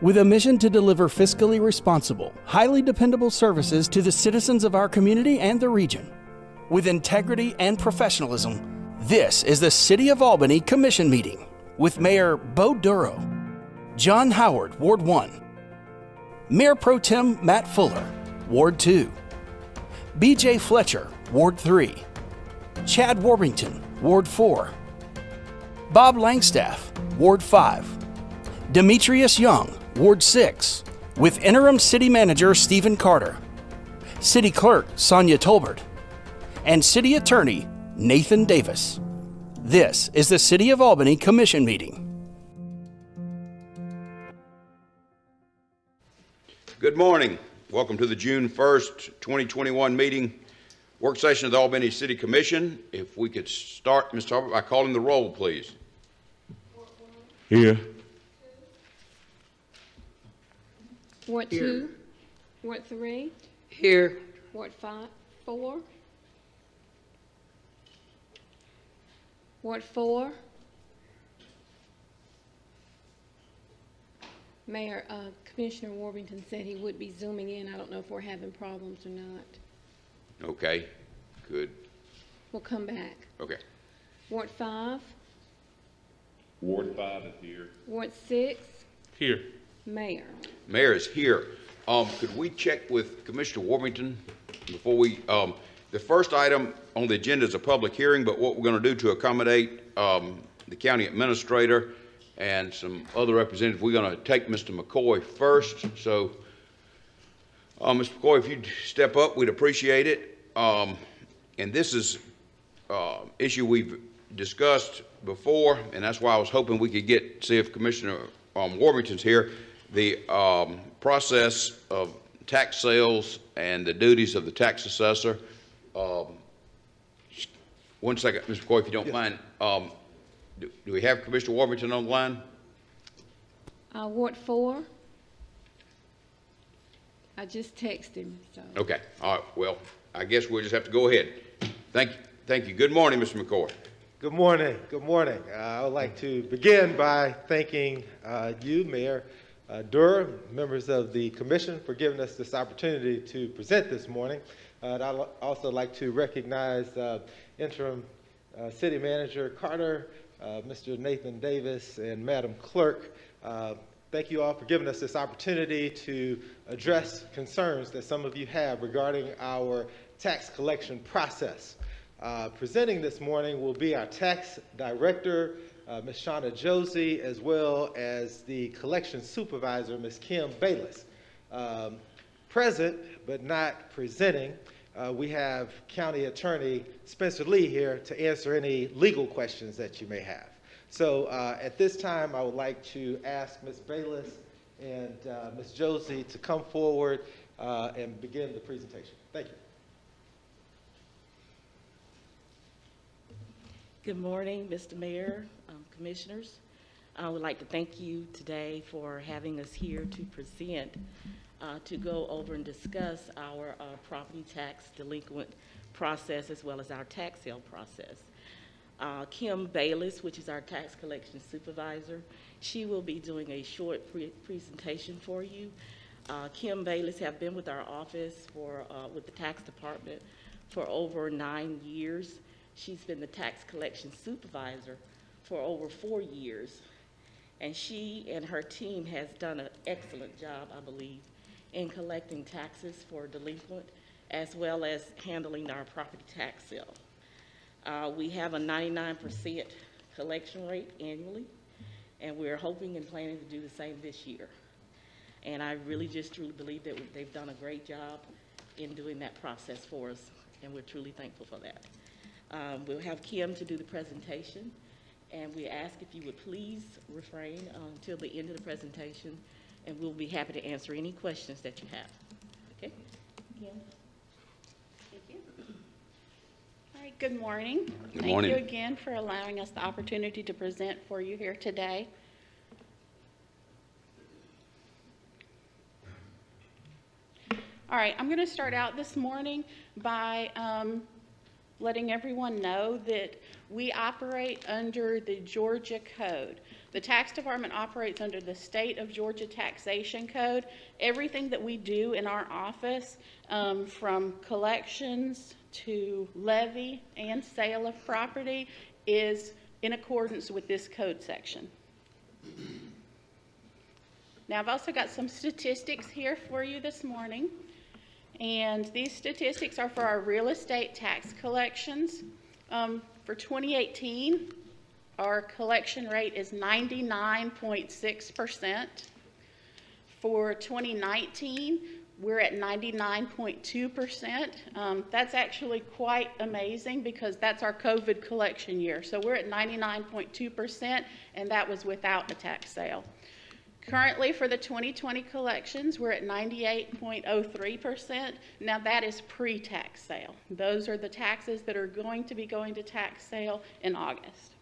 With a mission to deliver fiscally responsible, highly dependable services to the citizens of our community and the region. With integrity and professionalism, this is the City of Albany Commission Meeting with Mayor Bo Duro, John Howard, Ward 1, Mayor Pro Tem Matt Fuller, Ward 2, BJ Fletcher, Ward 3, Chad Warbington, Ward 4, Bob Langstaff, Ward 5, Demetrius Young, Ward 6, with Interim City Manager Stephen Carter, City Clerk Sonia Tolbert, and City Attorney Nathan Davis. This is the City of Albany Commission Meeting. Good morning. Welcome to the June 1st, 2021 meeting, work session of the Albany City Commission. If we could start, Mr. Tolbert, by calling the roll, please. Here. Ward 2, Ward 3, Here. Ward 4, Ward 4. Mayor, Commissioner Warbington said he would be zooming in. I don't know if we're having problems or not. Okay, good. We'll come back. Okay. Ward 5, Ward 5 is here. Ward 6, Here. Mayor. Mayor is here. Could we check with Commissioner Warbington before we, the first item on the agenda is a public hearing, but what we're going to do to accommodate the county administrator and some other representatives, we're going to take Mr. McCoy first. So, Mr. McCoy, if you'd step up, we'd appreciate it. And this is issue we've discussed before, and that's why I was hoping we could see if Commissioner Warbington's here. The process of tax sales and the duties of the tax assessor. One second, Mr. McCoy, if you don't mind. Do we have Commissioner Warbington on the line? Ward 4. I just texted him. So. Okay. All right. Well, I guess we'll just have to go ahead. Thank you. Thank you. Good morning, Mr. McCoy. Good morning. Good morning. I would like to begin by thanking you, Mayor Durr, members of the Commission, for giving us this opportunity to present this morning. I'd also like to recognize Interim City Manager Carter, Mr. Nathan Davis, and Madam Clerk. Thank you all for giving us this opportunity to address concerns that some of you have regarding our tax collection process. Presenting this morning will be our tax director, Ms. Shauna Josie, as well as the collection supervisor, Ms. Kim Bayless. Present, but not presenting, we have County Attorney Spencer Lee here to answer any legal questions that you may have. So at this time, I would like to ask Ms. Bayless and Ms. Josie to come forward and begin the presentation. Thank you. Good morning, Mr. Mayor, Commissioners. I would like to thank you today for having us here to present, to go over and discuss our property tax delinquent process as well as our tax sale process. Kim Bayless, which is our tax collection supervisor, she will be doing a short presentation for you. Kim Bayless has been with our office with the tax department for over 9 years. She's been the tax collection supervisor for over 4 years, and she and her team has done an excellent job, I believe, in collecting taxes for delinquent as well as handling our property tax sale. We have a 99% collection rate annually, and we're hoping and planning to do the same this year. And I really just truly believe that they've done a great job in doing that process for us, and we're truly thankful for that. We'll have Kim to do the presentation, and we ask if you would please refrain until the end of the presentation, and we'll be happy to answer any questions that you have. Okay, Kim? Thank you. All right, good morning. Good morning. Thank you again for allowing us the opportunity to present for you here today. All right, I'm going to start out this morning by letting everyone know that we operate under the Georgia Code. The tax department operates under the state of Georgia taxation code. Everything that we do in our office, from collections to levy and sale of property, is in accordance with this code section. Now, I've also got some statistics here for you this morning. And these statistics are for our real estate tax collections. For 2018, our collection rate is 99.6%. For 2019, we're at 99.2%. That's actually quite amazing because that's our COVID collection year. So we're at 99.2%, and that was without a tax sale. Currently, for the 2020 collections, we're at 98.03%. Now, that is pre-tax sale. Those are the taxes that are going to be going to tax sale in August.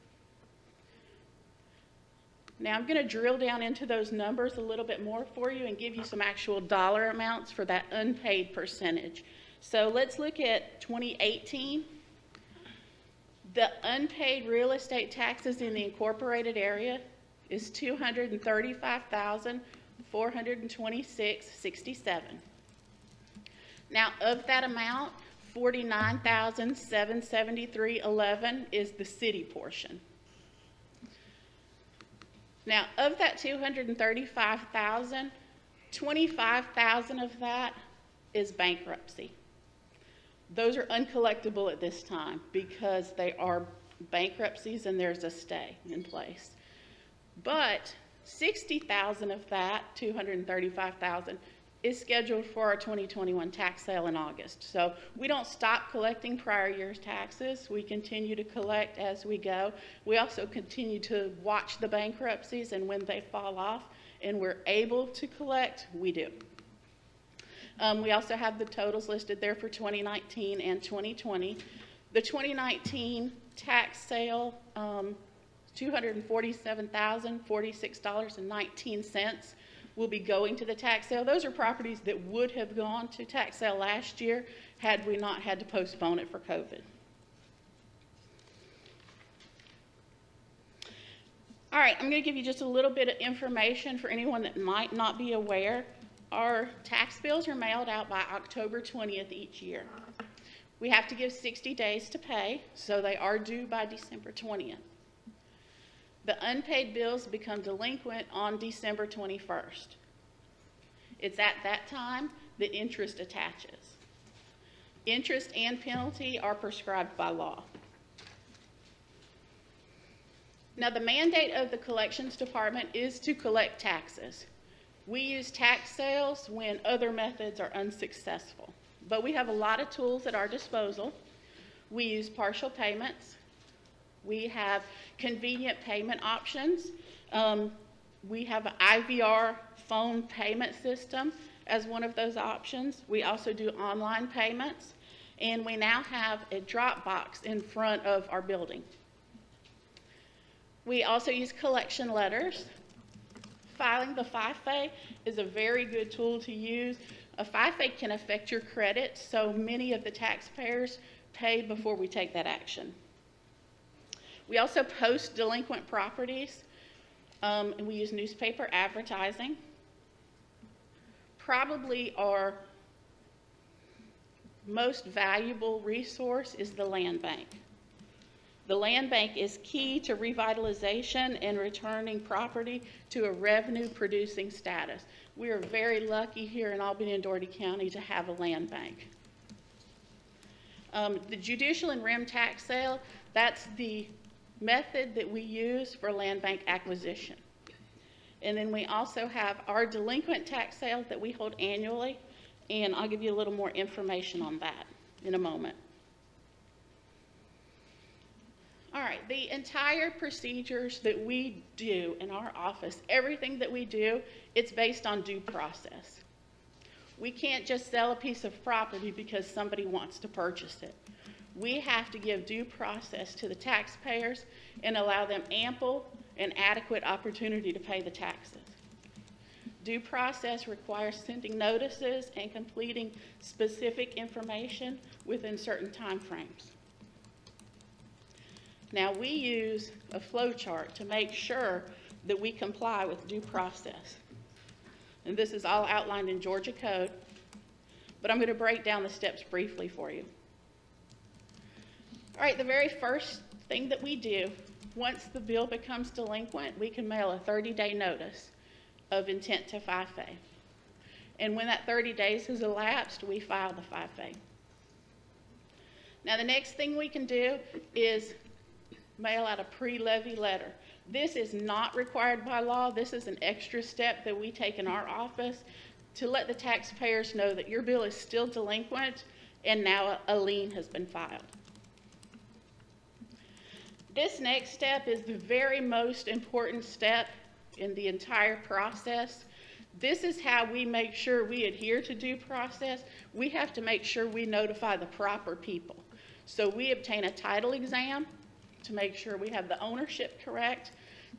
Now, I'm going to drill down into those numbers a little bit more for you and give you some actual dollar amounts for that unpaid percentage. So let's look at 2018. The unpaid real estate taxes in the incorporated area is $235,426.67. Now, of that amount, $49,773.11 is the city portion. Now, of that $235,000, $25,000 of that is bankruptcy. Those are uncollectible at this time because they are bankruptcies and there's a stay in place. But $60,000 of that, $235,000, is scheduled for our 2021 tax sale in August. So we don't stop collecting prior year's taxes. We continue to collect as we go. We also continue to watch the bankruptcies, and when they fall off and we're able to collect, we do. We also have the totals listed there for 2019 and 2020. The 2019 tax sale, $247,046.19 will be going to the tax sale. Those are properties that would have gone to tax sale last year had we not had to postpone it for COVID. All right, I'm going to give you just a little bit of information for anyone that might not be aware. Our tax bills are mailed out by October 20th each year. We have to give 60 days to pay, so they are due by December 20th. The unpaid bills become delinquent on December 21st. It's at that time that interest attaches. Interest and penalty are prescribed by law. Now, the mandate of the collections department is to collect taxes. We use tax sales when other methods are unsuccessful, but we have a lot of tools at our disposal. We use partial payments. We have convenient payment options. We have an IVR phone payment system as one of those options. We also do online payments, and we now have a drop box in front of our building. We also use collection letters. Filing the FIFA is a very good tool to use. A FIFA can affect your credit, so many of the taxpayers pay before we take that action. We also post delinquent properties, and we use newspaper advertising. Probably our most valuable resource is the land bank. The land bank is key to revitalization and returning property to a revenue-producing status. We are very lucky here in Albany and Dougherty County to have a land bank. The judicial and rem tax sale, that's the method that we use for land bank acquisition. And then we also have our delinquent tax sale that we hold annually, and I'll give you a little more information on that in a moment. All right, the entire procedures that we do in our office, everything that we do, it's based on due process. We can't just sell a piece of property because somebody wants to purchase it. We have to give due process to the taxpayers and allow them ample and adequate opportunity to pay the taxes. Due process requires sending notices and completing specific information within certain time frames. Now, we use a flow chart to make sure that we comply with due process. And this is all outlined in Georgia code, but I'm going to break down the steps briefly for you. All right, the very first thing that we do, once the bill becomes delinquent, we can mail a 30-day notice of intent to FIFA. And when that 30 days has elapsed, we file the FIFA. Now, the next thing we can do is mail out a pre-levy letter. This is not required by law. This is an extra step that we take in our office to let the taxpayers know that your bill is still delinquent and now a lien has been filed. This next step is the very most important step in the entire process. This is how we make sure we adhere to due process. We have to make sure we notify the proper people. So we obtain a title exam to make sure we have the ownership correct,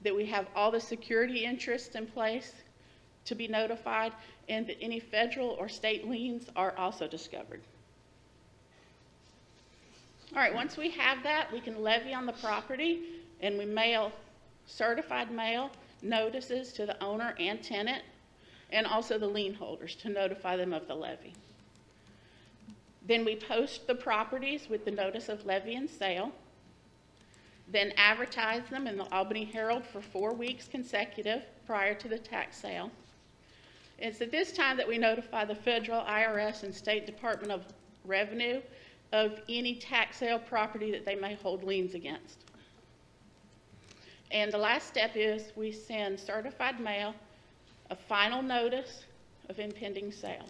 that we have all the security interests in place to be notified, and that any federal or state liens are also discovered. All right, once we have that, we can levy on the property, and we mail certified mail notices to the owner and tenant, and also the lien holders to notify them of the levy. Then we post the properties with the notice of levy and sale, then advertise them in the Albany Herald for 4 weeks consecutive prior to the tax sale. It's at this time that we notify the federal IRS and State Department of Revenue of any tax sale property that they may hold liens against. And the last step is we send certified mail a final notice of impending sale.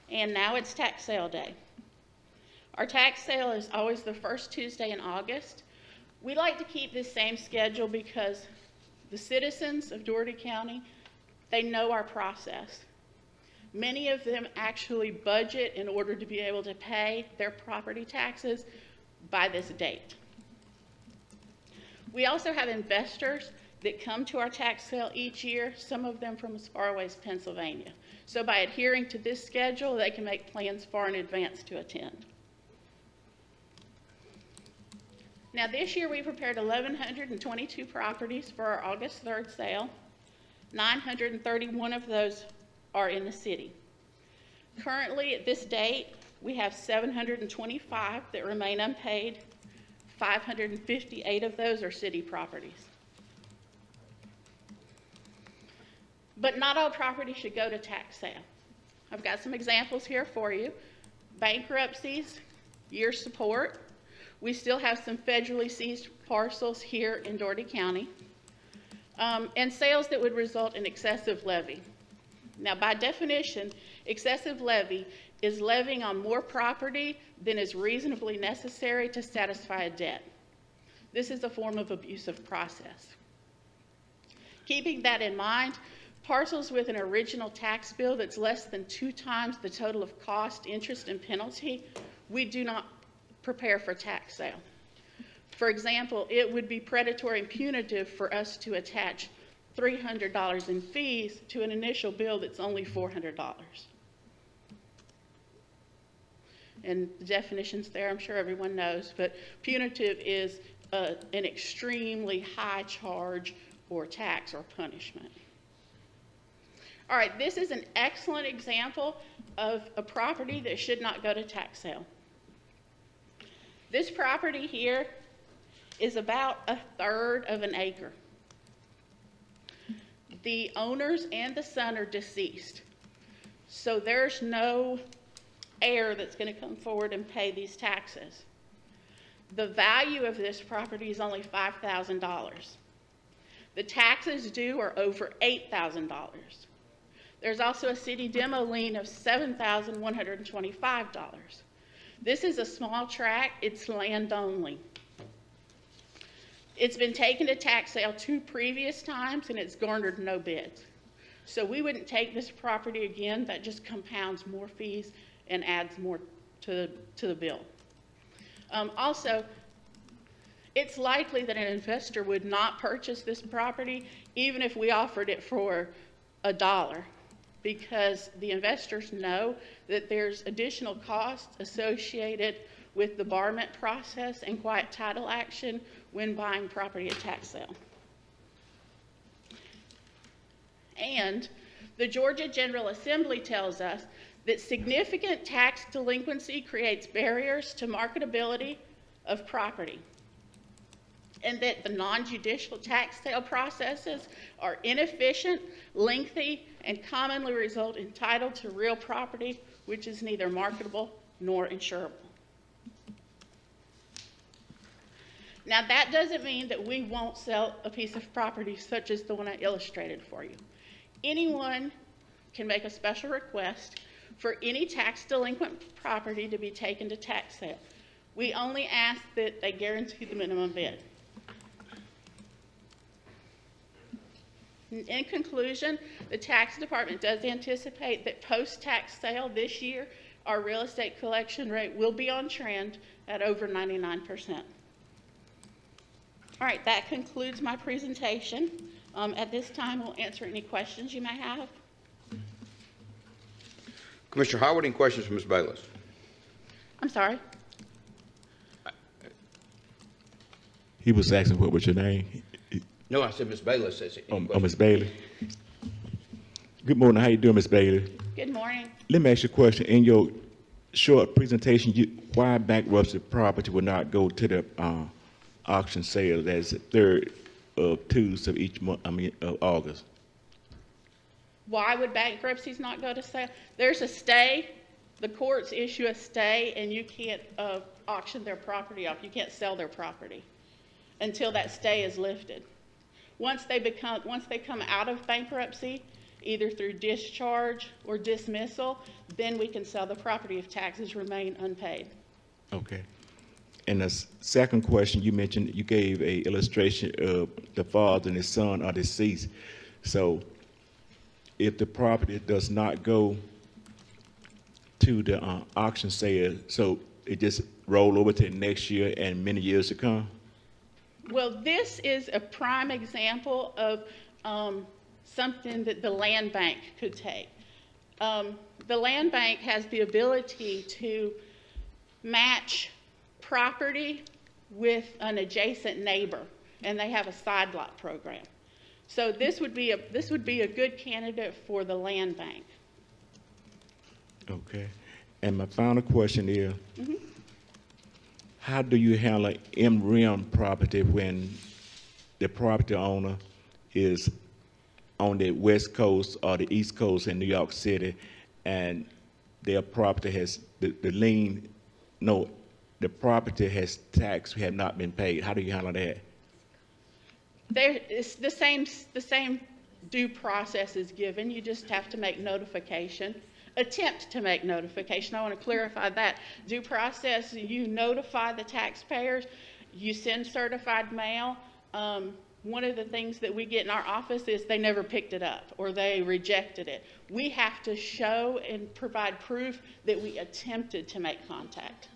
And now it's tax sale day. Our tax sale is always the first Tuesday in August. We like to keep this same schedule because the citizens of Dougherty County, they know our process. Many of them actually budget in order to be able to pay their property taxes by this date. We also have investors that come to our tax sale each year, some of them from as far away as Pennsylvania. So by adhering to this schedule, they can make plans far in advance to attend. Now this year we prepared 1,122 properties for our August 3rd sale. 931 of those are in the city. Currently at this date, we have 725 that remain unpaid. 558 of those are city properties. But not all property should go to tax sale. I've got some examples here for you. Bankruptcies, year support. We still have some federally seized parcels here in Dougherty County. And sales that would result in excessive levy. Now, by definition, excessive levy is levying on more property than is reasonably necessary to satisfy a debt. This is a form of abusive process. Keeping that in mind, parcels with an original tax bill that's less than 2 times the total of cost, interest, and penalty, we do not prepare for tax sale. For example, it would be predatory and punitive for us to attach $300 in fees to an initial bill that's only $400. And the definition's there, I'm sure everyone knows, but punitive is an extremely high charge or tax or punishment. All right, this is an excellent example of a property that should not go to tax sale. This property here is about 1/3 of an acre. The owners and the son are deceased, so there's no heir that's going to come forward and pay these taxes. The value of this property is only $5,000. The taxes due are over $8,000. There's also a city demo lien of $7,125. This is a small tract, it's land only. It's been taken to tax sale 2 previous times and it's garnered no bids. So we wouldn't take this property again. That just compounds more fees and adds more to the bill. Also, it's likely that an investor would not purchase this property even if we offered it for $1, because the investors know that there's additional costs associated with the barment process and quiet title action when buying property at tax sale. And the Georgia General Assembly tells us that significant tax delinquency creates barriers to marketability of property, and that the non-judicial tax sale processes are inefficient, lengthy, and commonly result in title to real property, which is neither marketable nor insurable. Now, that doesn't mean that we won't sell a piece of property such as the one I illustrated for you. Anyone can make a special request for any tax delinquent property to be taken to tax sale. We only ask that they guarantee the minimum bid. In conclusion, the tax department does anticipate that post-tax sale this year, our real estate collection rate will be on trend at over 99%. All right, that concludes my presentation. At this time, we'll answer any questions you may have. Commissioner Howard, any questions for Ms. Bayless? I'm sorry. He was asking what was your name? No, I said Ms. Bayless says it. Ms. Bailey. Good morning. How you doing, Ms. Bailey? Good morning. Let me ask you a question. In your short presentation, why bankruptcy property will not go to the auction sale as the third Tuesday of each month? Of August. Why would bankruptcies not go to sale? There's a stay. The courts issue a stay, and you can't auction their property off. You can't sell their property until that stay is lifted. Once they come out of bankruptcy, either through discharge or dismissal, then we can sell the property if taxes remain unpaid. Okay. And the second question, you mentioned you gave a illustration of the father and his son are deceased. So if the property does not go to the auction sale, so it just roll over to next year and many years to come? Well, this is a prime example of something that the land bank could take. The land bank has the ability to match property with an adjacent neighbor, and they have a side lot program. So this would be a good candidate for the land bank. Okay. And my final question is, how do you handle MREM property when the property owner is on the West Coast or the East Coast in New York City, and their property has the property has tax have not been paid? How do you handle that? It's the same due process is given. You just have to make notification. Attempt to make notification. I want to clarify that. Due process, you notify the taxpayers, you send certified mail. One of the things that we get in our office is they never picked it up or they rejected it. We have to show and provide proof that we attempted to make contact.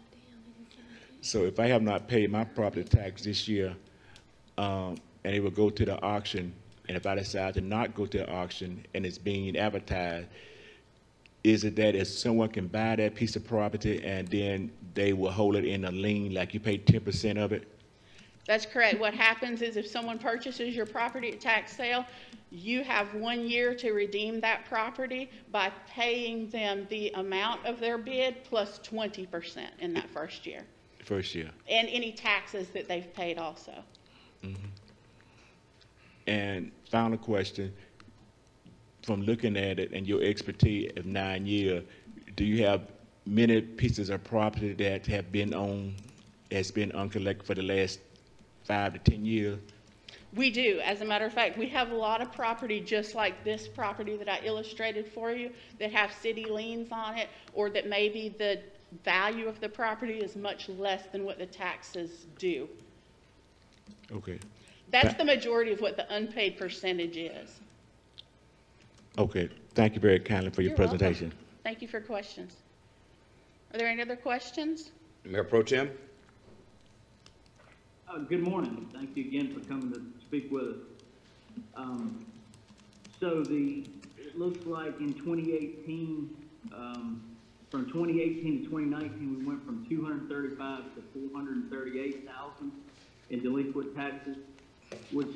So if I have not paid my property tax this year, and it will go to the auction, and if I decide to not go to the auction and it's being advertised, is it that if someone can buy that piece of property and then they will hold it in a lien, like you pay 10% of it? That's correct. What happens is if someone purchases your property at tax sale, you have 1 year to redeem that property by paying them the amount of their bid plus 20% in that first year. First year. And any taxes that they've paid also. Mm-hmm. And final question, from looking at it and your expertise of 9 years, do you have many pieces of property that have been uncollected for the last 5 to 10 years? We do. As a matter of fact, we have a lot of property just like this property that I illustrated for you that have city liens on it, or that maybe the value of the property is much less than what the taxes do. Okay. That's the majority of what the unpaid percentage is. Okay. Thank you very kindly for your You're presentation. welcome. Thank you for questions. Are there any other questions? Mayor Pro Tem? Good morning. Thank you again for coming to speak with us. So it looks like in 2018, from 2018 to 2019, we went from 235 to 438,000 in delinquent taxes. Was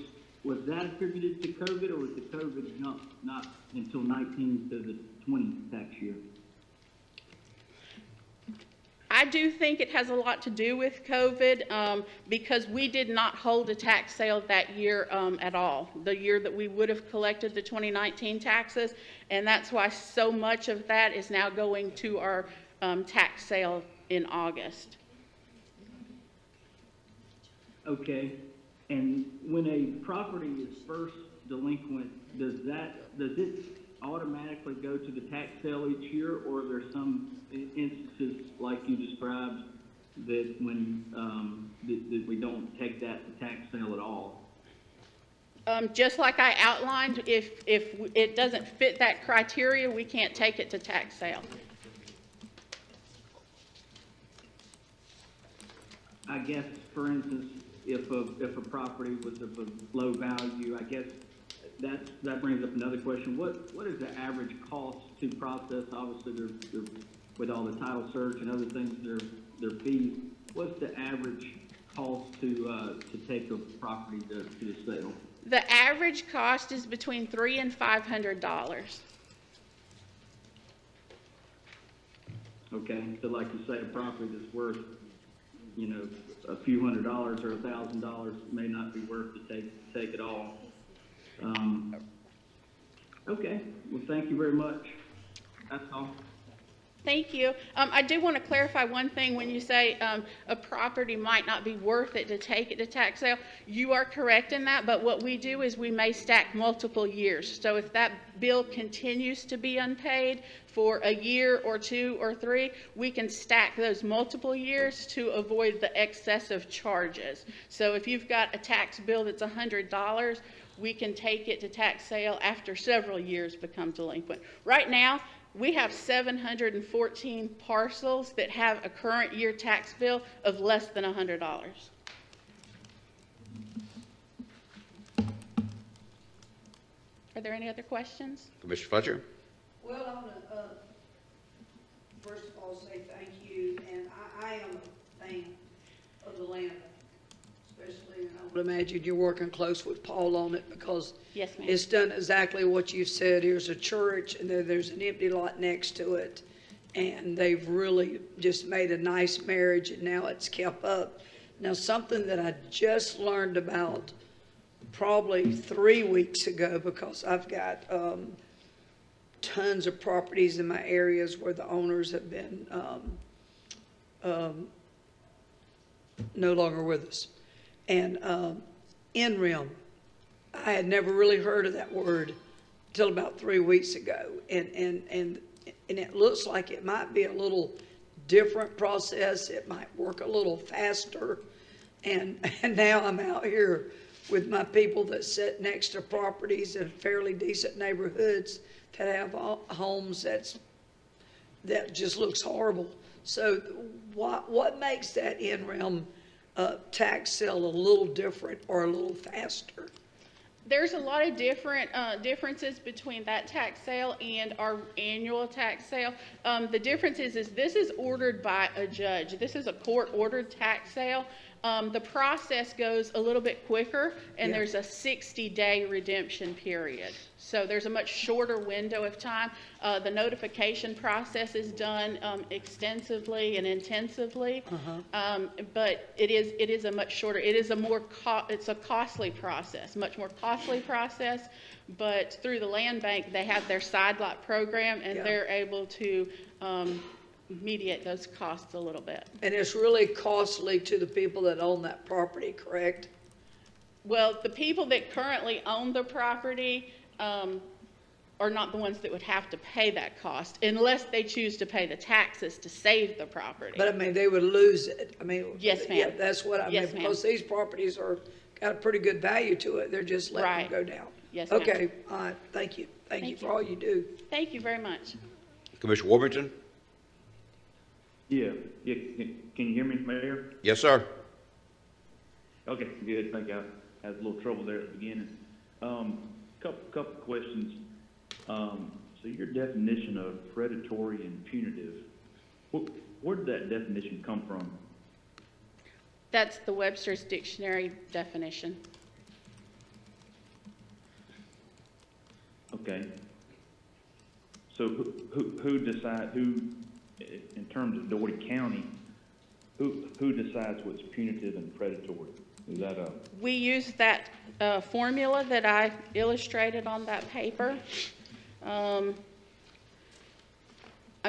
that attributed to COVID, or was the COVID jump not until 19 to the 20 tax year? I do think it has a lot to do with COVID, because we did not hold a tax sale that year at all, the year that we would have collected the 2019 taxes, and that's why so much of that is now going to our tax sale in August. Okay, and when a property is first delinquent, does it automatically go to the tax sale each year, or are there some instances like you described that when that we don't take that to tax sale at all? Just like I outlined, if it doesn't fit that criteria, we can't take it to tax sale. I guess, for instance, if a property was of a low value, I guess that brings up another question. What is the average cost to process? Obviously, they're with all the title search and other things, their fees. What's the average cost to take a property to the sale? The average cost is between $300 and $500. Okay, so like you say, a property that's worth, you know, a few $100s or $1,000 may not be worth to take it all. Okay, well, thank you very much. That's all. Thank you. I do want to clarify one thing. When you say a property might not be worth it to take it to tax sale, you are correct in that, but what we do is we may stack multiple years. So if that bill continues to be unpaid for a year or 2 or 3, we can stack those multiple years to avoid the excessive charges. So if you've got a tax bill that's $100, we can take it to tax sale after several years become delinquent. Right now, we have 714 parcels that have a current year tax bill of less than $100. Are there any other questions? Commissioner Fletcher? Well, I want to, first of all, say thank you, and I am a fan of the land bank, especially, and I would imagine you're working close with Paul on it, because Yes, ma'am. it's done exactly what you said. Here's a church, and then there's an empty lot next to it, and they've really just made a nice marriage, and now it's kept up. Now, something that I just learned about probably 3 weeks ago, because I've got tons of properties in my areas where the owners have been no longer with us. And NREM, I had never really heard of that word until about 3 weeks ago. And it looks like it might be a little different process. It might work a little faster. And now I'm out here with my people that sit next to properties in fairly decent neighborhoods that have homes that just looks horrible. So what makes that NREM tax sale a little different or a little faster? There's a lot of different differences between that tax sale and our annual tax sale. The difference is this is ordered by a judge. This is a court-ordered tax sale. The process goes a little bit quicker, and there's a 60-day redemption period. So there's a much shorter window of time. The notification process is done extensively and intensively, but it is a much shorter. It is it's a costly process, much more costly process. But through the land bank, they have their side lot program, and they're able to mediate those costs a little bit. And it's really costly to the people that own that property, correct? Well, the people that currently own the property are not the ones that would have to pay that cost unless they choose to pay the taxes to save the property. But I mean, they would lose it. I mean, Yes, ma'am. Yeah, that's what I mean, Yes, ma'am. because these properties got a pretty good value to it. They're just letting Right. them go down. Yes, ma'am. Okay, all right, thank you. Thank you for all you do. Thank you very much. Commissioner Warmington? Yeah, can you hear me, Mayor? Yes, sir. Okay, good, thank you. I had a little trouble there at the beginning. Couple questions. So your definition of predatory and punitive, Where did that definition come from? That's the Webster's Dictionary definition. Okay. So who decide, in terms of Doherty County, who decides what's punitive and predatory? Is that a? We use that formula that I illustrated on that paper. I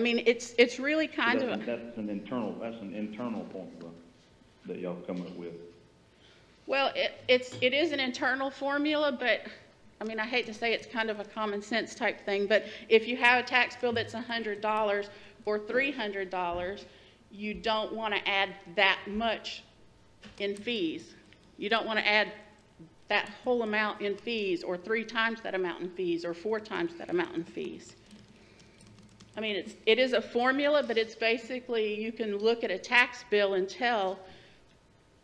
mean, it's really kind of. That's an internal formula that y'all come up with. Well, it is an internal formula, but I mean, I hate to say it's kind of a common sense type thing, but if you have a tax bill that's $100 or $300, you don't want to add that much in fees. You don't want to add that whole amount in fees, or 3 times that amount in fees, or 4 times that amount in fees. I mean, it is a formula, but it's basically, you can look at a tax bill and tell,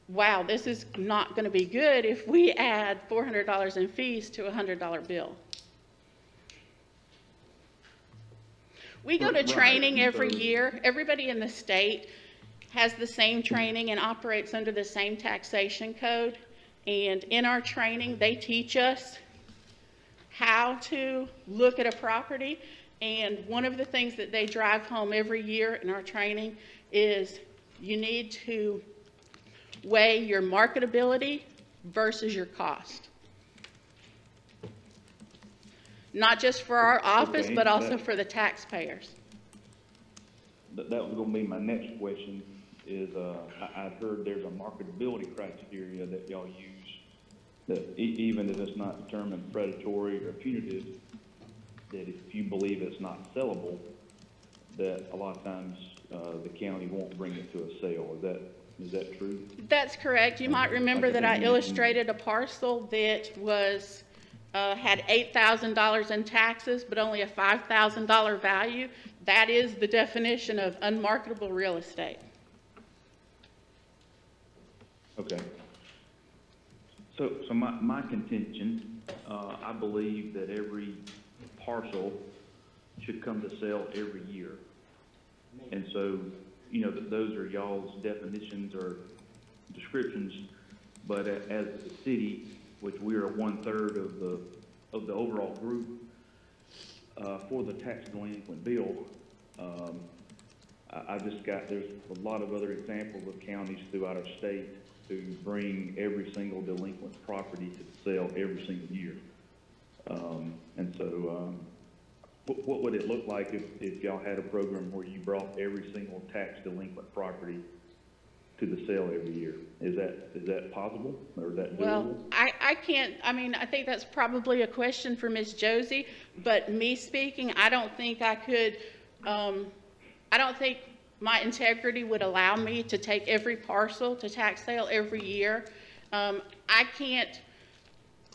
wow, this is not going to be good if we add $400 in fees to a $100 bill. We go to training every year. Everybody in the state has the same training and operates under the same taxation code. And in our training, they teach us how to look at a property. And one of the things that they drive home every year in our training is you need to weigh your marketability versus your cost. Not just for our office, but also for the taxpayers. That was going to be my next question. Is I've heard there's a marketability criteria that y'all use that even if it's not determined predatory or punitive, that if you believe it's not sellable, that a lot of times the county won't bring it to a sale. Is that true? That's correct. You might remember that I illustrated a parcel that was had $8,000 in taxes, but only a $5,000 value. That is the definition of unmarketable real estate. Okay. So my contention, I believe that every parcel should come to sale every year. And so, you know, those are y'all's definitions or descriptions, but as a city, which we are 1/3 of the overall group, for the tax delinquent bill, there's a lot of other examples of counties throughout our state who bring every single delinquent property to sale every single year. And so, what would it look like if y'all had a program where you brought every single tax delinquent property to the sale every year? Is that possible, or is that doable? Well, I can't, I mean, I think that's probably a question for Ms. Josie, but me speaking, I don't think I could, I don't think my integrity would allow me to take every parcel to tax sale every year. I can't,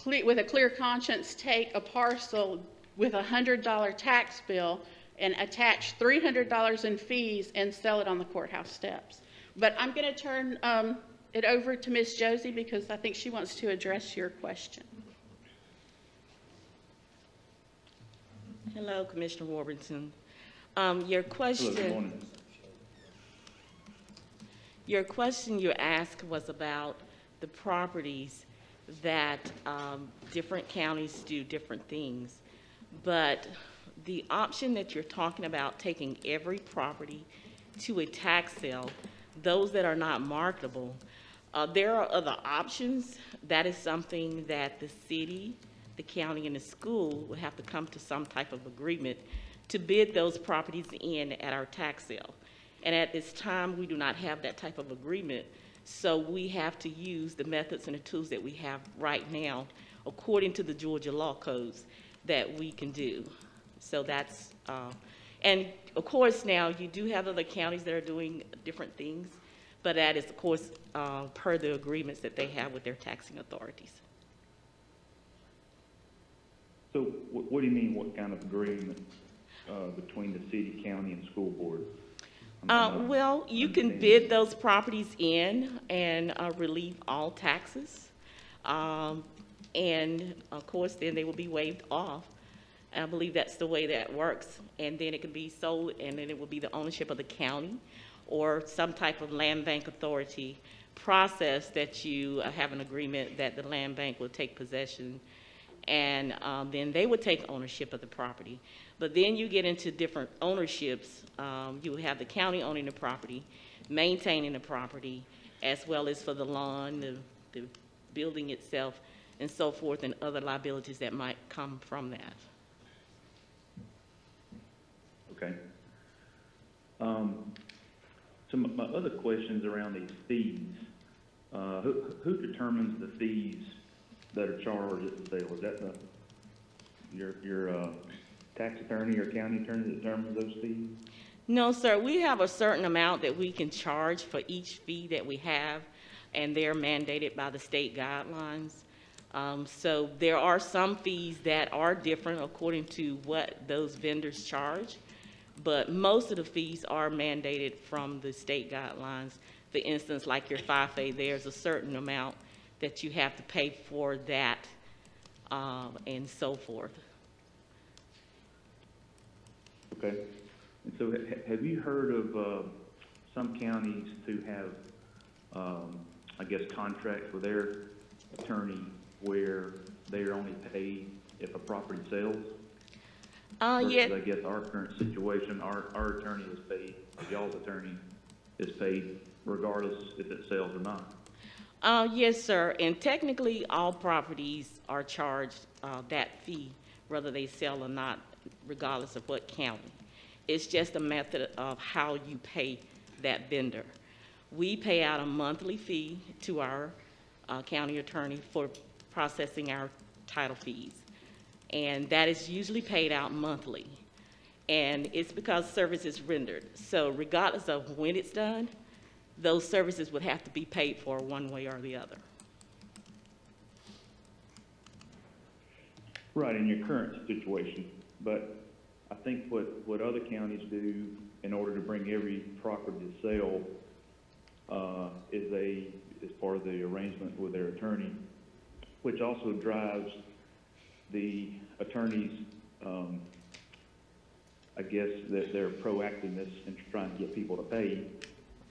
with a clear conscience, take a parcel with a $100 tax bill and attach $300 in fees and sell it on the courthouse steps. But I'm going to turn it over to Ms. Josie because I think she wants to address your question. Hello, Commissioner Warburton. Your question. Hello, good morning. Your question you asked was about the properties that different counties do different things. But the option that you're talking about, taking every property to a tax sale, those that are not marketable, there are other options. That is something that the city, the county, and the school would have to come to some type of agreement to bid those properties in at our tax sale. And at this time, we do not have that type of agreement. So we have to use the methods and the tools that we have right now, according to the Georgia law codes, that we can do. So that's, and of course now you do have other counties that are doing different things, but that is of course per the agreements that they have with their taxing authorities. So what do you mean, what kind of agreement between the city, county, and school board? Well, you can bid those properties in and relieve all taxes. And of course, then they will be waived off. I believe that's the way that works. And then it can be sold, and then it will be the ownership of the county or some type of land bank authority process that you have an agreement that the land bank will take possession, and then they would take ownership of the property. But then you get into different ownerships. You will have the county owning the property, maintaining the property, as well as for the lawn, the building itself, and so forth, and other liabilities that might come from that. Okay. So my other questions around these fees. Who determines the fees that are charged at the sale? Is that your tax attorney or county attorney that determines those fees? No, sir. We have a certain amount that we can charge for each fee that we have, and they're mandated by the state guidelines. So there are some fees that are different according to what those vendors charge, but most of the fees are mandated from the state guidelines. For instance, like your FIFA, there's a certain amount that you have to pay for that, and so forth. Okay. And so have you heard of some counties who have, I guess, contracts with their attorney where they are only paid if a property sells? Yeah. I guess our current situation, our attorney is paid, y'all's attorney is paid regardless if it sells or not. Yes, sir. And technically, all properties are charged that fee, whether they sell or not, regardless of what county. It's just a method of how you pay that vendor. We pay out a monthly fee to our county attorney for processing our title fees. And that is usually paid out monthly. And it's because service is rendered. So regardless of when it's done, those services would have to be paid for one way or the other. Right, in your current situation. But I think what other counties do in order to bring every property to sale is part of the arrangement with their attorney, which also drives the attorneys, I guess, that their proactiveness in trying to get people to pay,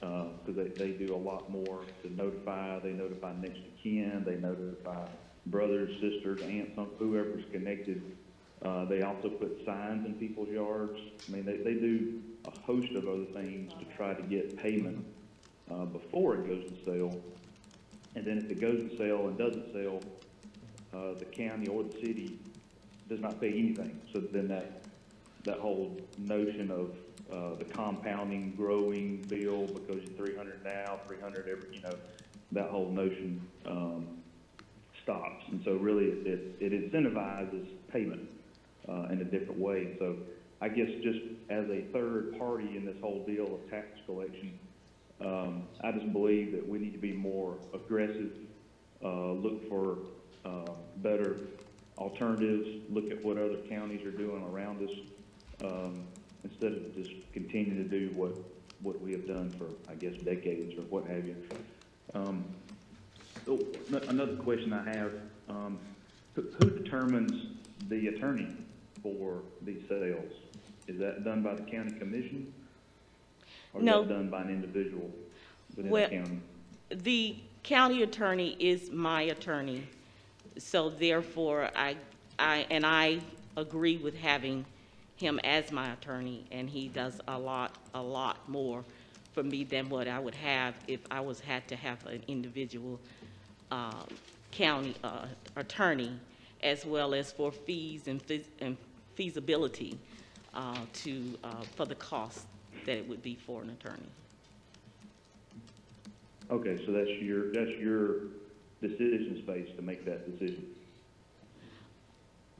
because they do a lot more to notify. They notify next of kin, they notify brothers, sisters, aunts, whoever's connected. They also put signs in people's yards. I mean, they do a host of other things to try to get payment before it goes to sale. And then if it goes to sale and doesn't sell, the county or the city does not pay anything. So then that whole notion of the compounding, growing bill, because you're 300 now, 300 every, that whole notion stops. And so really it incentivizes payment in a different way. So I guess just as a third party in this whole deal of tax collection, I just believe that we need to be more aggressive, look for better alternatives, look at what other counties are doing around us, instead of just continuing to do what we have done for, I guess, decades or what have you. Another question I have, who determines the attorney for these sales? Is that done by the county commission? Or No. is that done by an individual within Well, the county? The county attorney is my attorney, so therefore I agree with having him as my attorney, and he does a lot more for me than what I would have if I had to have an individual county attorney, as well as for fees and feasibility for the cost that it would be for an attorney. Okay, so that's your decision space to make that decision.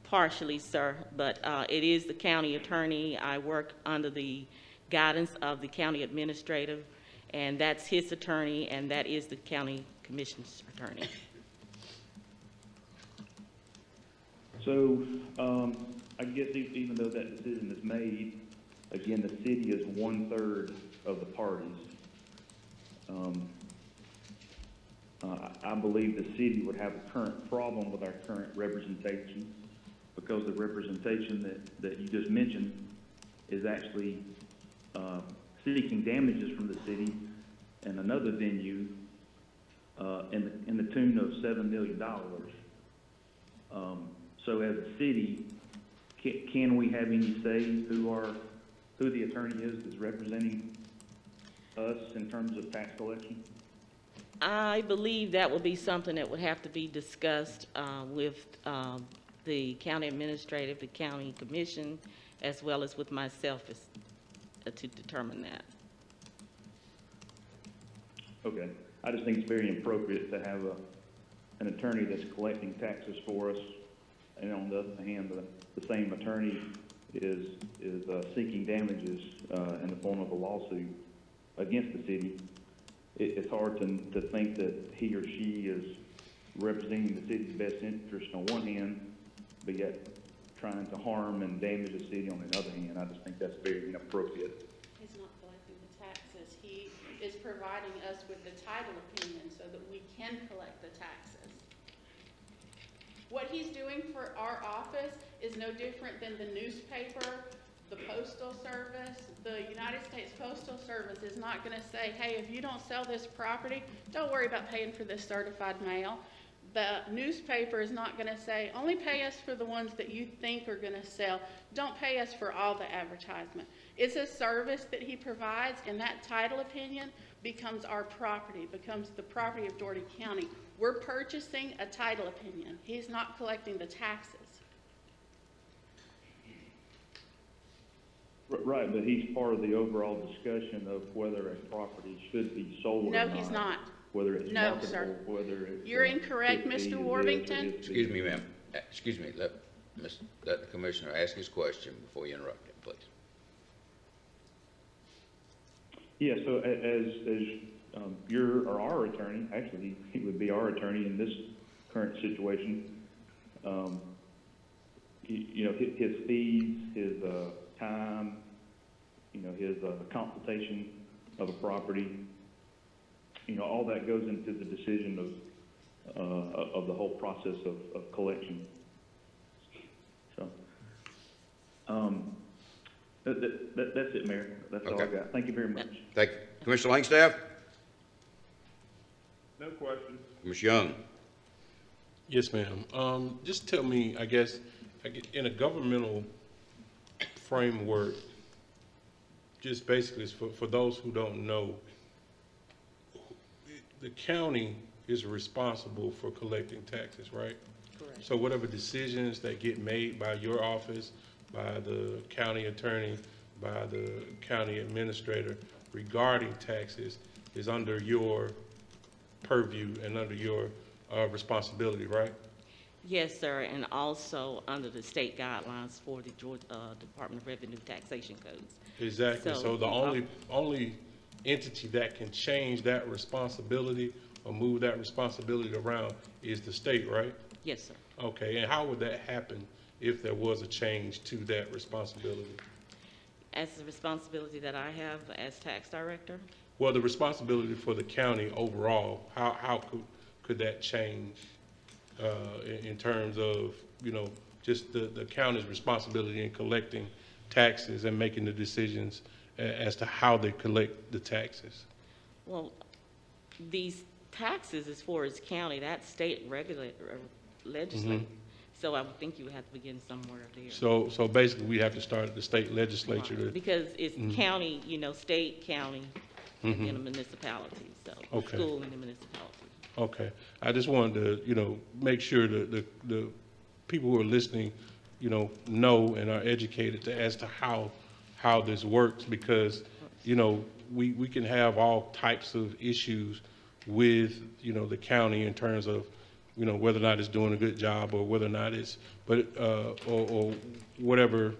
Partially, sir, but it is the county attorney. I work under the guidance of the county administrator, and that's his attorney, and that is the county commission's attorney. So I guess even though that decision is made, again, the city is 1/3 of the parties. I believe the city would have a current problem with our current representation, because because the representation that you just mentioned is actually seeking damages from the city and another venue in the tune of $7 million. So as a city, can we have any say who the attorney is that's representing us in terms of tax collection? I believe that would be something that would have to be discussed with the county administrative, the county commission, as well as with myself to determine that. Okay. I just think it's very inappropriate to have an attorney that's collecting taxes for us, and on the other hand, the same attorney is seeking damages in the form of a lawsuit against the city. It's hard to think that he or she is representing the city's best interest on one hand, but yet trying to harm and damage the city on the other hand. I just think that's very inappropriate. He's not collecting the taxes. He is providing us with the title opinion so that we can collect the taxes. What he's doing for our office is no different than the newspaper, the Postal Service. The United States Postal Service is not going to say, hey, if you don't sell this property, don't worry about paying for this certified mail. The newspaper is not going to say, only pay us for the ones that you think are going to sell. Don't pay us for all the advertisement. It's a service that he provides, and that title opinion becomes our property, becomes the property of Dougherty County. We're purchasing a title opinion. He's not collecting the taxes. Right, but he's part of the overall discussion of whether a property should be sold or No, not. he's not. Whether it's No, marketable, sir. whether it's... You're incorrect, it Mr. is Warmington. Excuse me, ma'am. Excuse me. Let the commissioner ask his question before you interrupt him, please. Yeah, so as our attorney, actually, he would be our attorney in this current situation. You know, his fees, his time, you know, his consultation of a property, you know, all that goes into the decision of the whole process of collection. So, that's it, Mayor. That's all I Okay. got. Thank you very much. Thank you. Commissioner Langstaff? No questions. Commissioner Young? Yes, ma'am. Just tell me, I guess, in a governmental framework, just basically for those who don't know, the county is responsible for collecting taxes, right? Correct. So whatever decisions that get made by your office, by the county attorney, by the county administrator regarding taxes is under your purview and under your responsibility, right? Yes, sir, and also under the state guidelines for the Georgia Department of Revenue Taxation Codes. Exactly. So the only entity that can change that responsibility or move that responsibility around is the state, right? Yes, sir. Okay, and how would that happen if there was a change to that responsibility? As the responsibility that I have as tax director, Well, the responsibility for the county overall, how could that change in terms of, you know, just the county's responsibility in collecting taxes and making the decisions as to how they collect the taxes? well, these taxes as far as county, that's state legislature. So I would think you would have to begin somewhere there. So basically, we have to start at the state legislature to, Because it's county, you know, state, county, and then a municipality, so Okay. school and a municipality. okay. I just wanted to, you know, make sure that the people who are listening, you know and are educated as to how this works, because, you know, we can have all types of issues with, you know, the county in terms of, you know, whether or not it's doing a good job or whether or not it's, or whatever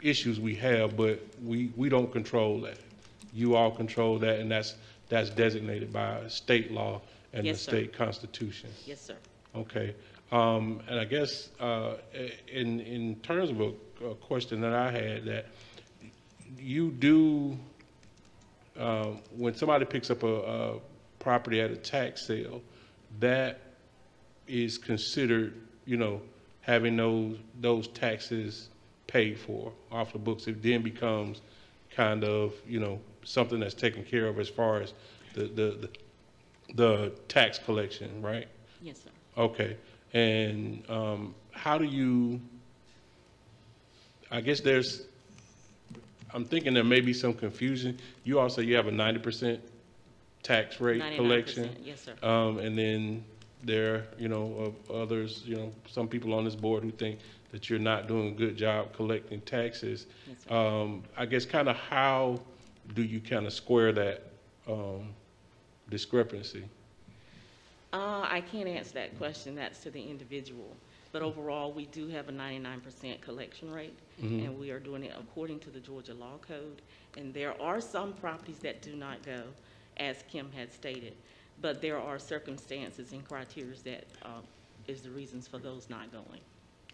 issues we have, but we don't control that. You all control that, and that's designated by state law and the Yes, sir. state constitution. Yes, sir. Okay. And I guess in terms of a question that I had, that you do, when somebody picks up a property at a tax sale, that is considered, you know, having those taxes paid for off the books, it then becomes kind of, something that's taken care of as far as the tax collection, right? Yes, sir. Okay, and how do you, I guess I'm thinking there may be some confusion. You also, you have a 90% tax rate 99%, collection. yes, sir. And then there, others, some people on this board who think that you're not doing a good job collecting taxes. Yes, sir. I guess kind of how do you kind of square that discrepancy? I can't answer that question. That's to the individual. But overall, we do have a 99% collection rate, and we are doing it according to the Georgia Law Code. And there are some properties that do not go, as Kim had stated, but there are circumstances and criteria that is the reasons for those not going.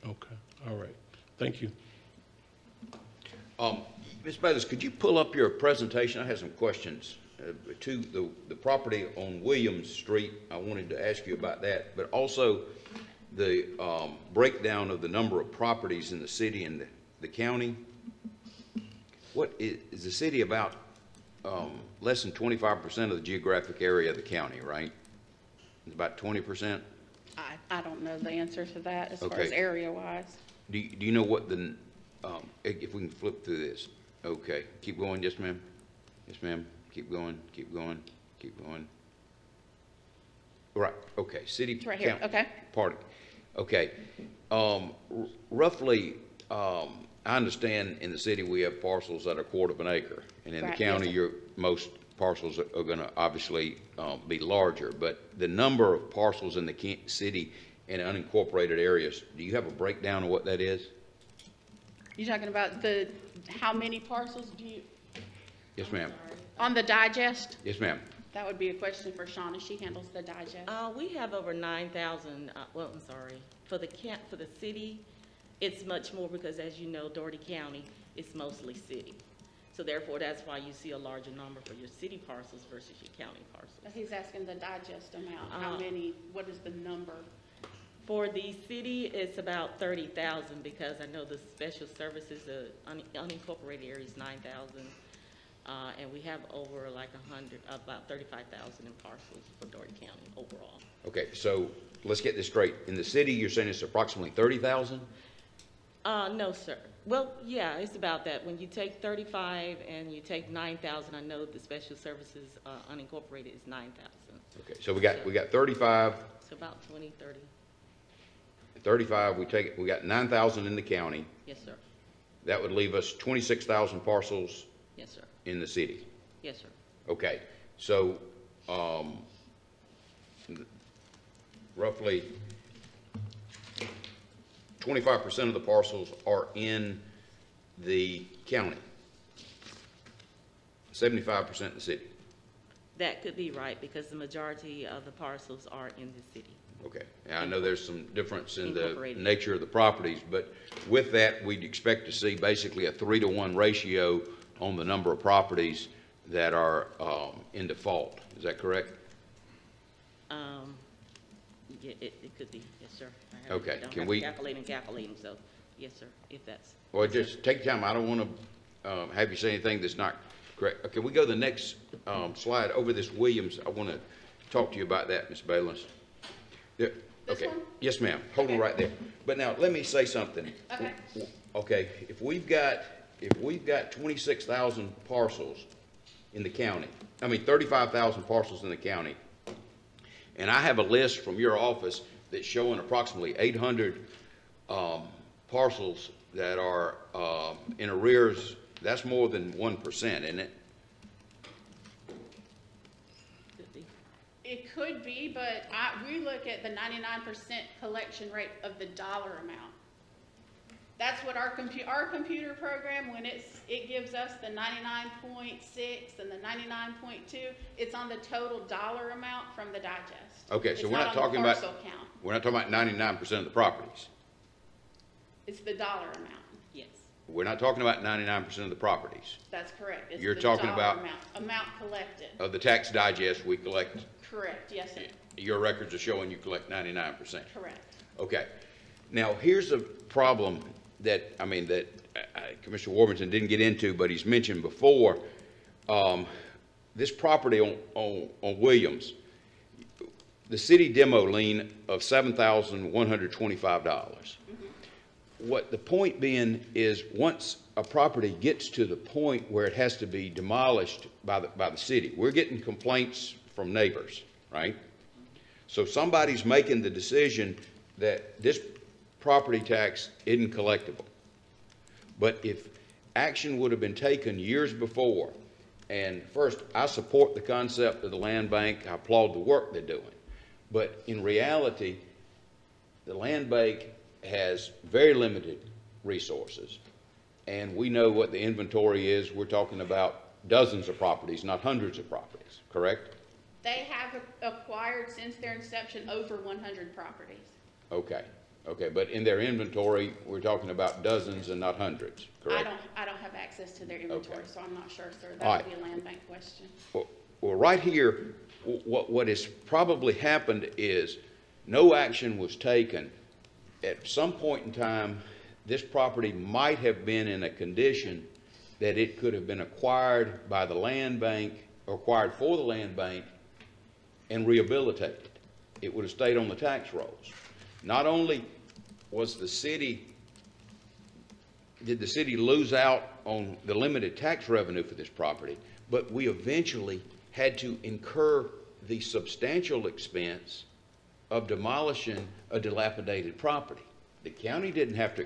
Okay, all right. Thank you. Ms. Bayless, could you pull up your presentation? I have some questions to the property on Williams Street. I wanted to ask you about that, but also the breakdown of the number of properties in the city and the county. What is the city about less than 25% of the geographic area of the county, right? It's about 20%? I don't know the answer to that as far as Okay. area-wise. Do you know what the, if we can flip through this? Okay, keep going, yes, ma'am. Yes, ma'am. Keep going, keep going, keep going. Right, okay, city. It's right here, count- okay. Pardon. Okay, roughly, I understand in the city we have parcels that are 1/4 of an acre, and in the Right, yes, county, sir. most parcels are gonna obviously be larger, but the number of parcels in the city in unincorporated areas, do you have a breakdown of what that is? You're talking about how many parcels do you, Yes, ma'am. on the digest? Yes, ma'am. That would be a question for Shauna. She handles the digest. We have over 9,000, well, I'm sorry, for the city, it's much more because, as you know, Doherty County is mostly city. So therefore, that's why you see a larger number for your city parcels versus your county parcels. He's asking the digest amount. How many, what is the number? For the city, it's about 30,000 because I know the special services, the unincorporated area is 9,000. And we have over like about 35,000 in parcels for Doherty County overall. Okay, so let's get this straight. In the city, you're saying it's approximately 30,000? No, sir. Well, yeah, it's about that. When you take 35 and you take 9,000, I know the special services unincorporated is 9,000. Okay, so we got 35. So about 20, 30. 35, we got 9,000 in the county. Yes, sir. That would leave us 26,000 parcels Yes, sir. in the city. Yes, sir. Okay, so roughly 25% of the parcels are in the county, 75% in the city. That could be right because the majority of the parcels are in the city. Okay, and I know there's some difference in the Incorporated. nature of the properties, but with that, we'd expect to see basically a 3-to-1 ratio on the number of properties that are in default. Is that correct? Yeah, it could be, yes, sir. I Okay, don't can have we- to calculate them, so, yes, sir, if that's. Well, just take time. I don't want to have you say anything that's not correct. Okay, we go to the next slide over this Williams. I want to talk to you about that, Ms. Bayless. There, This okay. one? Yes, ma'am. Hold on right there. But now, let me say something. Okay. Okay, if we've got 26,000 parcels in the county, 35,000 parcels in the county, and I have a list from your office that's showing approximately 800 parcels that are in arrears, that's more than 1%, isn't it? Could be. It could be, but we look at the 99% collection rate of the dollar amount. That's what our computer program, when it gives us the 99.6 and the 99.2, it's on the total dollar amount from the digest. Okay, so It's we're not on the talking about, parcel count. we're not talking about 99% of the properties. It's the dollar amount. Yes, We're not talking about 99% of the properties. That's correct. It's You're the talking dollar about- amount collected. Of the tax digest we collect, Correct, yes, sir. your records are showing you collect 99%. Correct. Okay. Now, here's a problem that, I mean, that Commissioner Warburton didn't get into, but he's mentioned before. This property on Williams, the city demo lien of $7,125. What the point being is, once a property gets to the point where it has to be demolished by the city, we're getting complaints from neighbors, right? So somebody's making the decision that this property tax isn't collectible. But if action would have been taken years before, and first, I support the concept of the land bank, I applaud the work they're doing. But in reality, the land bank has very limited resources, and we know what the inventory is. We're talking about dozens of properties, not hundreds of properties, correct? They have acquired since their inception over 100 properties. Okay, but in their inventory, we're talking about dozens and not hundreds, correct? I don't have access to their inventory, so I'm not sure, sir. All That right. would be a land bank question. Well, right here, what has probably happened is no action was taken. At some point in time, this property might have been in a condition that it could have been acquired by the land bank, or acquired for the land bank, and rehabilitated. It would have stayed on the tax rolls. Not only was did the city lose out on the limited tax revenue for this property, but we eventually had to incur the substantial expense of demolishing a dilapidated property. The county didn't have to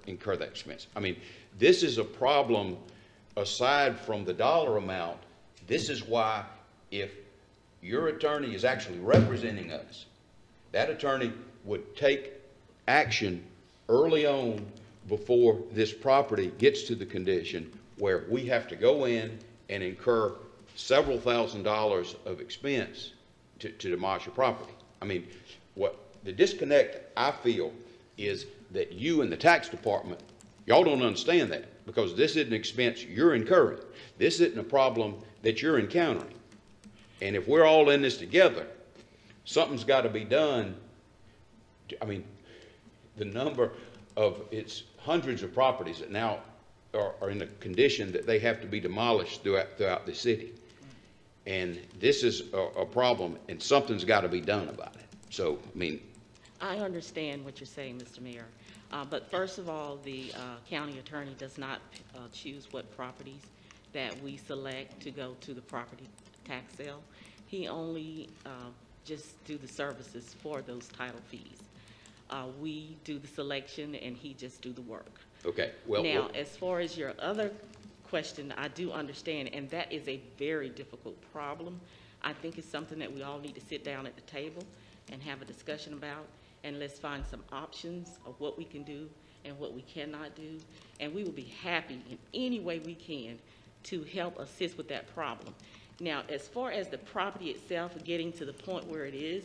incur that expense. I mean, this is a problem aside from the dollar amount. This is why, if your attorney is actually representing us, that attorney would take action early on before this property gets to the condition where we have to go in and incur several $1,000s of expense to demolish a property. I mean, what the disconnect I feel is that you and the tax department, y'all don't understand that, because this isn't an expense you're incurring. This isn't a problem that you're encountering. And if we're all in this together, something's got to be done. I mean, the number of, it's hundreds of properties that now are in a condition that they have to be demolished throughout the city. And this is a problem, and something's got to be done about it. So, I mean, I understand what you're saying, Mr. Mayor. But first of all, the county attorney does not choose what properties that we select to go to the property tax sale. He only just do the services for those title fees. We do the selection and he just do the work. okay, well. Now, as far as your other question, I do understand, and that is a very difficult problem. I think it's something that we all need to sit down at the table and have a discussion about, and let's find some options of what we can do and what we cannot do. And we will be happy in any way we can to help assist with that problem. Now, as far as the property itself getting to the point where it is,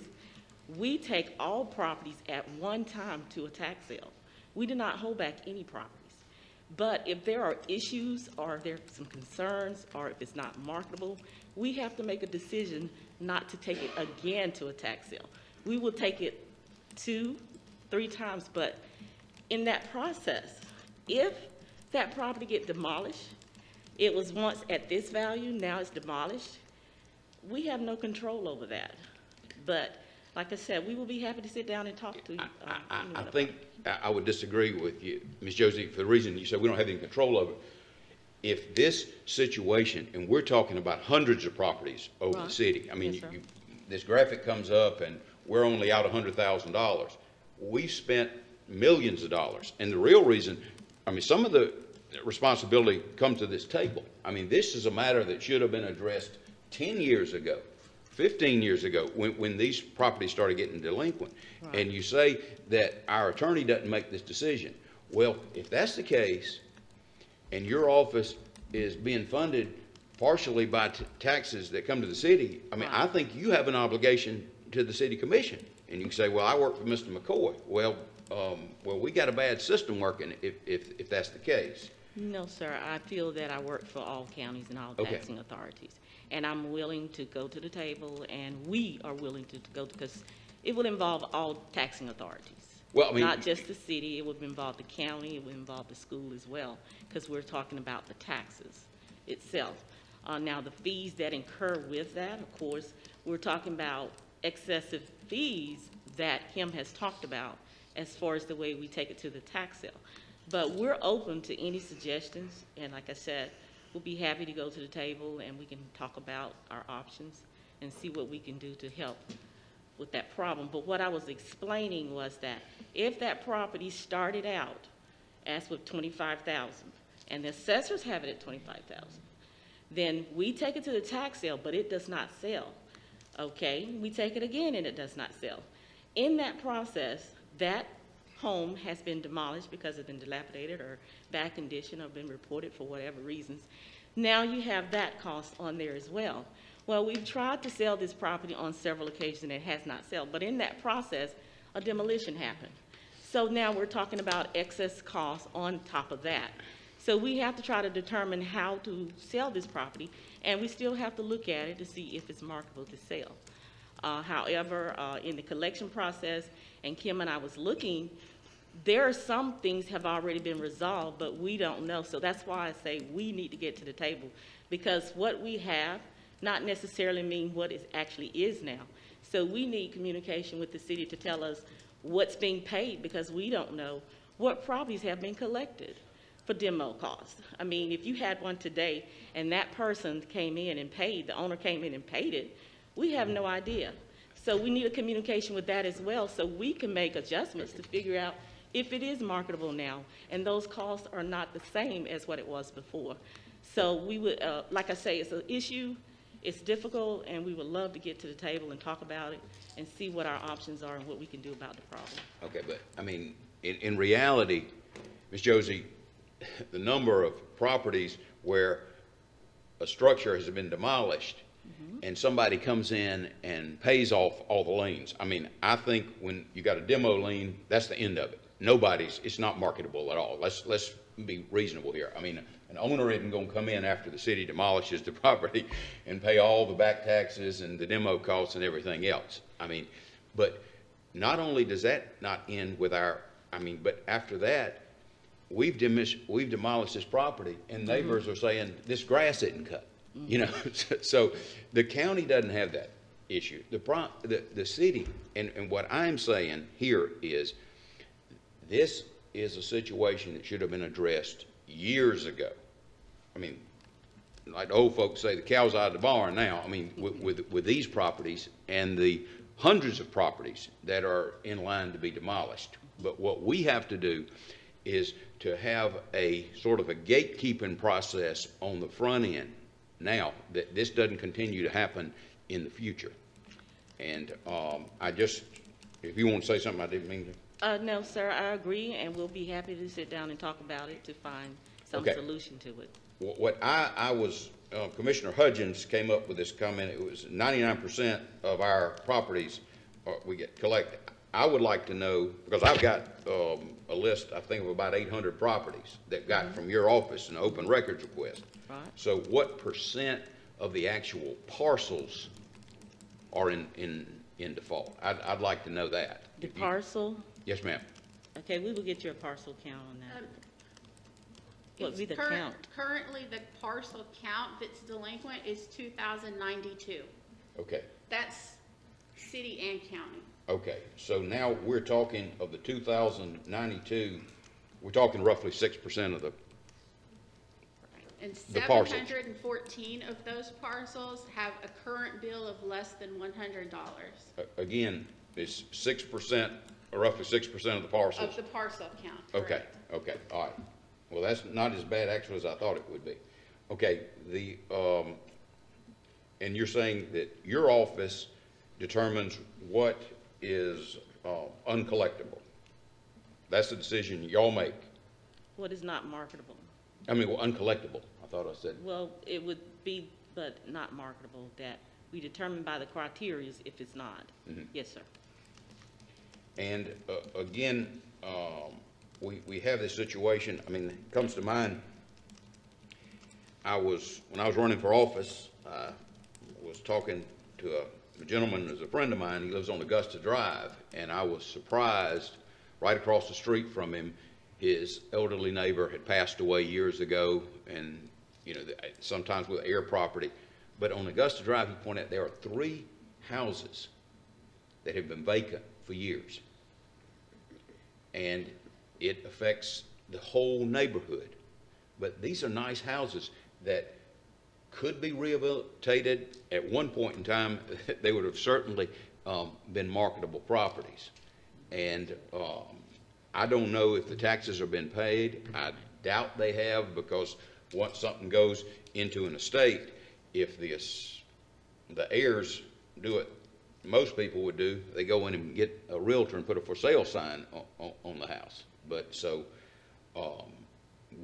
we take all properties at one time to a tax sale. We do not hold back any properties. But if there are issues, or if there are some concerns, or if it's not marketable, we have to make a decision not to take it again to a tax sale. We will take it 2, 3 times, but in that process, if that property get demolished, it was once at this value, now it's demolished, we have no control over that. But like I said, we will be happy to sit down and talk to you. I think I would disagree with you, Ms. Josie, for the reason you said we don't have any control over it. If this situation, and we're talking about hundreds of properties over the city, I mean, Yes, sir. this graphic comes up and we're only out $100,000. We spent millions of dollars. And the real reason, I mean, some of the responsibility comes to this table. I mean, this is a matter that should have been addressed 10 years ago, 15 years ago, when these properties started getting delinquent. Right. And you say that our attorney doesn't make this decision. Well, if that's the case, and your office is being funded partially by taxes that come to the city, I mean, I think you have an obligation to the city commission. And you can say, well, I work for Mr. McCoy. Well, we got a bad system working if that's the case. No, sir. I feel that I work for all counties and all taxing authorities. And I'm willing to go to the table, and we are willing to go, because it will involve all taxing authorities. Well, I mean, Not just the city, it would involve the county, it would involve the school as well, because we're talking about the taxes itself. Now, the fees that incur with that, of course, we're talking about excessive fees that Kim has talked about as far as the way we take it to the tax sale. But we're open to any suggestions, and like I said, we'll be happy to go to the table and we can talk about our options and see what we can do to help with that problem. But what I was explaining was that if that property started out as with 25,000 and the assessors have it at 25,000, then we take it to the tax sale, but it does not sell. Okay, we take it again and it does not sell. In that process, that home has been demolished because it's been dilapidated or bad condition or been reported for whatever reasons. Now you have that cost on there as well. Well, we've tried to sell this property on several occasions and it has not sold, but in that process, a demolition happened. So now we're talking about excess costs on top of that. So we have to try to determine how to sell this property, and we still have to look at it to see if it's marketable to sell. However, in the collection process, and Kim and I was looking, there are some things have already been resolved, but we don't know. So that's why I say we need to get to the table, because what we have not necessarily mean what it actually is now. So we need communication with the city to tell us what's being paid, because we don't know what properties have been collected for demo costs. I mean, if you had one today and that person came in and paid, the owner came in and paid it, we have no idea. So we need a communication with that as well, so we can make adjustments to figure out if it is marketable now, and those costs are not the same as what it was before. So we would, like I say, it's an issue, it's difficult, and we would love to get to the table and talk about it and see what our options are and what we can do about the problem. okay, but I mean, in reality, Ms. Josie, the number of properties where a structure has been demolished and somebody comes in and pays off all the liens. I mean, I think when you got a demo lien, that's the end of it. It's not marketable at all. Let's be reasonable here. I mean, an owner isn't going to come in after the city demolishes the property and pay all the back taxes and the demo costs and everything else. I mean, but not only does that not end with but after that, we've demolished this property, and neighbors are saying, this grass isn't cut. You know, so the county doesn't have that issue. The city, and what I'm saying here is, this is a situation that should have been addressed years ago. I mean, like the old folks say, the cow's out of the barn now. I mean, with these properties and the hundreds of properties that are in line to be demolished. But what we have to do is to have a sort of a gatekeeping process on the front end now, that this doesn't continue to happen in the future. And if you want to say something I didn't mean to. No, sir, I agree, and we'll be happy to sit down and talk about it to find some solution to it. What I was, Commissioner Hudgens came up with this comment. It was 99% of our properties we get collected. I would like to know, because I've got a list, I think, of about 800 properties that got from your office an open records request. Right. So what percent of the actual parcels are in default? I'd like to know that. The parcel? Yes, ma'am. Okay, we will get you a parcel count on that. What would be the count? Currently, the parcel count that's delinquent is 2,092. Okay. That's city and county. Okay, so now we're talking of the 2,092, we're talking roughly 6% of And the parcels. 714 of those parcels have a current bill of less than $100. Again, it's 6%, or roughly 6% of the parcels. Of the parcel count. Okay, okay, all right. Well, that's not as bad actually as I thought it would be. Okay, and you're saying that your office determines what is uncollectible. That's the decision y'all make. What is not marketable? I mean, well, uncollectible, I thought I said. Well, it would be, but not marketable, that we determine by the criteria if it's not. Yes, sir. And again, we have this situation. I mean, it comes to mind, when I was running for office, I was talking to a gentleman who's a friend of mine. He lives on Augusta Drive, and I was surprised right across the street from him, his elderly neighbor had passed away years ago, and, you know, sometimes with heir property. But on Augusta Drive, he pointed out there are 3 houses that have been vacant for years. And it affects the whole neighborhood. But these are nice houses that could be rehabilitated. At one point in time, they would have certainly been marketable properties. And I don't know if the taxes have been paid. I doubt they have, because once something goes into an estate, if the heirs do it, most people would do, they go in and get a realtor and put a for sale sign on the house. But so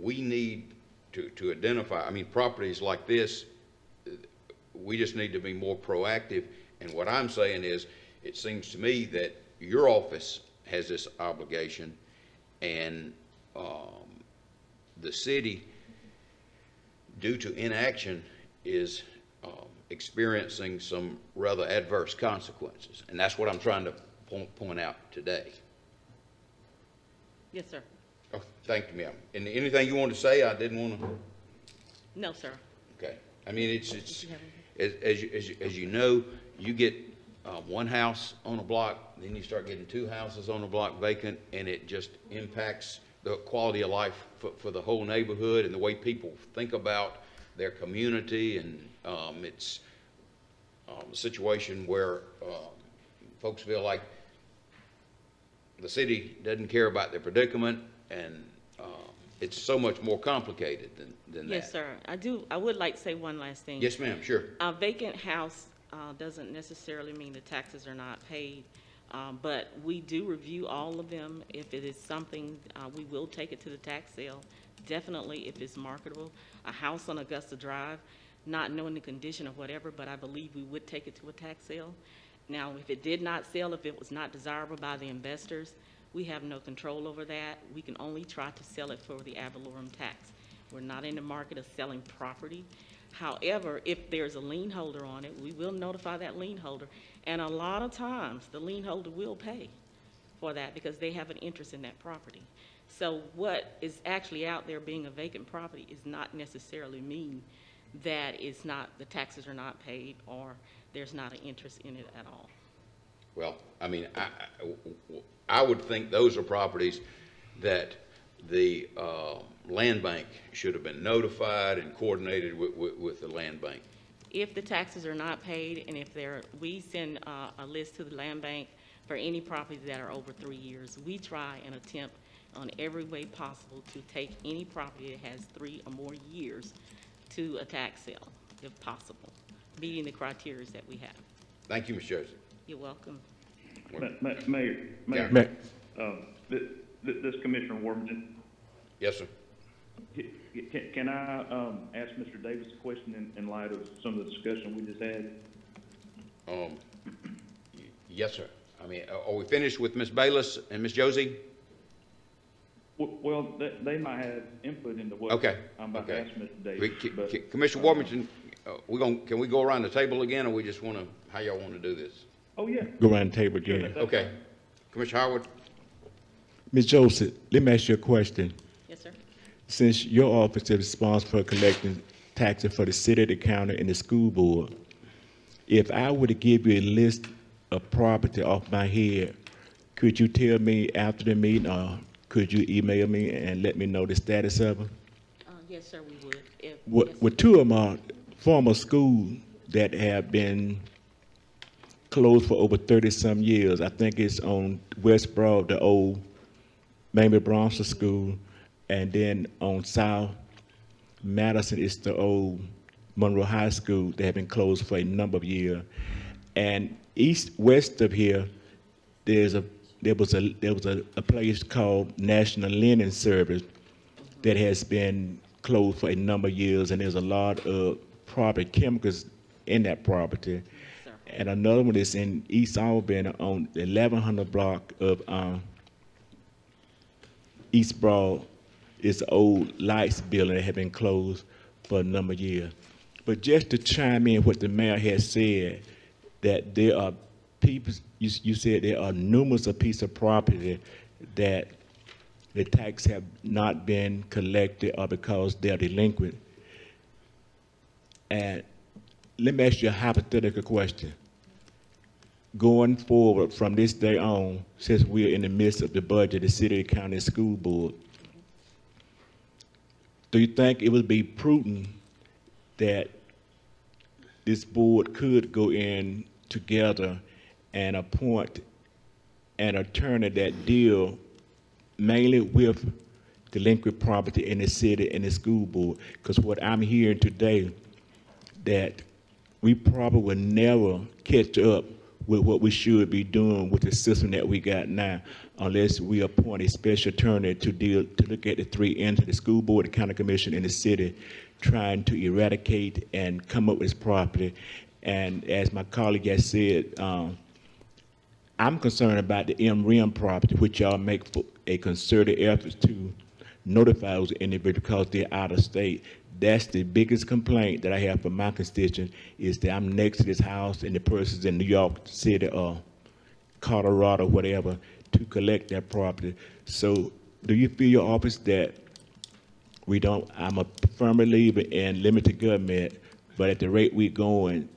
we need to identify, I mean, properties like this, we just need to be more proactive. And what I'm saying is, it seems to me that your office has this obligation, and the city, due to inaction, is experiencing some rather adverse consequences. And that's what I'm trying to point out today. Yes, sir. Oh, thank you, ma'am. And anything you want to say? I didn't want to. No, sir. Okay. I mean, it's as you know, you get one house on a block, then you start getting 2 houses on a block vacant, and it just impacts the quality of life for the whole neighborhood and the way people think about their community. And it's a situation where folks feel like the city doesn't care about their predicament, and it's so much more complicated than that. Yes, sir. I would like to say one last thing. Yes, ma'am, sure. A vacant house doesn't necessarily mean the taxes are not paid, but we do review all of them. If it is something, we will take it to the tax sale, definitely if it's marketable. A house on Augusta Drive, not knowing the condition or whatever, but I believe we would take it to a tax sale. Now, if it did not sell, if it was not desirable by the investors, we have no control over that. We can only try to sell it for the ad valorem tax. We're not in the market of selling property. However, if there's a lien holder on it, we will notify that lien holder. And a lot of times, the lien holder will pay for that because they have an interest in that property. So what is actually out there being a vacant property is not necessarily mean that it's not, the taxes are not paid or there's not an interest in it at all. Well, I mean, I would think those are properties that the land bank should have been notified and coordinated with the land bank. If the taxes are not paid, and if we send a list to the land bank for any properties that are over 3 years, we try and attempt on every way possible to take any property that has 3 or more years to a tax sale, if possible, meeting the criteria that we have. Thank you, Ms. Joseph. You're welcome. Mayor, Yeah. This Commissioner Warmington. Yes, sir. Can I ask Mr. Davis a question in light of some of the discussion we just had? Yes, sir. I mean, are we finished with Ms. Bayless and Ms. Josie? Well, they might have input into what I'm about to ask Mr. Davis. Commissioner Warmington, can we go around the table again, or we just want to, how y'all want to do this? Oh, yeah. Go around the table again. Okay. Commissioner Howard? Ms. Joseph, let me ask you a question. Yes, sir. Since your office is responsible for collecting taxes for the city, the county, and the school board, if I were to give you a list of property off my head, could you tell me after the meeting, or could you email me and let me know the status of them? Yes, sir, we would. With 2 of them are former schools that have been closed for over 30-some years. I think it's on West Broad, the old Mamie Bronson School, and then on South Madison, it's the old Monroe High School. They have been closed for a number of years. And west of here, there was a place called National Lending Service that has been closed for a number of years, and there's a lot of property chemicals in that property. And another one is in East Albany on the 1100 block of East Broad. It's the old lights building that had been closed for a number of years. But just to chime in what the mayor has said, that there are people, you said there are numerous pieces of property that the tax have not been collected or because they're delinquent. And let me ask you a hypothetical question. Going forward from this day on, since we're in the midst of the budget, the city, county, and school board, do you think it would be prudent that this board could go in together and appoint an attorney that deal mainly with delinquent property in the city and the school board? Because what I'm hearing today, that we probably will never catch up with what we should be doing with the system that we got now, unless we appoint a special attorney to look at the three ends of the school board, the county commission, and the city, trying to eradicate and come up with this property. And as my colleague has said, I'm concerned about the MRIM property, which y'all make a concerted effort to notify those individuals because they're out of state. That's the biggest complaint that I have from my constituents, is that I'm next to this house and the person's in New York City or Colorado, whatever, to collect that property. So do you feel, your office, that we don't, I'm a firm believer in limited government, but at the rate we're going,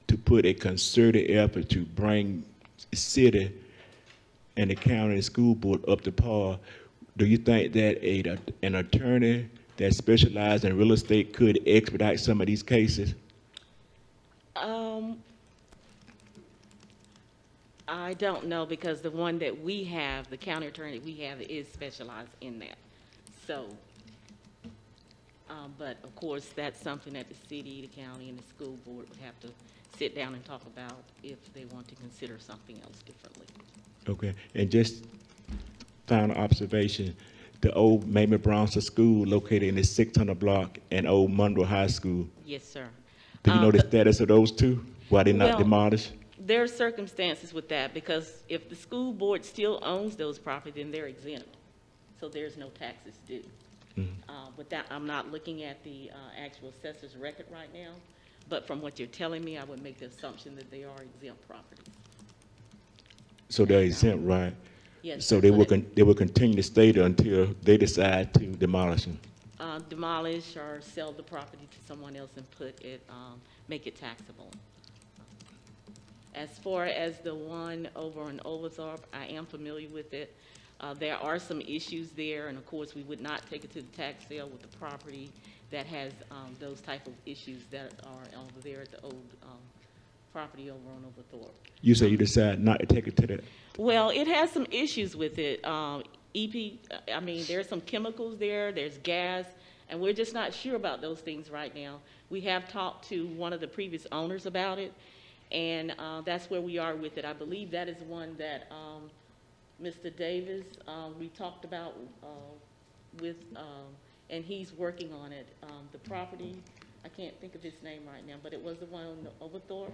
to put a concerted effort to bring the city and the county and school board up to par, do you think that an attorney that specializes in real estate could expedite some of these cases? I don't know, because the one that we have, the county attorney we have, is specialized in that. So, but of course, that's something that the city, the county, and the school board would have to sit down and talk about if they want to consider something else differently. Okay, and just final observation, the old Mamie Bronson School located in the 600 block and old Monroe High School. Yes, sir. Do you know the status of those two? Why they not demolished? There are circumstances with that, because if the school board still owns those properties, then they're exempt. So there's no taxes due. But that, I'm not looking at the actual assessor's record right now, but from what you're telling me, I would make the assumption that they are exempt properties. So they're exempt, right? Yes. So they will continue to stay there until they decide to demolish them? Demolish or sell the property to someone else and put it, make it taxable. As far as the one over in Oglethorpe, I am familiar with it. There are some issues there, and of course, we would not take it to the tax sale with the property that has those type of issues that are over there at the old property over on Oglethorpe. You say you decide not to take it to that? Well, it has some issues with it. I mean, there's some chemicals there, there's gas, and we're just not sure about those things right now. We have talked to one of the previous owners about it, and that's where we are with it. I believe that is one that Mr. Davis, we talked about with, and he's working on it. The property, I can't think of his name right now, but it was the one on Oglethorpe.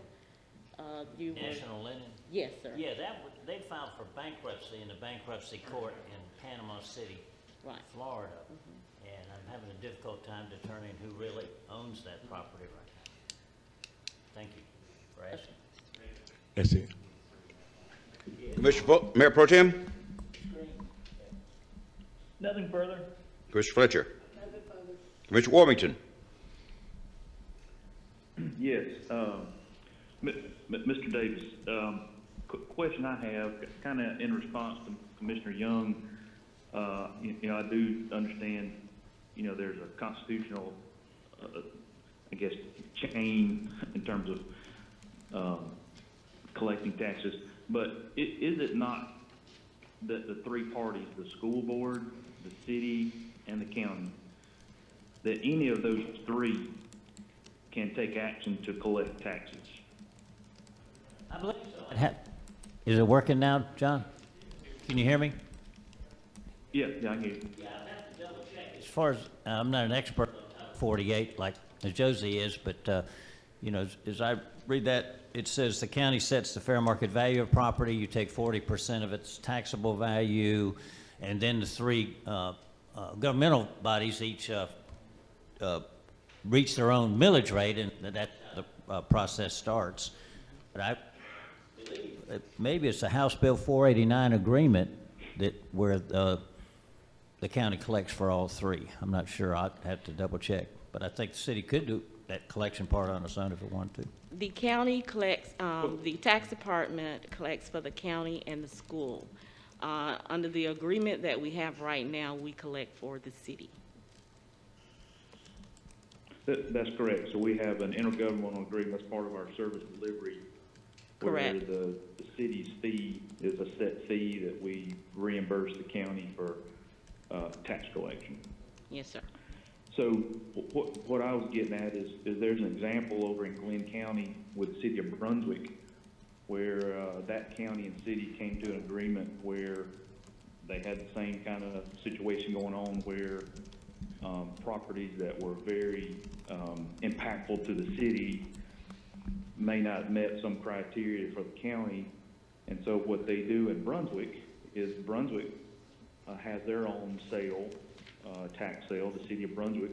National Linen? Yes, sir. Yeah, they filed for bankruptcy in the bankruptcy court in Panama City, Florida. And I'm having a difficult time determining who really owns that property right now. Thank you for asking. That's it. Mayor Pro Tem? Nothing further. Commissioner Fletcher? Commissioner Warmington? Yes, Mr. Davis, question I have, kind of in response to Commissioner Young. You know, I do understand, you know, there's a constitutional, I guess, chain in terms of collecting taxes, but is it not that the three parties, the school board, the city, and the county, that any of those three can take action to collect taxes? I believe so. Is it working now, John? Can you hear me? Yeah, I hear you. Yeah, I have to double check. As far as, I'm not an expert on 48 like Josie is, but, you know, as I read that, it says the county sets the fair market value of property, you take 40% of its taxable value, and then the three governmental bodies each reach their own millage rate, and that the process starts. But I believe maybe it's a House Bill 489 agreement that where the county collects for all three. I'm not sure. I'd have to double check, but I think the city could do that collection part on its own if it wanted to. The county collects, the tax department collects for the county and the school. Under the agreement that we have right now, we collect for the city. That's correct. So we have an intergovernmental agreement as part of our service delivery. Correct. Where the city's fee is a set fee that we reimburse the county for tax collection. Yes, sir. So what I was getting at is there's an example over in Glenn County with the city of Brunswick where that county and city came to an agreement where they had the same kind of situation going on where properties that were very impactful to the city may not have met some criteria for the county. And so what they do in Brunswick is Brunswick has their own sale, tax sale, the city of Brunswick.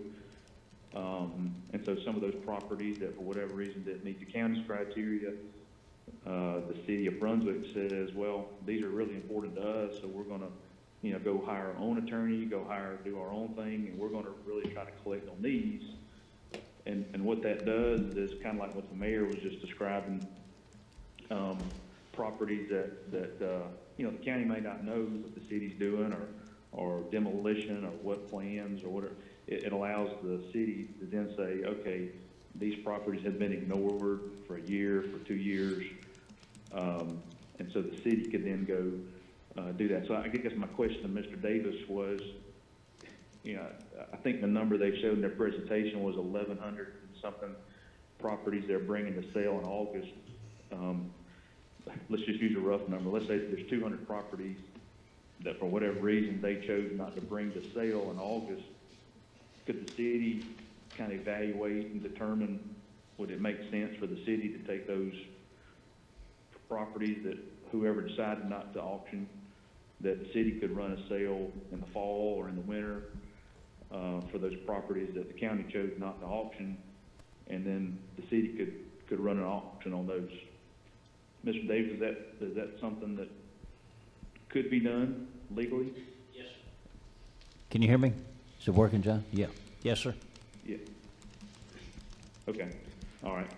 And so some of those properties that for whatever reason didn't meet the county's criteria, the city of Brunswick says, well, these are really important to us, so we're gonna, you know, go hire our own attorney, do our own thing, and we're gonna really try to collect on these. And what that does is kind of like what the mayor was just describing, properties that you know, the county may not know what the city's doing or demolition or what plans or whatever. It allows the city to then say, okay, these properties have been ignored for a year, for 2 years. And so the city could then go do that. So I guess my question to Mr. Davis was, you know, I think the number they showed in their presentation was 1,100 and something properties they're bringing to sale in August. Let's just use a rough number. Let's say there's 200 properties that for whatever reason they chose not to bring to sale in August. Could the city kind of evaluate and determine would it make sense for the city to take those properties that whoever decided not to auction, that the city could run a sale in the fall or in the winter for those properties that the county chose not to auction, and then the city could run an auction on those? Mr. Davis, is that something that could be done legally? Yes. Can you hear me? Is it working, John? Yeah. Yes, sir. Yeah. Okay. All right.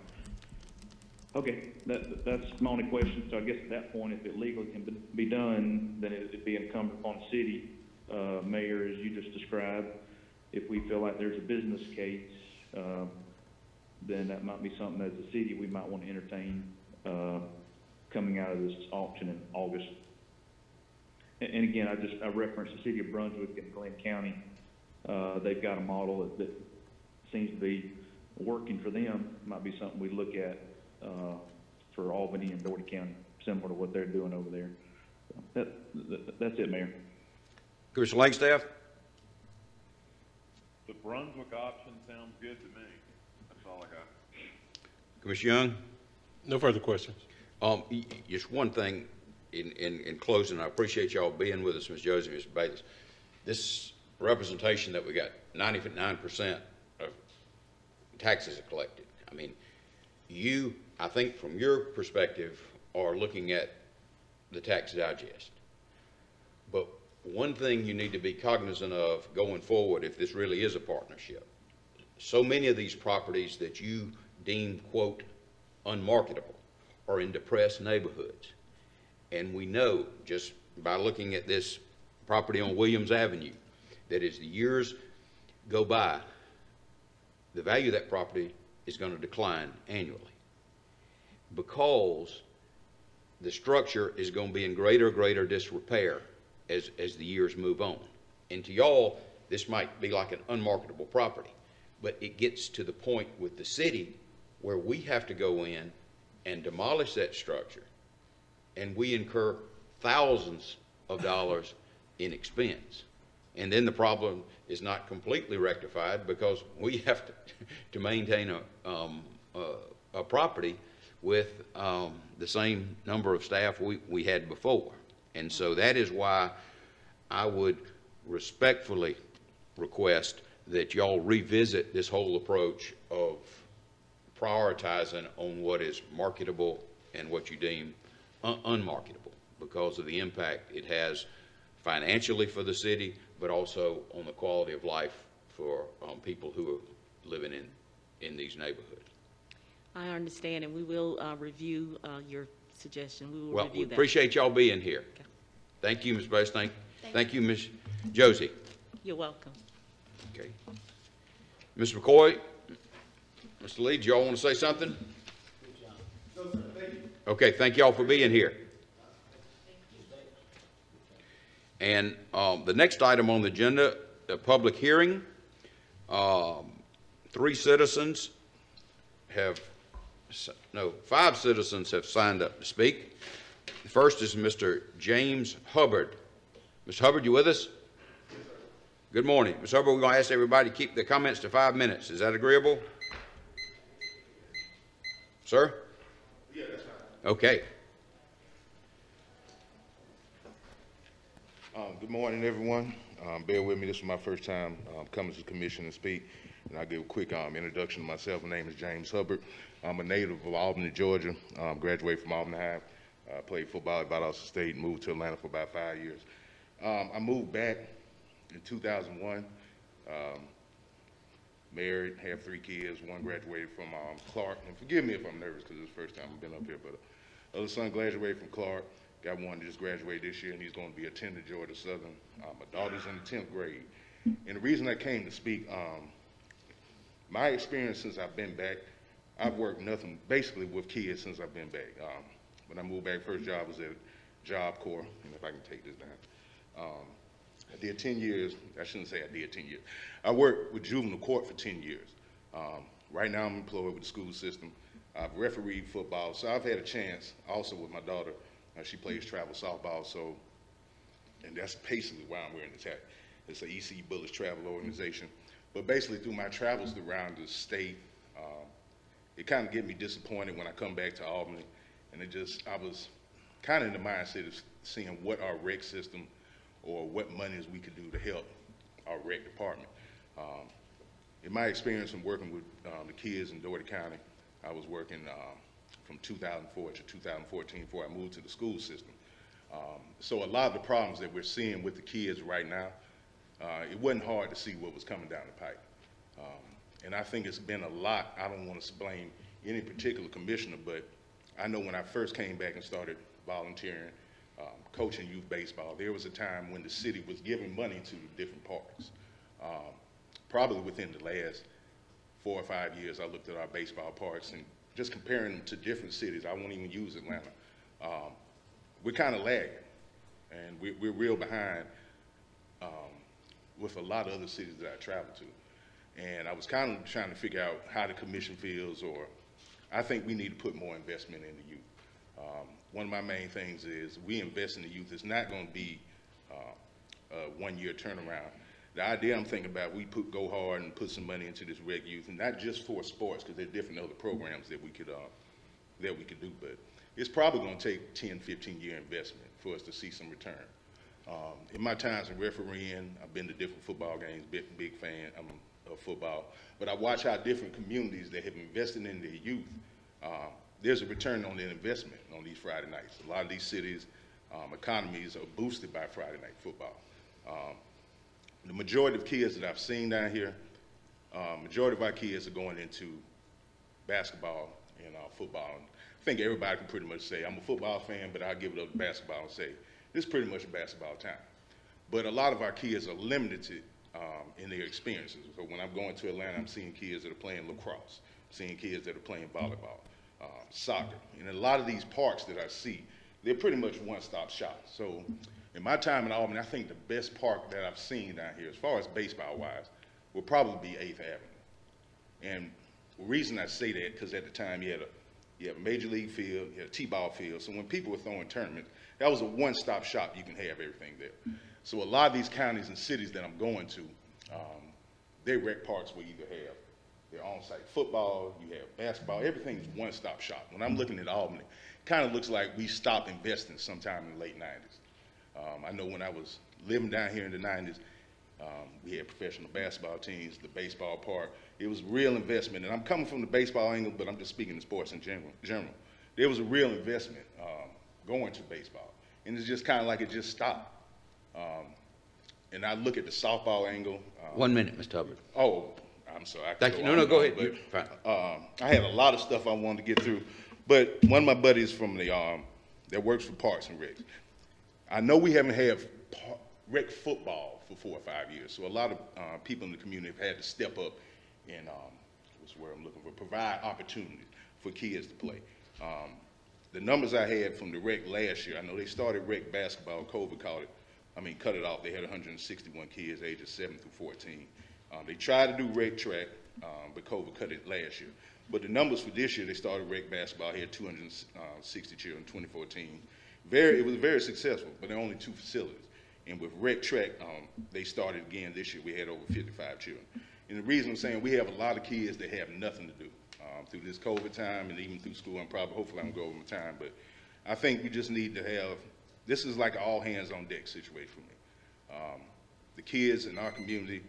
Okay. That's my only question. So I guess at that point, if it legally can be done, then it'd be incumbent upon the city, mayor, as you just described. If we feel like there's a business case, then that might be something as a city we might want to entertain coming out of this auction in August. And again, I referenced the city of Brunswick and Glenn County. They've got a model that seems to be working for them. Might be something we look at for Albany and Doherty County, similar to what they're doing over there. So that's it, Mayor. Commissioner Langstaff? The Brunswick option sounds good to me. That's all I got. Commissioner Young? No further questions. Just one thing in closing. I appreciate y'all being with us, Ms. Josie, Mr. Bates. This representation that we got 99% of taxes are collected. I mean, you, I think from your perspective, are looking at the tax digest. But one thing you need to be cognizant of going forward, if this really is a partnership, so many of these properties that you deem, quote, unmarketable are in depressed neighborhoods. And we know just by looking at this property on Williams Avenue that as the years go by, the value of that property is going to decline annually because the structure is going to be in greater and greater disrepair as the years move on. And to y'all, this might be like an unmarketable property, but it gets to the point with the city where we have to go in and demolish that structure, and we incur thousands of dollars in expense. And then the problem is not completely rectified because we have to maintain a property with the same number of staff we had before. And so that is why I would respectfully request that y'all revisit this whole approach of prioritizing on what is marketable and what you deem unmarketable because of the impact it has financially for the city, but also on the quality of life for people who are living in these neighborhoods. I understand, and we will review your suggestion. We will Well, review we that. appreciate y'all being here. Okay. Thank you, Ms. Bois. Thank you, Ms. Josie. You're welcome. Okay. Mr. McCoy, Mr. Lee, do y'all want to say something? No, sir, thank you. Okay, thank y'all for being here. And the next item on the agenda, a public hearing. 5 citizens have signed up to speak. The first is Mr. James Hubbard. Mr. Hubbard, you with us? Yes, sir. Good morning. Mr. Hubbard, we're going to ask everybody to keep their comments to 5 minutes. Is that agreeable? Sir? Yeah, that's fine. Okay. Good morning, everyone. Bear with me. This is my first time coming to the commission and speak. And I'll give a quick introduction to myself. My name is James Hubbard. I'm a native of Albany, Georgia. Graduated from Albany High. Played football at Valdosta State. Moved to Atlanta for about 5 years. I moved back in 2001. Married, have 3 kids. One graduated from Clark. And forgive me if I'm nervous because it's the first time I've been up here. But other son graduated from Clark. Got one that just graduated this year, and he's going to be attending Georgia Southern. My daughter's in the 10th grade. And the reason I came to speak, my experience since I've been back, I've worked nothing basically with kids since I've been back. When I moved back, first job was at Job Corps, and if I can take this down. I did 10 years. I shouldn't say I did 10 years. I worked with juvenile court for 10 years. Right now I'm employed with the school system. I've refereed football, so I've had a chance also with my daughter. She plays travel softball, so, and that's basically why I'm wearing the tag. It's an EC Bullets travel organization. But basically through my travels around the state, it kind of get me disappointed when I come back to Albany. And I was kind of in the mindset of seeing what our rec system or what monies we could do to help our rec department. In my experience from working with the kids in Dougherty County, I was working from 2004 to 2014 before I moved to the school system. So a lot of the problems that we're seeing with the kids right now, it wasn't hard to see what was coming down the pipe. And I think it's been a lot. I don't want to blame any particular commissioner, but I know when I first came back and started volunteering, coaching youth baseball, there was a time when the city was giving money to different parks. Probably within the last 4 or 5 years, I looked at our baseball parks and just comparing them to different cities. I won't even use Atlanta. We're kind of lagging, and we're real behind with a lot of other cities that I travel to. And I was kind of trying to figure out how the commission feels, or I think we need to put more investment in the youth. One of my main things is we invest in the youth. It's not going to be a 1-year turnaround. The idea I'm thinking about, we go hard and put some money into this rec youth, and not just for sports, because there are different other programs that we could do, but it's probably going to take 10, 15-year investment for us to see some return. In my times in refereeing, I've been to different football games, big fan of football, but I watch how different communities that have invested in their youth, there's a return on their investment on these Friday nights. A lot of these cities, economies are boosted by Friday night football. The majority of kids that I've seen down here, majority of our kids are going into basketball and football. And I think everybody can pretty much say, I'm a football fan, but I'll give it up to basketball and say, this is pretty much a basketball time. But a lot of our kids are limited in their experiences. So when I'm going to Atlanta, I'm seeing kids that are playing lacrosse, seeing kids that are playing volleyball, soccer. And a lot of these parks that I see, they're pretty much one-stop shop. So in my time in Albany, I think the best park that I've seen down here, as far as baseball-wise, will probably be 8th Avenue. And the reason I say that, because at the time you had a major league field, you had a T-ball field. So when people were throwing tournaments, that was a one-stop shop. You can have everything there. So a lot of these counties and cities that I'm going to, their rec parks will either have their on-site football, you have basketball, everything is one-stop shop. When I'm looking at Albany, it kind of looks like we stopped investing sometime in the late 90s. I know when I was living down here in the 90s, we had professional basketball teams, the baseball park. It was real investment, and I'm coming from the baseball angle, but I'm just speaking of sports in general. There was a real investment going to baseball, and it's just kind of like it just stopped. And I look at the softball angle. 1 minute, Mr. Hubbard. Oh, I'm sorry. I Thank could you. No, on go and ahead. on, You're fine. I had a lot of stuff I wanted to get through, but one of my buddies from the that works for Parks and Rec, I know we haven't had rec football for 4 or 5 years, so a lot of people in the community have had to step up and what's the word I'm looking for, provide opportunity for kids to play. The numbers I had from the rec last year, I know they started rec basketball, COVID cut it off. They had 161 kids ages 7 through 14. They tried to do rec track, but COVID cut it last year. But the numbers for this year, they started rec basketball, had 260 children in 2014. It was very successful, but there are only 2 facilities. And with rec track, they started again this year. We had over 55 children. And the reason I'm saying we have a lot of kids that have nothing to do through this COVID time and even through school. Hopefully I'm going to go over my time, but I think we just need to have, this is like an all hands on deck situation for me. The kids in our community,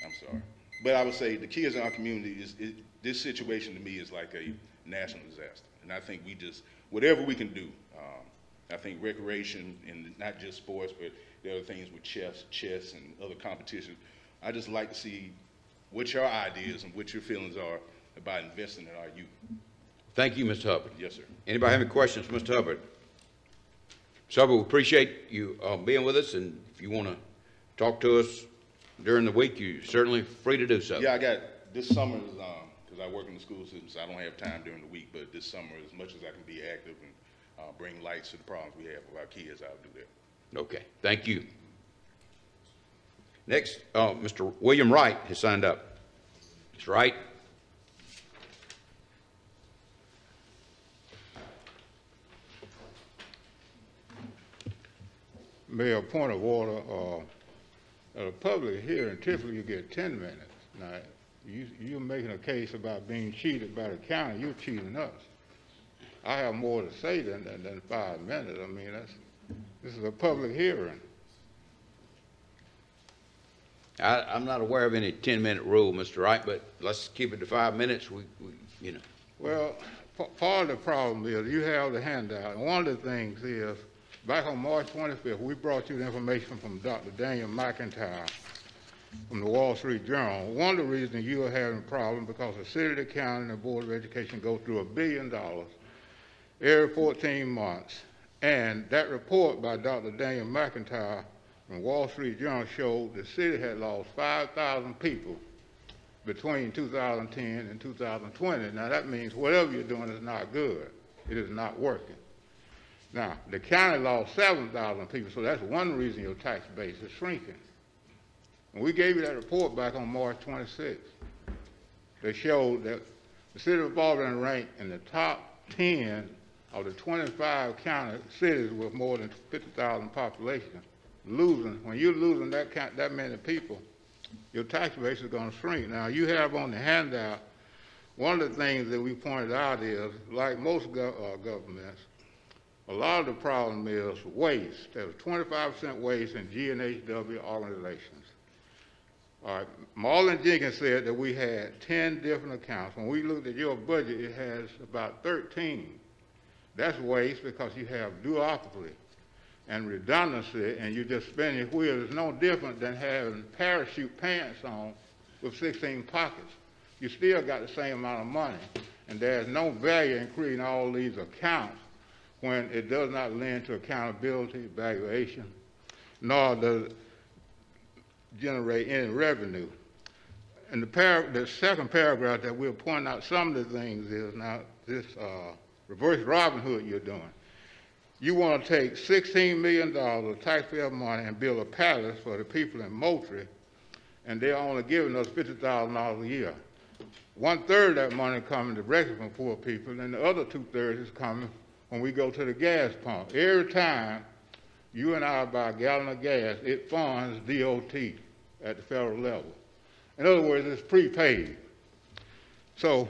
I'm sorry, but I would say the kids in our community, this situation to me is like a national disaster. And I think we just, whatever we can do, I think recreation and not just sports, but there are things with chess and other competitions. I just like to see what your ideas and what your feelings are about investing in our youth. Thank you, Mr. Hubbard. Yes, sir. Anybody have any questions for Mr. Hubbard? Mr. Hubbard, we appreciate you being with us, and if you want to talk to us during the week, you're certainly free to do so. Yeah, I got, this summer is, because I work in the school system, so I don't have time during the week, but this summer, as much as I can be active and bring lights to the problems we have with our kids, I'll do that. Okay, thank you. Next, Mr. William Wright has signed up. Mr. Wright? Mayor, point of order. At a public hearing, typically you get 10 minutes. Now, you're making a case about being cheated by the county. You're cheating us. I have more to say than 5 minutes. I mean, this is a public hearing. I'm not aware of any 10-minute rule, Mr. Wright, but let's keep it to 5 minutes. Well, part of the problem is you have the handout, and one of the things is, back on March 25th, we brought you the information from Dr. Daniel McIntyre from the Wall Street Journal. One of the reasons you are having a problem because the city, the county, and the Board of Education go through $1 billion every 14 months. And that report by Dr. Daniel McIntyre from Wall Street Journal showed the city had lost 5,000 people between 2010 and 2020. Now that means whatever you're doing is not good. It is not working. Now, the county lost 7,000 people, so that's one reason your tax base is shrinking. And we gave you that report back on March 26th. They showed that the city of Albany ranked in the top 10 of the 25 county cities with more than 50,000 population. When you're losing that many people, your tax base is going to shrink. Now, you have on the handout, one of the things that we pointed out is, like most governments, a lot of the problem is waste. There's 25% waste in G&HW organizations. All right, Marlon Jenkins said that we had 10 different accounts. When we looked at your budget, it has about 13. That's waste because you have duopoly and redundancy, and you just spin your wheels. It's no different than having parachute pants on with 16 pockets. You still got the same amount of money, and there's no value in creating all these accounts when it does not lend to accountability, valuation, nor does it generate any revenue. And the second paragraph that we'll point out some of the things is, now this reverse Robin Hood you're doing. You want to take $16 million of taxpayer money and build a palace for the people in Moultrie, and they're only giving us $50,000 a year. 1/3 of that money coming directly from poor people, and the other 2/3 is coming when we go to the gas pump. Every time you and I buy a gallon of gas, it funds DOT at the federal level. In other words, it's prepaid. So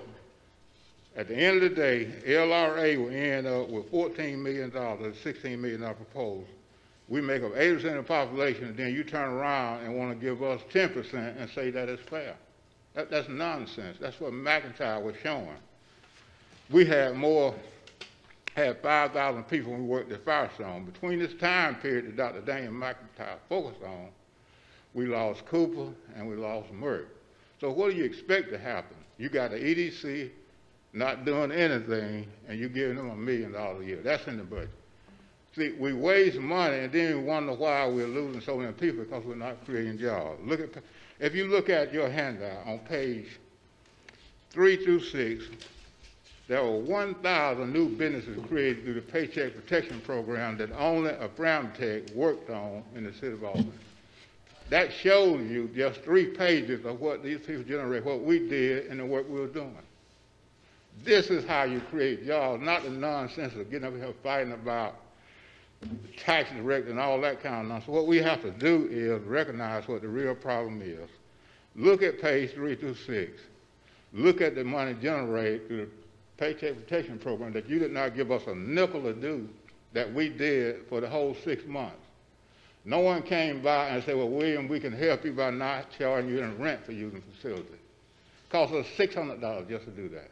at the end of the day, LRA will end up with $14 million, $16 million proposal. We make up 80% of the population, and then you turn around and want to give us 10% and say that is fair. That's nonsense. That's what McIntyre was showing. We had more had 5,000 people when we worked at Firestone. Between this time period that Dr. Daniel McIntyre focused on, we lost Cooper and we lost Merck. So what do you expect to happen? You got the EDC not doing anything, and you're giving them $1 million a year. That's in the budget. See, we waste money, and then we wonder why we're losing so many people because we're not creating jobs. If you look at your handout on page 3 through 6, there were 1,000 new businesses created through the Paycheck Protection Program that only a Tech worked on in the city of Albany. That shows you just 3 pages of what these people generate, what we did, and the work we were doing. This is how you create jobs, not the nonsense of getting up here fighting about tax director and all that kind of nonsense. What we have to do is recognize what the real problem is. Look at page 3 through 6. Look at the money generated through the Paycheck Protection Program that you did not give us a nickel to do that we did for the whole 6 months. No one came by and said, well, William, we can help you by not charging you any rent for using the facility. It cost us $600 just to do that.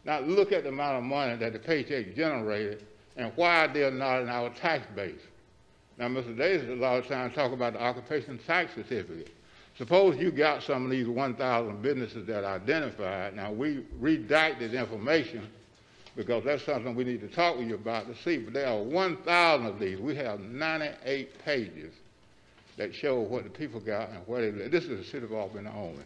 Now look at the amount of money that the paycheck generated and why they're not in our tax base. Now, Mr. Davis a lot of times talk about the occupation tax certificate. Suppose you got some of these 1,000 businesses that are identified. Now, we redacted information because that's something we need to talk with you about to see. But there are 1,000 of these. We have 98 pages that show what the people got and where they live. This is the city of Albany only.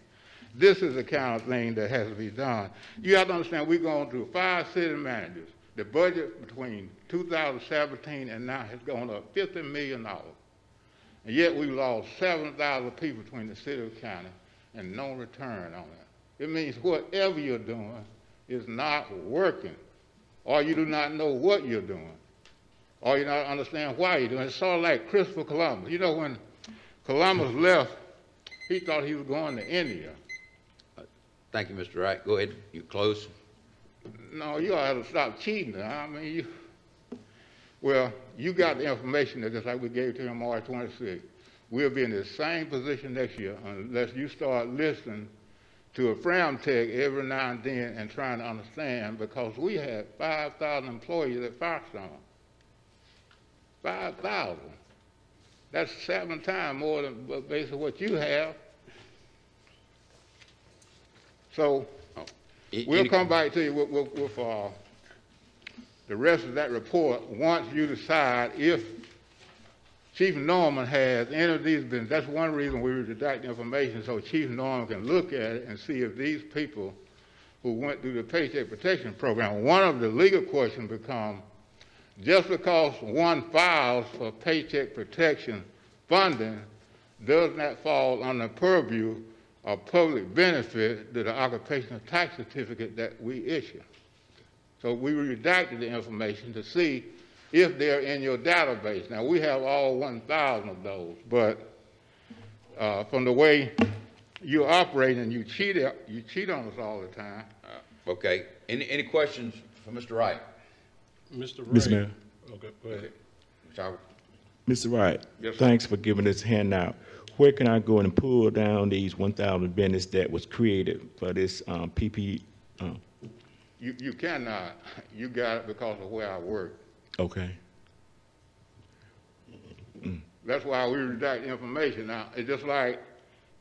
This is the kind of thing that has to be done. You have to understand we're going through 5 city managers. The budget between 2017 and now has gone up $50 million. And yet we lost 7,000 people between the city and county and no return on it. It means whatever you're doing is not working, or you do not know what you're doing, or you don't understand why you're doing it. It's sort of like Christopher Columbus. You know, when Columbus left, he thought he was going to India. Thank you, Mr. Wright. Go ahead. You close. No, you ought to stop cheating. I mean, well, you got the information that just like we gave to you on March 26th. We'll be in the same position next year unless you start listening to a Tech every now and then and trying to understand, because we had 5,000 employees at Firestone. 5,000. That's 7 times more than basically what you have. So we'll come back to you with the rest of that report once you decide if Chief Norman has any of these businesses. That's one reason we redact the information, so Chief Norman can look at it and see if these people who went through the Paycheck Protection Program, one of the legal questions becomes, just because one files for paycheck protection funding does not fall under purview of public benefit to the occupational tax certificate that we issue. So we redacted the information to see if they're in your database. Now, we have all 1,000 of those, but from the way you're operating, you cheat on us all the time. Okay. Any questions for Mr. Wright? Mr. Wright. Mr. Mayor. Okay, go ahead. Mr. Wright, Yes, sir. thanks for giving this handout. Where can I go and pull down these 1,000 businesses that was created for this PP? You cannot. You got it because of where I work. Okay. That's why we redact information. Now, it's just like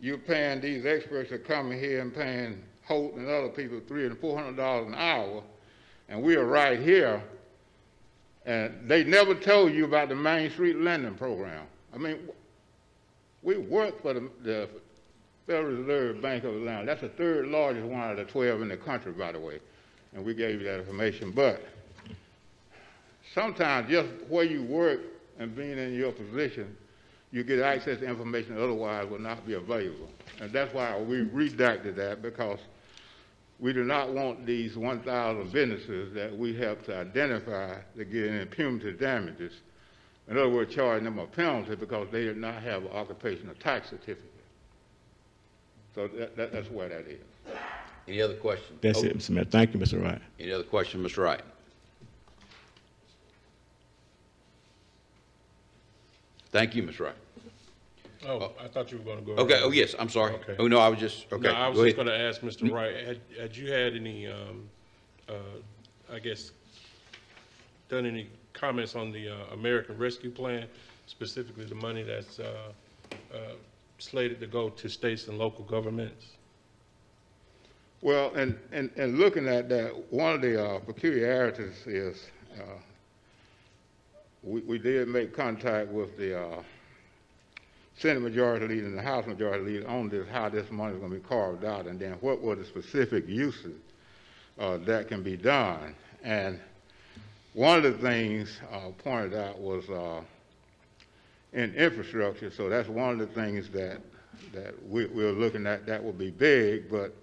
you're paying these experts that come in here and paying Holt and other people $300 and $400 an hour, and we are right here, and they never told you about the Main Street lending program. I mean, we work for the Federal Reserve Bank of Atlanta. That's the 3rd largest one out of the 12 in the country, by the way, and we gave you that information. But sometimes just where you work and being in your position, you get access to information that otherwise would not be available. And that's why we redacted that, because we do not want these 1,000 businesses that we help to identify to get any punitive damages. In other words, charging them a penalty because they did not have an occupational tax certificate. So that's where that is. Any other questions? That's it, Mr. Mayor. Thank you, Mr. Wright. Any other questions, Mr. Wright? Thank you, Mr. Wright. Oh, I thought you were going to go. Okay. ahead. Oh, yes. I'm sorry. Okay. Oh, no, I was just, okay. No, I was Go just ahead. going to ask Mr. Wright, had you had any, I guess, done any comments on the American Rescue Plan, specifically the money that's slated to go to states and local governments? Well, and looking at that, one of the peculiarities is we did make contact with the Senate Majority Leader and the House Majority Leader on this, how this money is going to be carved out, and then what were the specific uses that can be done. And one of the things pointed out was in infrastructure. So that's one of the things that we're looking at. That will be big, but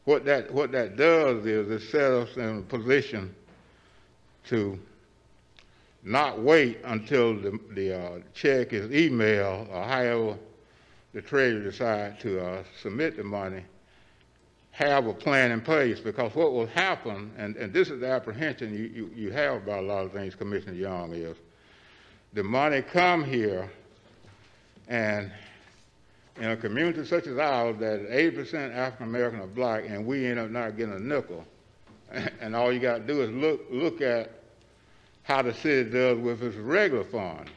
what that does is it sets us in a position to not wait until the check is emailed or however the Treasury decides to submit the money, have a plan in place, because what will happen, and this is the apprehension you have about a lot of things, Commissioner Young, is the money come here, and in a community such as ours that 80% African American or black, and we end up not getting a nickel, and all you got to do is look at how the city does with its regular funds.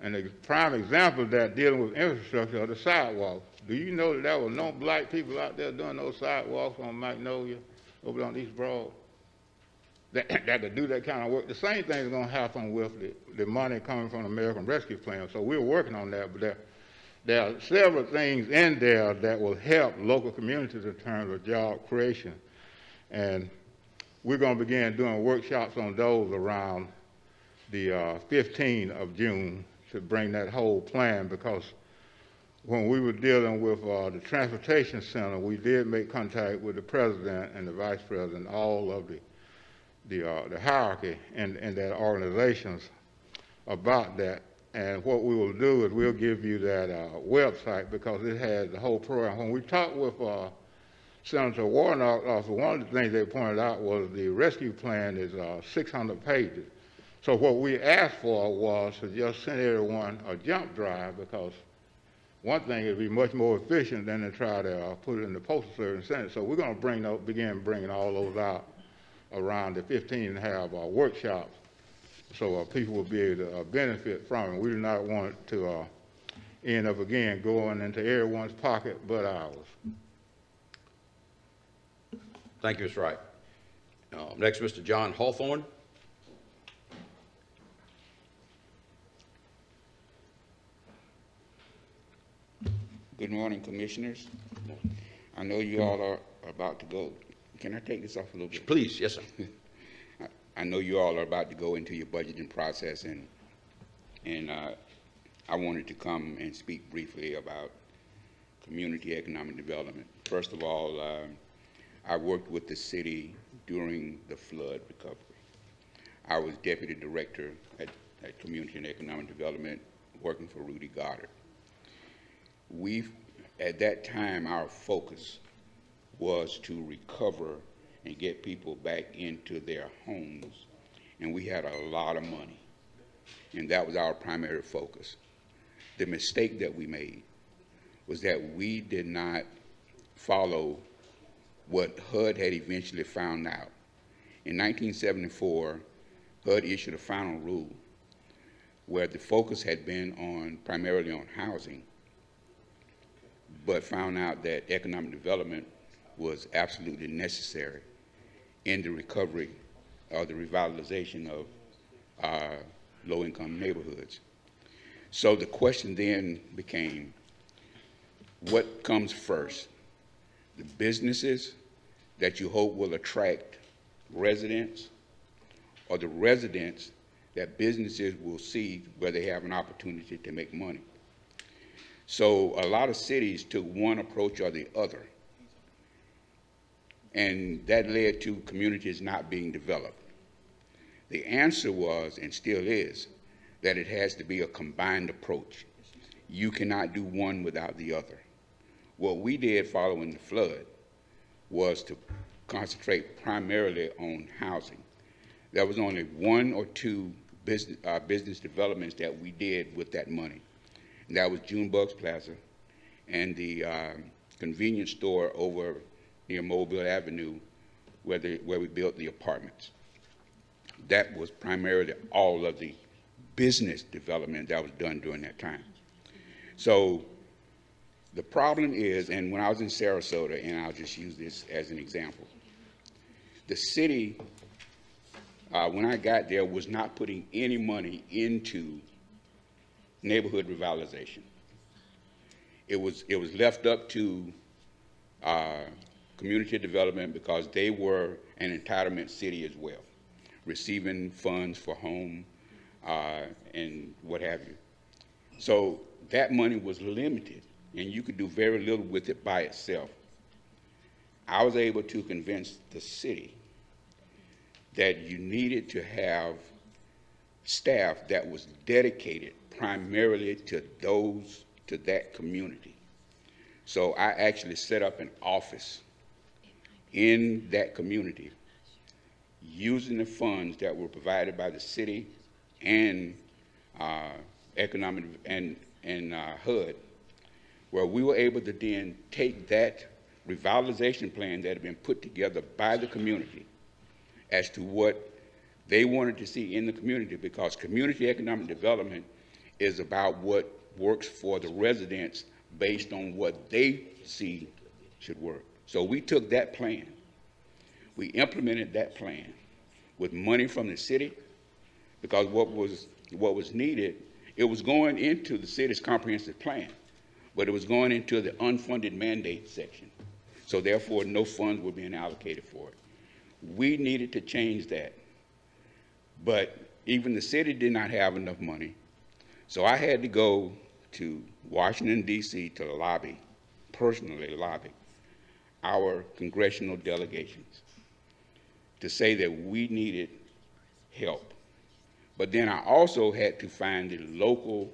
And the prime example of that dealing with infrastructure are the sidewalks. Do you know that there were no black people out there doing those sidewalks on Magnolia, over on East Broad, that could do that kind of work? The same thing is going to happen with the money coming from the American Rescue Plan. So we're working on that, but there are several things in there that will help local communities in terms of job creation. And we're going to begin doing workshops on those around the 15th of June to bring that whole plan, because when we were dealing with the Transportation Center, we did make contact with the President and the Vice President, all of the hierarchy and their organizations about that. And what we will do is we'll give you that website, because it has the whole program. When we talked with Senator Warnock, one of the things they pointed out was the rescue plan is 600 pages. So what we asked for was to just send everyone a jump drive, because one thing would be much more efficient than to try to put it in the postal service and send it. So we're going to begin bringing all those out around the 15th and have workshops so people will be able to benefit from it. We do not want it to end up again going into everyone's pocket but ours. Thank you, Mr. Wright. Next, Mr. John Hawthorne. Good morning, Commissioners. I know you all are about to go. Can I take this off a little bit? Please, yes, sir. I know you all are about to go into your budgeting process, and I wanted to come and speak briefly about community economic development. First of all, I worked with the city during the flood recovery. I was deputy director at Community and Economic Development, working for Rudy Goddard. At that time, our focus was to recover and get people back into their homes, and we had a lot of money, and that was our primary focus. The mistake that we made was that we did not follow what HUD had eventually found out. In 1974, HUD issued a final rule where the focus had been primarily on housing, but found out that economic development was absolutely necessary in the recovery or the revitalization of low-income neighborhoods. So the question then became, what comes first? The businesses that you hope will attract residents, or the residents that businesses will see where they have an opportunity to make money? So a lot of cities took one approach or the other, and that led to communities not being developed. The answer was, and still is, that it has to be a combined approach. You cannot do one without the other. What we did following the flood was to concentrate primarily on housing. There was only one or two business developments that we did with that money. And that was Junebug's Plaza and the convenience store over near Mobile Avenue where we built the apartments. That was primarily all of the business development that was done during that time. So the problem is, and when I was in Sarasota, and I'll just use this as an example, the city, when I got there, was not putting any money into neighborhood revitalization. It was left up to community development because they were an entitlement city as well, receiving funds for home and what have you. So that money was limited, and you could do very little with it by itself. I was able to convince the city that you needed to have staff that was dedicated primarily to that community. So I actually set up an office in that community using the funds that were provided by the city and economic and HUD, where we were able to then take that revitalization plan that had been put together by the community as to what they wanted to see in the community, because community economic development is about what works for the residents based on what they see should work. So we took that plan, we implemented that plan with money from the city, because what was needed, it was going into the city's comprehensive plan, but it was going into the unfunded mandate section. So therefore, no funds were being allocated for it. We needed to change that, but even the city did not have enough money. So I had to go to Washington, D.C. to lobby, personally lobby, our congressional delegations to say that we needed help. But then I also had to find the local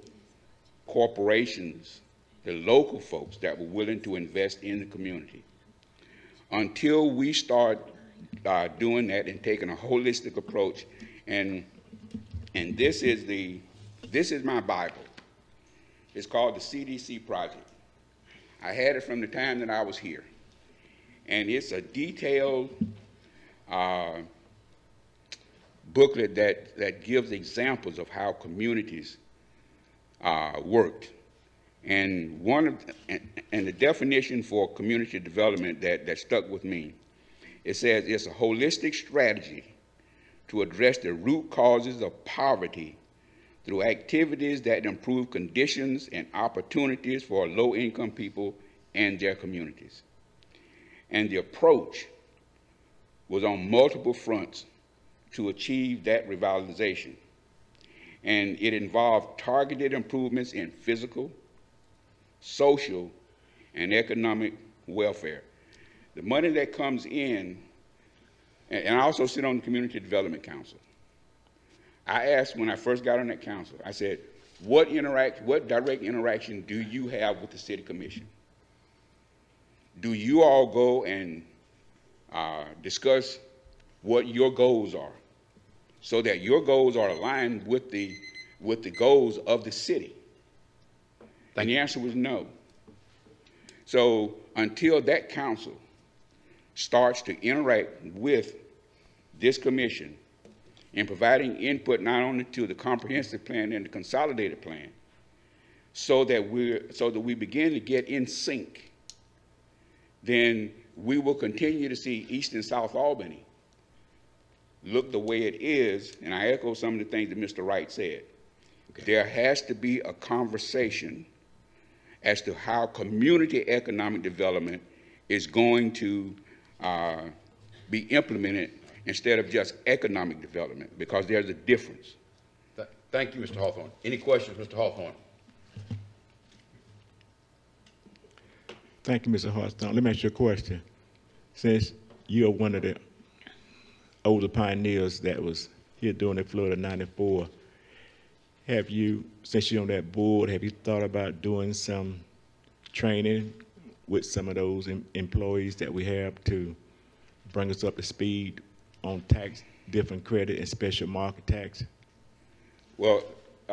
corporations, the local folks that were willing to invest in the community. Until we start doing that and taking a holistic approach, and this is my Bible. It's called the CDC Project. I had it from the time that I was here, and it's a detailed booklet that gives examples of how communities worked. And the definition for community development that stuck with me, it says it's a holistic strategy to address the root causes of poverty through activities that improve conditions and opportunities for low-income people and their communities. And the approach was on multiple fronts to achieve that revitalization. And it involved targeted improvements in physical, social, and economic welfare. The money that comes in, and I also sit on the Community Development Council. I asked when I first got on that council, I said, what direct interaction do you have with the city commission? Do you all go and discuss what your goals are so that your goals are aligned with the goals of the city? And the answer was no. So until that council starts to interact with this commission in providing input not only to the comprehensive plan and the consolidated plan, so that we begin to get in sync, then we will continue to see East and South Albany look the way it is. And I echo some of the things that Mr. Wright said. Okay. There has to be a conversation as to how community economic development is going to be implemented instead of just economic development, because there's a difference. Thank you, Mr. Hawthorne. Any questions, Mr. Hawthorne? Thank you, Mr. Hawthorne. Let me ask you a question. Since you're one of the older pioneers that was here during the flood of '94, have you, since you're on that board, have you thought about doing some training with some of those employees that we have to bring us up to speed on tax, different credit and special market tax? Well,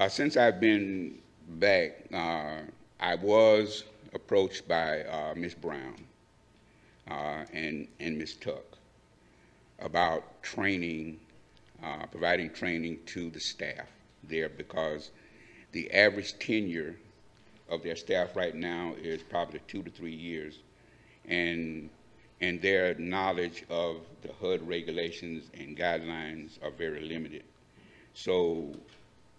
since I've been back, I was approached by Ms. Brown and Ms. Tuck about training providing training to the staff there, because the average tenure of their staff right now is probably 2 to 3 years, and their knowledge of the HUD regulations and guidelines are very limited. So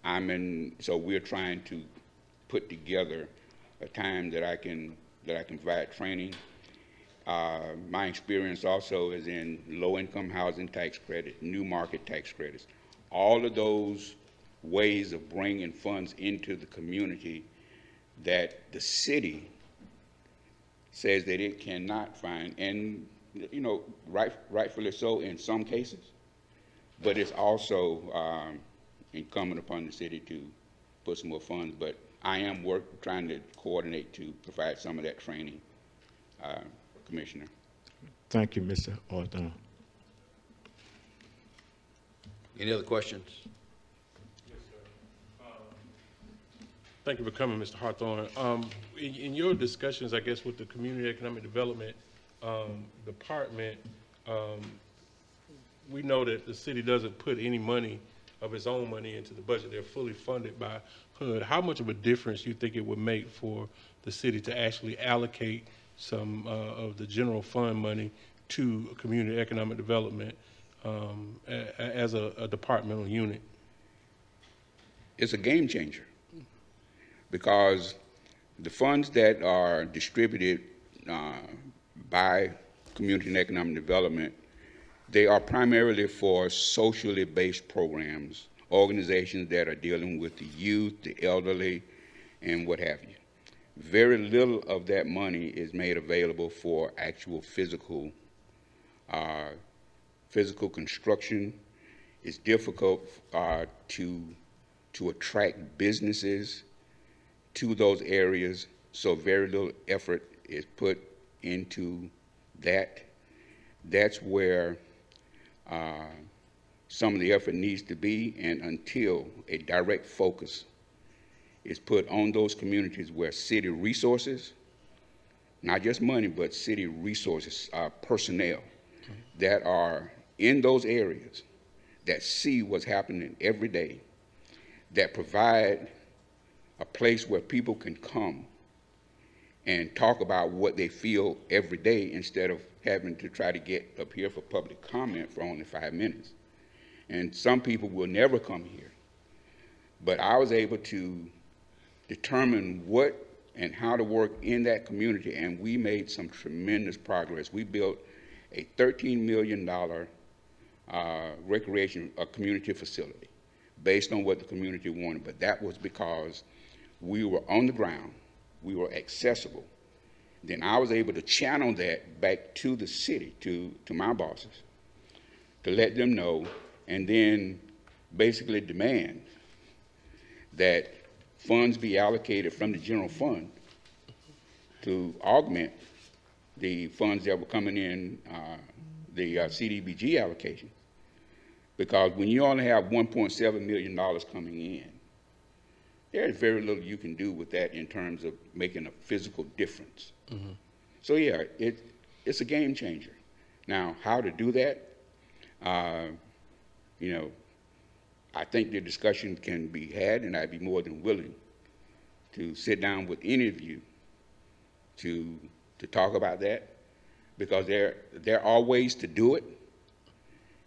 we're trying to put together a time that I can provide training. My experience also is in low-income housing tax credit, new market tax credits, all of those ways of bringing funds into the community that the city says that it cannot find, and rightfully so in some cases, but it's also incumbent upon the city to put some more funds. But I am trying to coordinate to provide some of that training, Commissioner. Thank you, Mr. Hawthorne. Any other questions? Thank you for coming, Mr. Hawthorne. In your discussions, I guess, with the Community Economic Development Department, we know that the city doesn't put any money of its own money into the budget. They're fully funded by HUD. How much of a difference do you think it would make for the city to actually allocate some of the general fund money to community economic development as a departmental unit? It's a game changer, because the funds that are distributed by Community and Economic Development, they are primarily for socially based programs, organizations that are dealing with the youth, the elderly, and what have you. Very little of that money is made available for actual physical construction. It's difficult to attract businesses to those areas, so very little effort is put into that. That's where some of the effort needs to be, and until a direct focus is put on those communities where city resources, not just money, but city resources, personnel that are in those areas, that see what's happening every day, that provide a place where people can come and talk about what they feel every day, instead of having to try to get up here for public comment for only 5 minutes. And some people will never come here. But I was able to determine what and how to work in that community, and we made some tremendous progress. We built a $13 million recreation community facility based on what the community wanted, but that was because we were on the ground, we were accessible. Then I was able to channel that back to the city, to my bosses, to let them know, and then basically demand that funds be allocated from the general fund to augment the funds that were coming in, the CDBG allocation. Because when you only have $1.7 million coming in, there's very little you can do with that in terms of making a physical difference. Mm-hmm. So yeah, it's a game changer. Now, how to do that, I think the discussion can be had, and I'd be more than willing to sit down with any of you to talk about that, because there are ways to do it.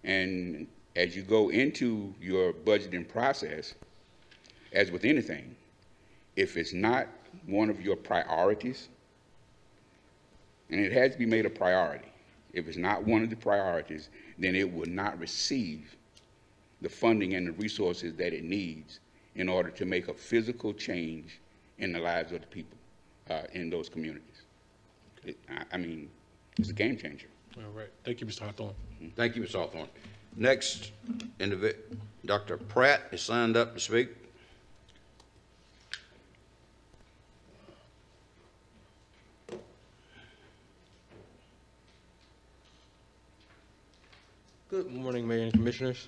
And as you go into your budgeting process, as with anything, if it's not one of your priorities, and it has to be made a priority, if it's not one of the priorities, then it will not receive the funding and the resources that it needs in order to make a physical change in the lives of the people in those communities. It's a game changer. All right. Thank you, Mr. Hawthorne. Thank you, Mr. Hawthorne. Next, Dr. Pratt is signed up to speak. Good morning, Mayor and Commissioners.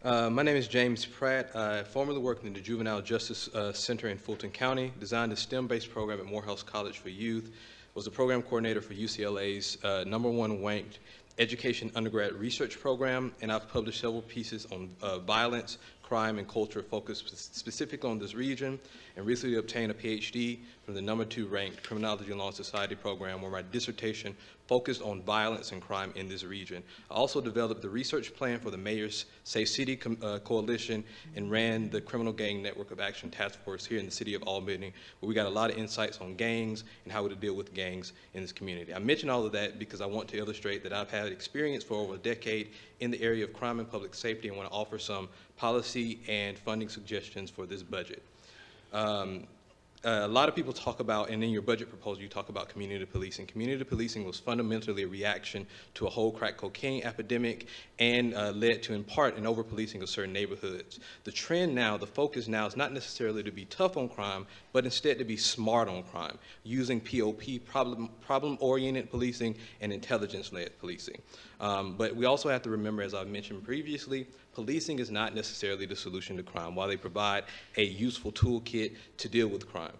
My name is James Pratt. I formerly worked in the Juvenile Justice Center in Fulton County, designed a STEM-based program at Morehouse College for Youth, was the program coordinator for UCLA's #1 ranked education undergrad research program, and I've published several pieces on violence, crime, and culture focused specifically on this region, and recently obtained a PhD from the #2 ranked Criminology and Law and Society program, where my dissertation focused on violence and crime in this region. I also developed the research plan for the Mayor's Safe City Coalition and ran the Criminal Gang Network of Action Task Force here in the city of Albany, where we got a lot of insights on gangs and how to deal with gangs in this community. I mention all of that because I want to illustrate that I've had experience for over a decade in the area of crime and public safety and want to offer some policy and funding suggestions for this budget. A lot of people talk about, and in your budget proposal, you talk about community policing. Community policing was fundamentally a reaction to a whole crack cocaine epidemic and led to, in part, an over-policing of certain neighborhoods. The trend now, the focus now is not necessarily to be tough on crime, but instead to be smart on crime, using POP, problem-oriented policing, and intelligence-led policing. But we also have to remember, as I've mentioned previously, policing is not necessarily the solution to crime. While they provide a useful toolkit to deal with crime,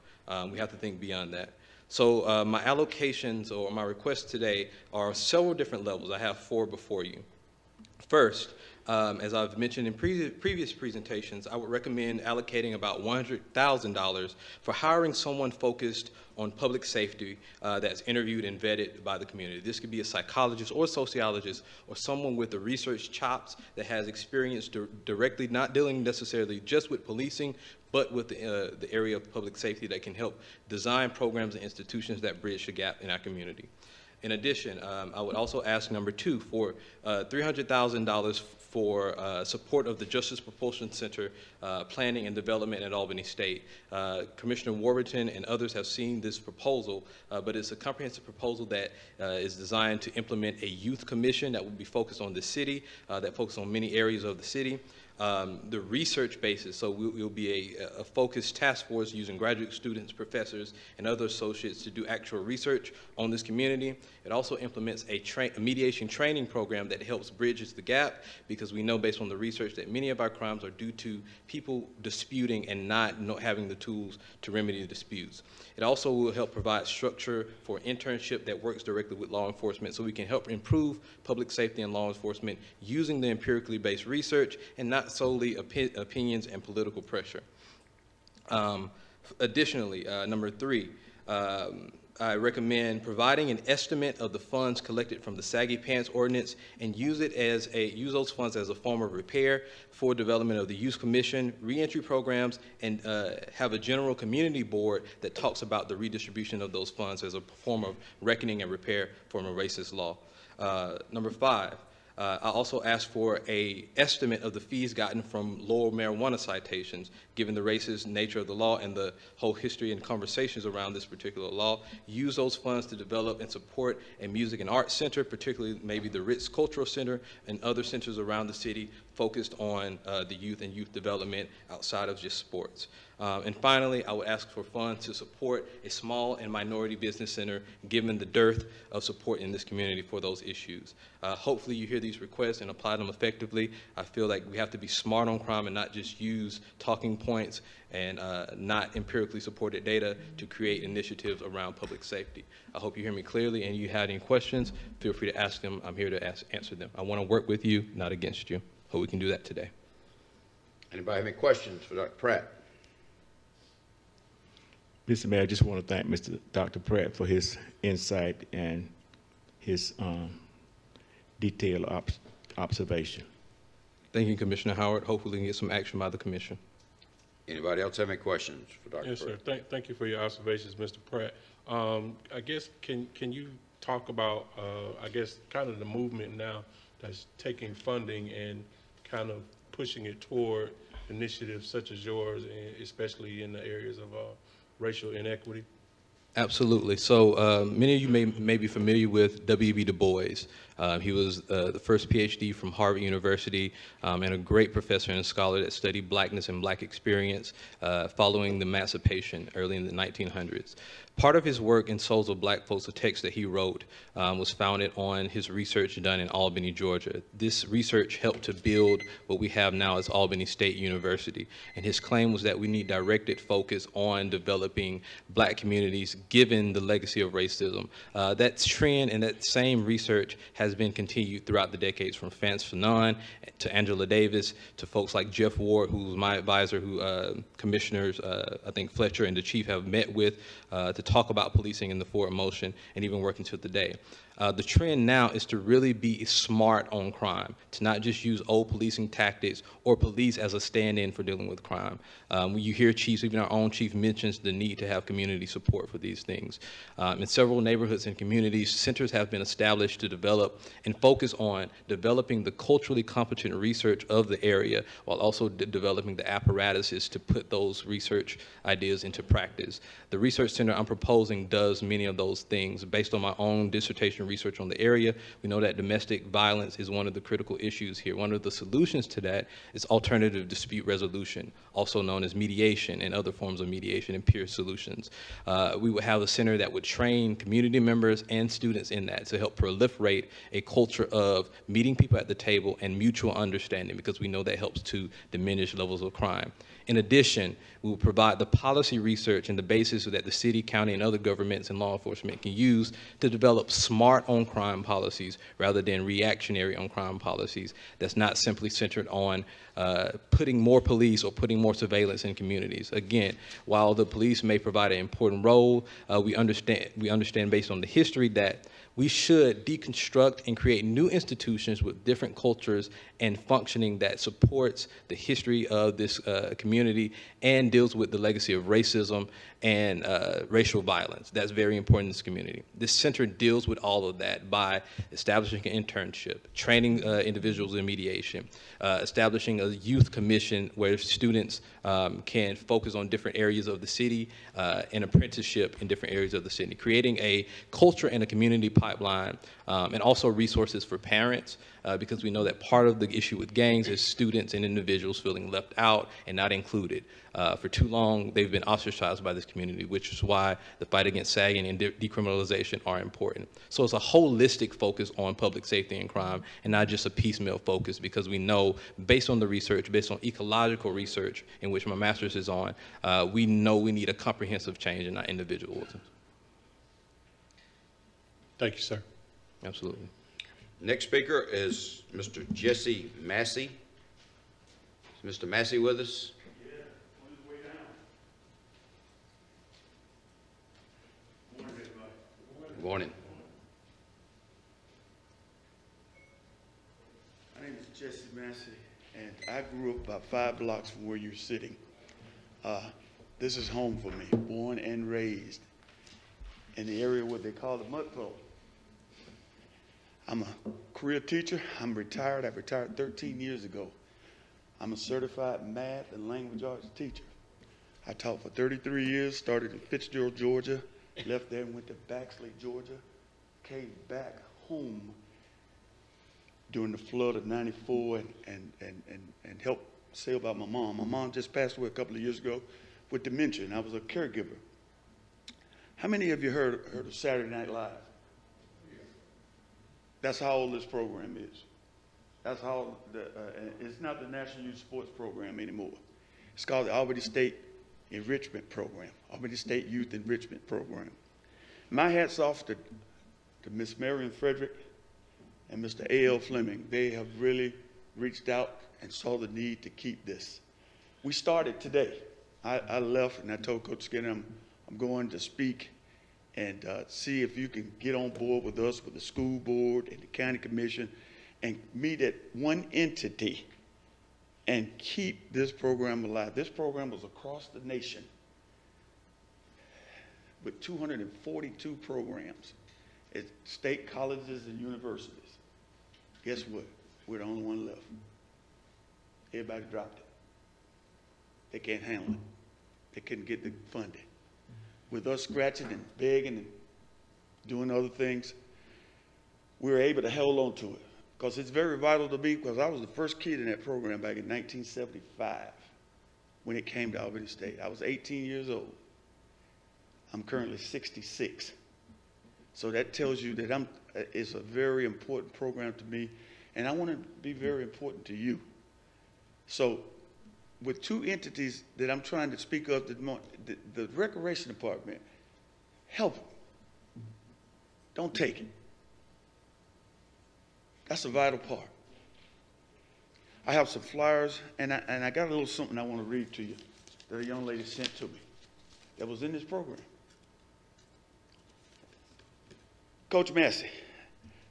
we have to think beyond that. So my allocations or my requests today are several different levels. I have 4 before you. First, as I've mentioned in previous presentations, I would recommend allocating about $100,000 for hiring someone focused on public safety that's interviewed and vetted by the community. This could be a psychologist or sociologist or someone with the research chops that has experience directly, not dealing necessarily just with policing, but with the area of public safety that can help design programs and institutions that bridge the gap in our community. In addition, I would also ask #2 for $300,000 for support of the Justice Propulsion Center planning and development at Albany State. Commissioner Warburton and others have seen this proposal, but it's a comprehensive proposal that is designed to implement a youth commission that will be focused on the city, that focuses on many areas of the city. The research basis, so we'll be a focused task force using graduate students, professors, and other associates to do actual research on this community. It also implements a mediation training program that helps bridges the gap, because we know based on the research that many of our crimes are due to people disputing and not having the tools to remedy the disputes. It also will help provide structure for internship that works directly with law enforcement, so we can help improve public safety and law enforcement using the empirically based research and not solely opinions and political pressure. Additionally, #3, I recommend providing an estimate of the funds collected from the Saggy Pants Ordinance and use those funds as a form of repair for development of the Youth Commission, reentry programs, and have a general community board that talks about the redistribution of those funds as a form of reckoning and repair from a racist law. #5, I also asked for an estimate of the fees gotten from lower marijuana citations, given the racist nature of the law and the whole history and conversations around this particular law. Use those funds to develop and support a music and arts center, particularly maybe the Ritz Cultural Center and other centers around the city focused on the youth and youth development outside of just sports. And finally, I would ask for funds to support a small and minority business center, given the dearth of support in this community for those issues. Hopefully you hear these requests and apply them effectively. I feel like we have to be smart on crime and not just use talking points and not empirically supported data to create initiatives around public safety. I hope you hear me clearly, and you have any questions, feel free to ask them. I'm here to answer them. I want to work with you, not against you. Hope we can do that today. Anybody have any questions for Dr. Pratt? Mr. Mayor, I just want to thank Dr. Pratt for his insight and his detailed observation. Thank you, Commissioner Howard. Hopefully we can get some action by the commission. Anybody else have any questions for Dr. Yes, Pratt? sir. Thank you for your observations, Mr. Pratt. I guess, can you talk about, I guess, kind of the movement now that's taking funding and kind of pushing it toward initiatives such as yours, and especially in the areas of racial inequity? Absolutely. So many of you may be familiar with W.B. Du Bois. He was the first PhD from Harvard University and a great professor and scholar that studied blackness and black experience following the emancipation early in the 1900s. Part of his work in Souls of Black Folks, a text that he wrote, was founded on his research done in Albany, Georgia. This research helped to build what we have now as Albany State University. And his claim was that we need directed focus on developing black communities, given the legacy of racism. That trend and that same research has been continued throughout the decades, from Vance Fanon to Angela Davis to folks like Jeff Ward, who's my advisor, who commissioners, I think Fletcher and the chief have met with to talk about policing in the forward motion and even working to today. The trend now is to really be smart on crime, to not just use old policing tactics or police as a stand-in for dealing with crime. When you hear chiefs, even our own chief mentions the need to have community support for these things. In several neighborhoods and communities, centers have been established to develop and focus on developing the culturally competent research of the area, while also developing the apparatuses to put those research ideas into practice. The research center I'm proposing does many of those things. Based on my own dissertation research on the area, we know that domestic violence is one of the critical issues here. One of the solutions to that is alternative dispute resolution, also known as mediation and other forms of mediation and peer solutions. We would have a center that would train community members and students in that to help proliferate a culture of meeting people at the table and mutual understanding, because we know that helps to diminish levels of crime. In addition, we will provide the policy research and the basis that the city, county, and other governments and law enforcement can use to develop smart on-crime policies rather than reactionary on-crime policies that's not simply centered on putting more police or putting more surveillance in communities. Again, while the police may provide an important role, we understand based on the history that we should deconstruct and create new institutions with different cultures and functioning that supports the history of this community and deals with the legacy of racism and racial violence. That's very important in this community. This center deals with all of that by establishing an internship, training individuals in mediation, establishing a youth commission where students can focus on different areas of the city, and apprenticeship in different areas of the city, creating a culture and a community pipeline, and also resources for parents, because we know that part of the issue with gangs is students and individuals feeling left out and not included. For too long, they've been ostracized by this community, which is why the fight against sagging and decriminalization are important. So it's a holistic focus on public safety and crime, and not just a piecemeal focus, because we know, based on the research, based on ecological research, in which my master's is on, we know we need a comprehensive change in our individualism. Thank you, sir. Absolutely. Next speaker is Mr. Jesse Massey. Is Mr. Massey with us? Yeah, on his way down. Morning, everybody. Good morning. My name is Jesse Massey, and I grew up about 5 blocks from where you're sitting. This is home for me, born and raised in the area where they call the mud puddle. I'm a career teacher. I'm retired. I retired 13 years ago. I'm a certified math and language arts teacher. I taught for 33 years, started in Fitzgerald, Georgia, left there and went to Baxley, Georgia, came back home during the flood of '94 and helped say about my mom. My mom just passed away a couple of years ago with dementia, and I was a caregiver. How many of you heard of Saturday Night Live? That's how old this program is. That's how, it's not the National Youth Sports Program anymore. It's called the Albany State Enrichment Program, Albany State Youth Enrichment Program. My hat's off to Miss Marion Frederick and Mr. A.L. Fleming. They have really reached out and saw the need to keep this. We started today. I left and I told Coach Skinner I'm going to speak and see if you can get on board with us, with the school board and the county commission, and meet at one entity and keep this program alive. This program was across the nation with 242 programs at state colleges and universities. Guess what? We're the only one left. Everybody dropped it. They can't handle it. They couldn't get the funding. With us scratching and begging and doing other things, we were able to hold on to it, because it's very vital to me, because I was the first kid in that program back in 1975 when it came to Albany State. I was 18 years old. I'm currently 66. So that tells you that it's a very important program to me, and I want it to be very important to you. So with 2 entities that I'm trying to speak of, the Recreation Department help them. Don't take it. That's a vital part. I have some flyers, and I got a little something I want to read to you that a young lady sent to me that was in this program. Coach Massey,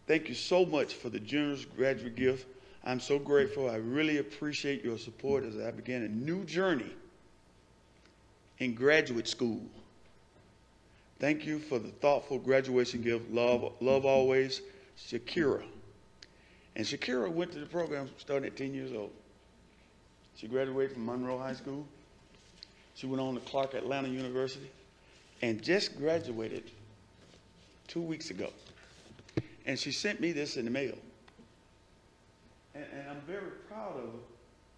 thank you so much for the generous graduate gift. I'm so grateful. I really appreciate your support as I begin a new journey in graduate school. Thank you for the thoughtful graduation gift. Love always, Shakira. And Shakira went to the program starting at 10 years old. She graduated from Monroe High School. She went on to Clark Atlanta University and just graduated 2 weeks ago. And she sent me this in the mail. And I'm very proud of her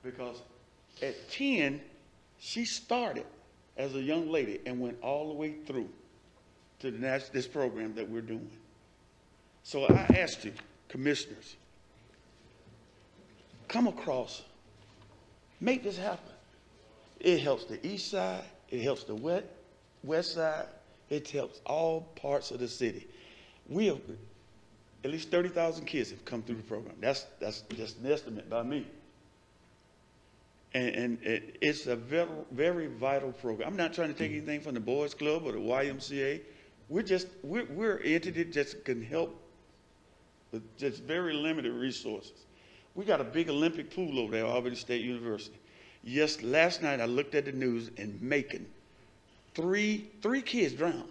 because at 10, she started as a young lady and went all the way through to this program that we're doing. So I asked you, commissioners, come across, make this happen. It helps the east side, it helps the west side, it helps all parts of the city. We have, at least 30,000 kids have come through the program. That's just an estimate by me. And it's a very, very vital program. I'm not trying to take anything from the Boys Club or the YMCA. We're an entity that just can help with just very limited resources. We got a big Olympic pool over there at Albany State University. Yes, last night I looked at the news in Macon. Three kids drowned.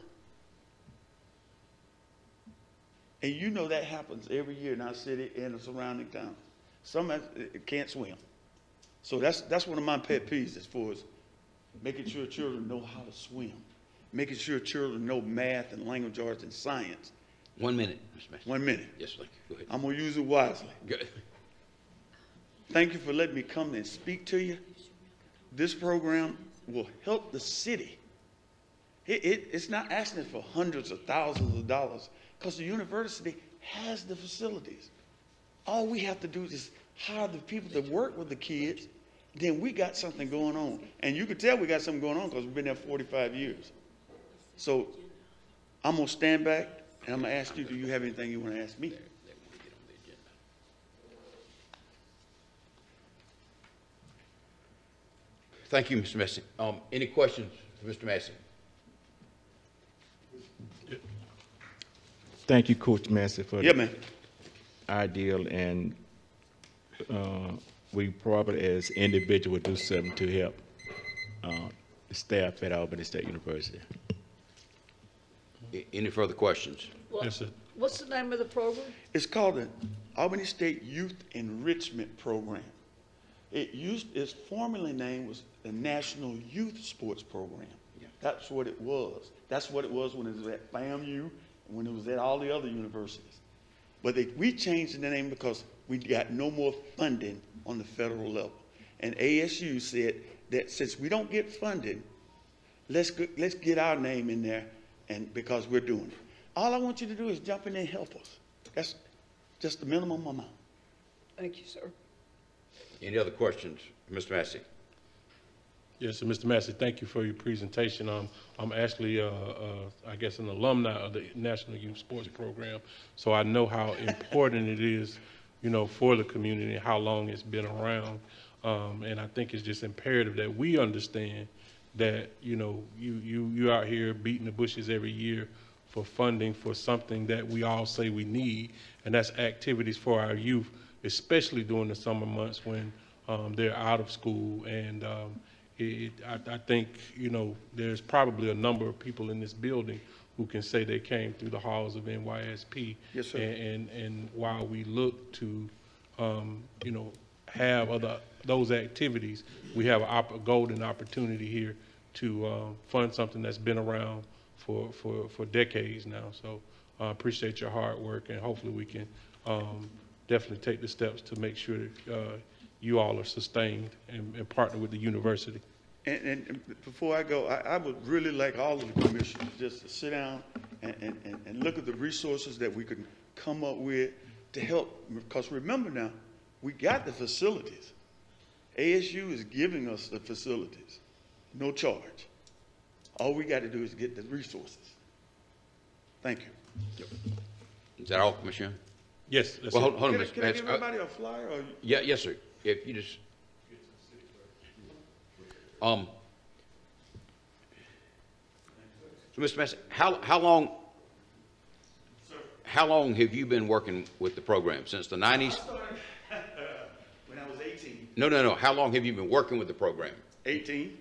And you know that happens every year in our city and the surrounding towns. Some can't swim. So that's one of my pet peeves as far as making sure children know how to swim, making sure children know math and language arts and science. 1 minute, Mr. Massey. 1 minute. Yes, sir. Go ahead. I'm going to use it wisely. Good. Thank you for letting me come and speak to you. This program will help the city. It's not asking for hundreds of thousands of dollars because the university has the facilities. All we have to do is hire the people that work with the kids. Then we got something going on. And you can tell we got something going on because we've been there 45 years. So I'm going to stand back and I'm going to ask you, do you have anything you want to ask me? Thank you, Mr. Massey. Any questions for Mr. Massey? Thank you, Coach Massey, for Yeah, man. ideal, and we probably as individuals do something to help the staff at Albany State University. Any further questions? Yes, sir. What's the name of the program? It's called the Albany State Youth Enrichment Program. Its formerly name was the National Youth Sports Program. Yeah. That's what it was. That's what it was when it was at FAMU and when it was at all the other universities. But we changed the name because we got no more funding on the federal level. And ASU said that since we don't get funding, let's get our name in there, and because we're doing it. All I want you to do is jump in there and help us. That's just the minimum amount. Thank you, sir. Any other questions, Mr. Massey? Yes, so Mr. Massey, thank you for your presentation. I'm actually, I guess, an alumni of the National Youth Sports Program, so I know how important it is, you know, for the community and how long it's been around. And I think it's just imperative that we understand that, you know, you out here beating the bushes every year for funding for something that we all say we need, and that's activities for our youth, especially during the summer months when they're out of school. And I think, you know, there's probably a number of people in this building who can say they came through the halls of NYSP. Yes, sir. And while we look to, you know, have those activities, we have a golden opportunity here to fund something that's been around for decades now. So I appreciate your hard work, and hopefully we can definitely take the steps to make sure that you all are sustained and partner with the university. And before I go, I would really like all of the commissioners just to sit down and look at the resources that we can come up with to help. Because remember now, we got the facilities. ASU is giving us the facilities, no charge. All we got to do is get the resources. Thank you. Is that all, Commissioner? Yes. That's Well, it. hold on, Can Mr. I Massey. give everybody a flyer or? Yeah, yes, sir. If you just, so Mr. Massey, how long have you been working with the program? Since the 90s? I started when I was 18. No. How long have you been working with the program? 18.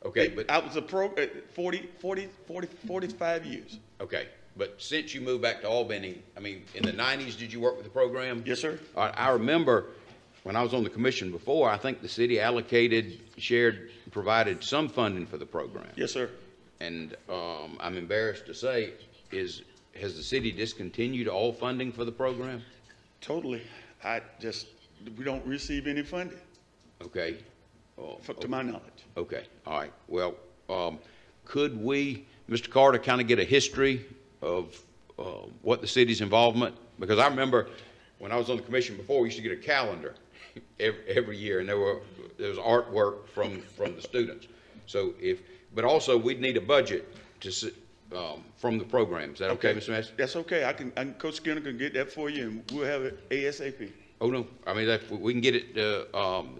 Okay, but I was a 45 years. okay, but since you moved back to Albany, I mean, in the 90s, did you work with the program? Yes, sir. I remember when I was on the commission before, I think the city allocated, shared, provided some funding for the program. Yes, sir. And I'm embarrassed to say, has the city discontinued all funding for the program? Totally. We don't receive any funding. Okay. To my knowledge. Okay, all right. Well, could we, Mr. Carter, kind of get a history of what the city's involvement? Because I remember when I was on the commission before, we used to get a calendar every year, and there was artwork from the students. So but also we'd need a budget from the program. Is that okay, Mr. Massey? That's okay. Coach Skinner can get that for you, and we'll have it ASAP. Oh, no. I mean, we can get it to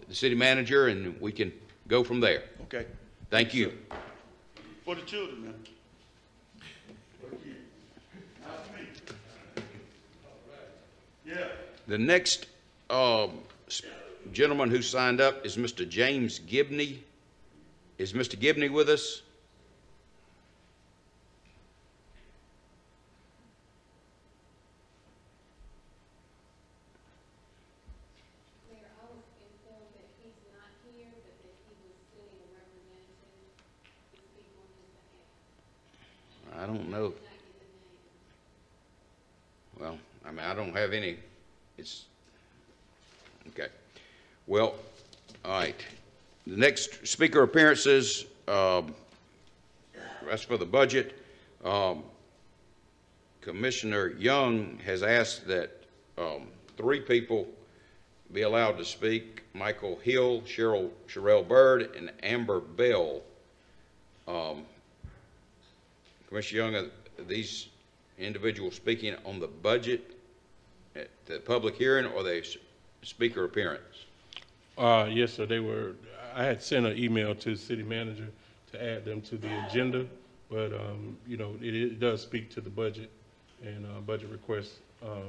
the city manager, and we can go from there. Okay. Thank you. For the children, man. Yeah. The next gentleman who signed up is Mr. James Gibney. Is Mr. Gibney with us? I don't know. Well, I mean, I don't have any. It's okay. Well, all right. The next speaker appearances, that's for the budget. Commissioner Young has asked that 3 people be allowed to speak: Michael Hill, Sherelle Bird, and Amber Bell. Commissioner Young, are these individuals speaking on the budget at the public hearing, or they speaker appearance? Yes, sir. I had sent an email to the city manager to add them to the agenda, but it does speak to the budget and budget requests. I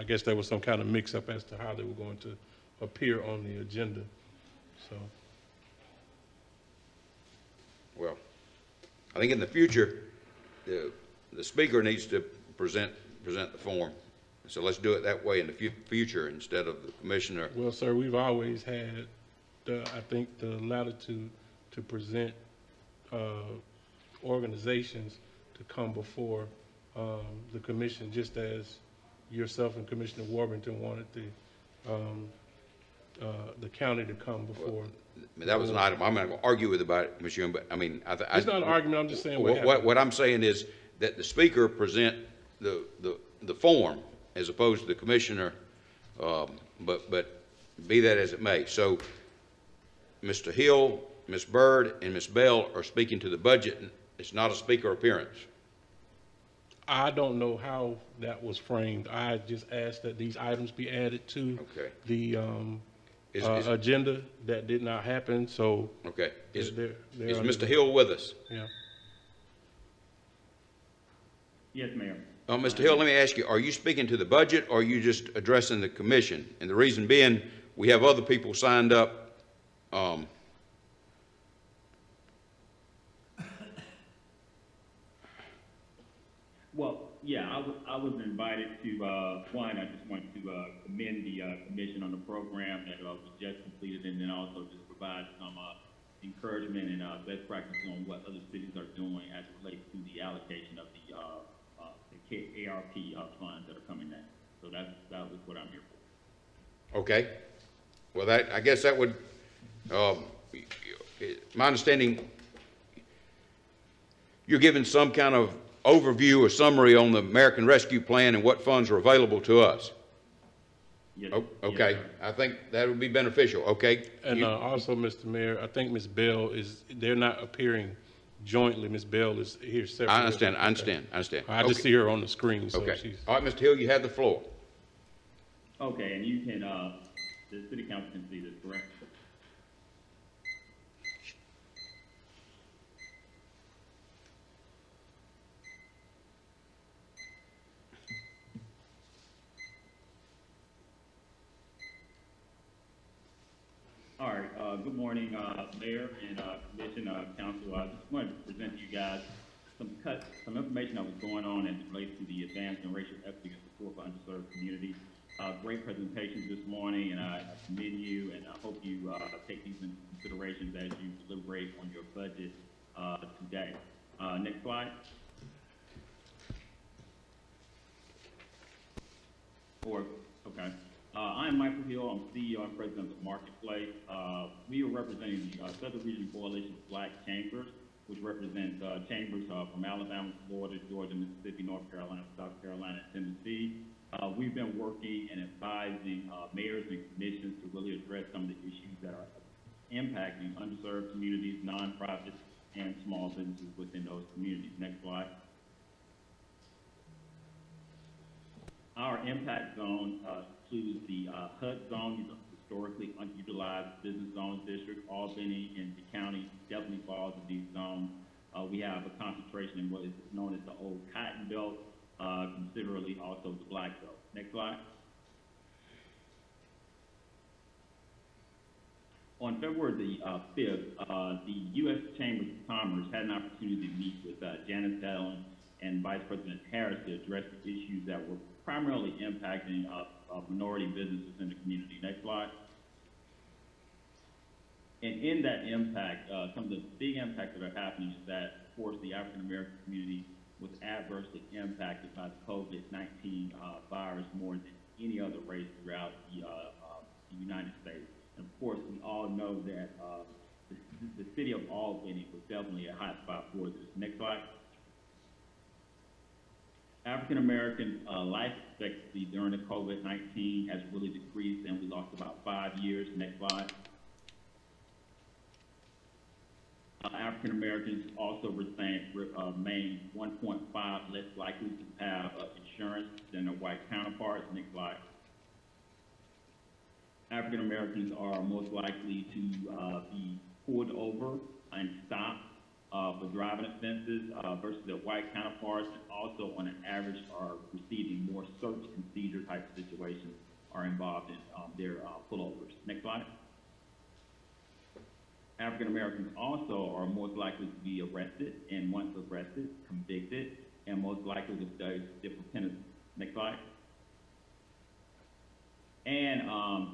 guess there was some kind of mix-up as to how they were going to appear on the agenda. So. Well, I think in the future, the speaker needs to present the form. So let's do it that way in the future instead of the commissioner. Well, sir, we've always had, I think, the latitude to present organizations to come before the commission, just as yourself and Commissioner Warburton wanted the county to come before. That was an item. I'm not going to argue about it, Commissioner, but I mean, it's not an argument. I'm just saying what I'm saying is that the speaker present the form as opposed to the commissioner, but be that as it may. So Mr. Hill, Ms. Bird, and Ms. Bell are speaking to the budget. It's not a speaker appearance. I don't know how that was framed. I just asked that these items be added to the agenda. That did not happen, so. Okay. Is Mr. Mr. Hill with us? Yeah. Yes, Mayor. Mr. Hill, let me ask you, are you speaking to the budget, or are you just addressing the commission? And the reason being, we have other people signed up. Well, yeah, I was invited to, one, I just wanted to commend the commission on the program that was just completed, and then also just provide some encouragement and best practices on what other cities are doing as it relates to the allocation of the ARP funds that are coming in. So that was what I'm here for. Okay. Well, I guess that would, my understanding, you're giving some kind of overview or summary on the American Rescue Plan and what funds are available to us. Yes. Okay. Yes, I think that would be beneficial. Okay. And also, Mr. Mayor, I think Ms. Bell they're not appearing jointly. Ms. Bell is here separately. I understand. I just Okay. see her on the screen, so Okay. she's. All right, Mr. Hill, you have the floor. Okay, and you can, the city council can see this, correct? All right, good morning, Mayor and Commission, Council. I just wanted to present to you guys some information that was going on as it relates to the advancing racial equity and support for underserved communities. Great presentations this morning, and I commend you, and I hope you take these into consideration as you deliberate on your budget today. Next slide. Okay. I am Michael Hill. I'm CEO and President of Marketplace. We are representing the Southern Region Coalition of Black Chambers, which represents chambers from Alabama, Florida, Georgia, Mississippi, North Carolina, South Carolina, and Tennessee. We've been working and advising mayors and commissions to really address some of the issues that are impacting underserved communities, nonprofits, and small businesses within those communities. Next slide. Our impact zone includes the HUD zone, historically underutilized business zone district. Albany and the county definitely falls in these zones. We have a concentration in what is known as the old Cotton Belt, considerably also the Black Belt. Next slide. On February the 5th, the U.S. Chamber of Commerce had an opportunity to meet with Janice Dillon and Vice President Harris to address the issues that were primarily impacting minority businesses in the community. Next slide. And in that impact, some of the big impacts that are happening is that, of course, the African American community was adversely impacted by the COVID-19 virus more than any other race throughout the United States. And of course, we all know that the city of Albany was definitely a hot spot for this. Next slide. African American life expectancy during the COVID-19 has really decreased, and we lost about 5 years. Next slide. African Americans also remain 1.5 less likely to have insurance than their white counterparts. Next slide. African Americans are most likely to be pulled over and stopped for driving offenses versus their white counterparts, and also on an average are receiving more search and seizure type situations are involved in their pullovers. Next slide. African Americans also are most likely to be arrested, and once arrested, convicted, and most likely to face different penalties. Next slide. And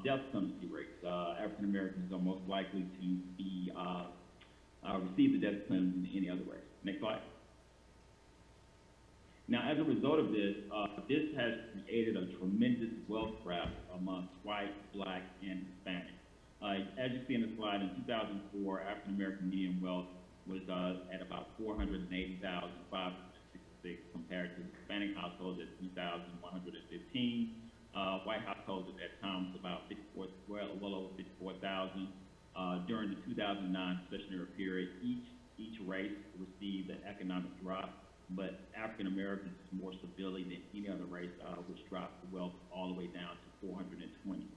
death penalty rates. African Americans are most likely to be receive the death penalty in any other race. Next slide. Now, as a result of this, this has created a tremendous wealth gap amongst white, black, and Hispanic. As you see in the slide, in 2004, African American median wealth was at about $480,566 compared to Hispanic households at $2,115. White households at that time was about well over 54,000. During the 2009 recessionary period, each race received an economic drop, but African Americans more severely than any other race, which dropped the wealth all the way down to 420.